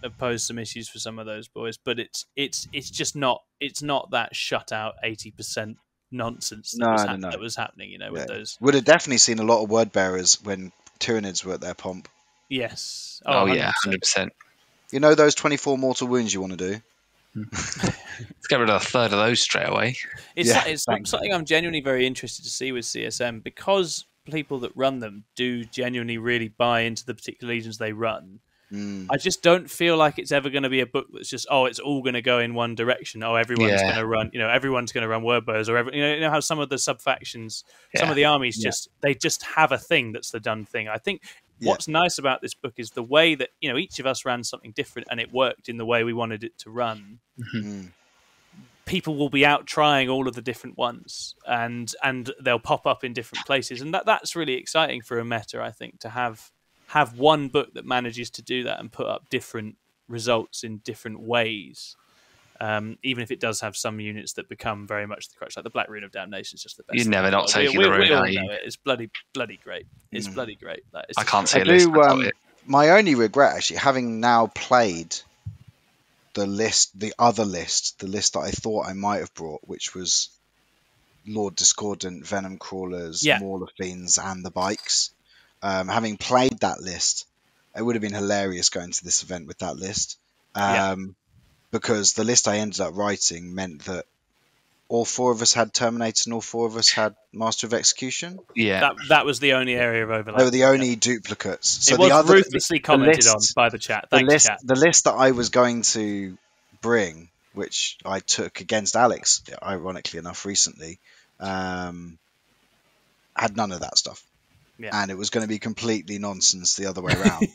have posed some issues for some of those boys, but it's just not. It's not that shut out 80% nonsense that was happening. With those. Would have definitely seen a lot of word bearers when Tyranids were at their pomp. Yes. Oh yeah, 100%. You know those 24 mortal wounds you want to do? Let's get rid of a third of those straight away. It's something I'm genuinely very interested to see with CSM, because people that run them do genuinely really buy into the particular legions they run. I just don't feel like it's ever going to be a book that's just it's all going to go in one direction. Everyone's going to run. Everyone's going to run word bearers, or you know how some of the sub factions, some of the armies just have a thing that's the done thing. I think. What's nice about this book is the way that each of us ran something different, and it worked in the way we wanted it to run. Mm-hmm. People will be out trying all of the different ones, and they'll pop up in different places, and that's really exciting for a meta. I think to have one book that manages to do that and put up different results in different ways. even if it does have some units that become very much the crutch, like the Black Rune of Damnation is just the best. You're never not taking the rune, are you? It's bloody great. It's bloody great. I can't see a list without it. My only regret, actually, having now played the list that I thought I might have brought, which was Lord Discordant, Venom Crawlers, Mauler Fiends, and the Bikes. Having played that list, it would have been hilarious going to this event with that list. Because the list I ended up writing meant that all 4 of us had Terminator and all 4 of us had Master of Execution. Yeah, that was the only area of overlap. They were the only duplicates. So it was ruthlessly commented on by the chat. Thanks, chat. The list that I was going to bring, which I took against Alex, ironically enough, recently, had none of that stuff. Yeah. And it was going to be completely nonsense the other way around.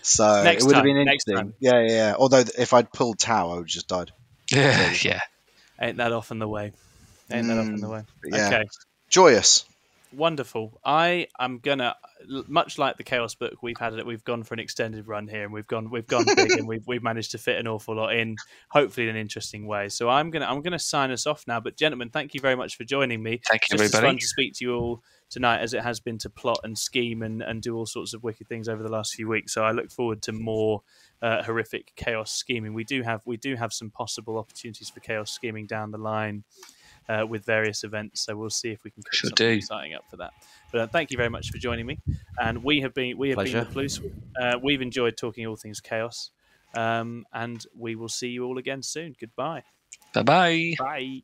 So it would have been interesting. Yeah. Although if I'd pulled Tau, I would have just died. Yeah. Ain't that often the way? Yeah. Okay. Joyous. Wonderful. I am gonna, much like the Chaos book, we've gone for an extended run here, and we've gone big, and we've managed to fit an awful lot in, hopefully in an interesting way. So I'm gonna sign us off now. But gentlemen, thank you very much for joining me. Thank you, everybody. It's fun to speak to you all tonight, as it has been to plot and scheme and do all sorts of wicked things over the last few weeks. So I look forward to more horrific chaos scheming. We do have some possible opportunities for chaos scheming down the line. With various events, so we'll see if we can cook something exciting up for that. But thank you very much for joining me, and we have been the Ploose. We've enjoyed talking all things chaos, and we will see you all again soon. Goodbye. Bye-bye. Bye.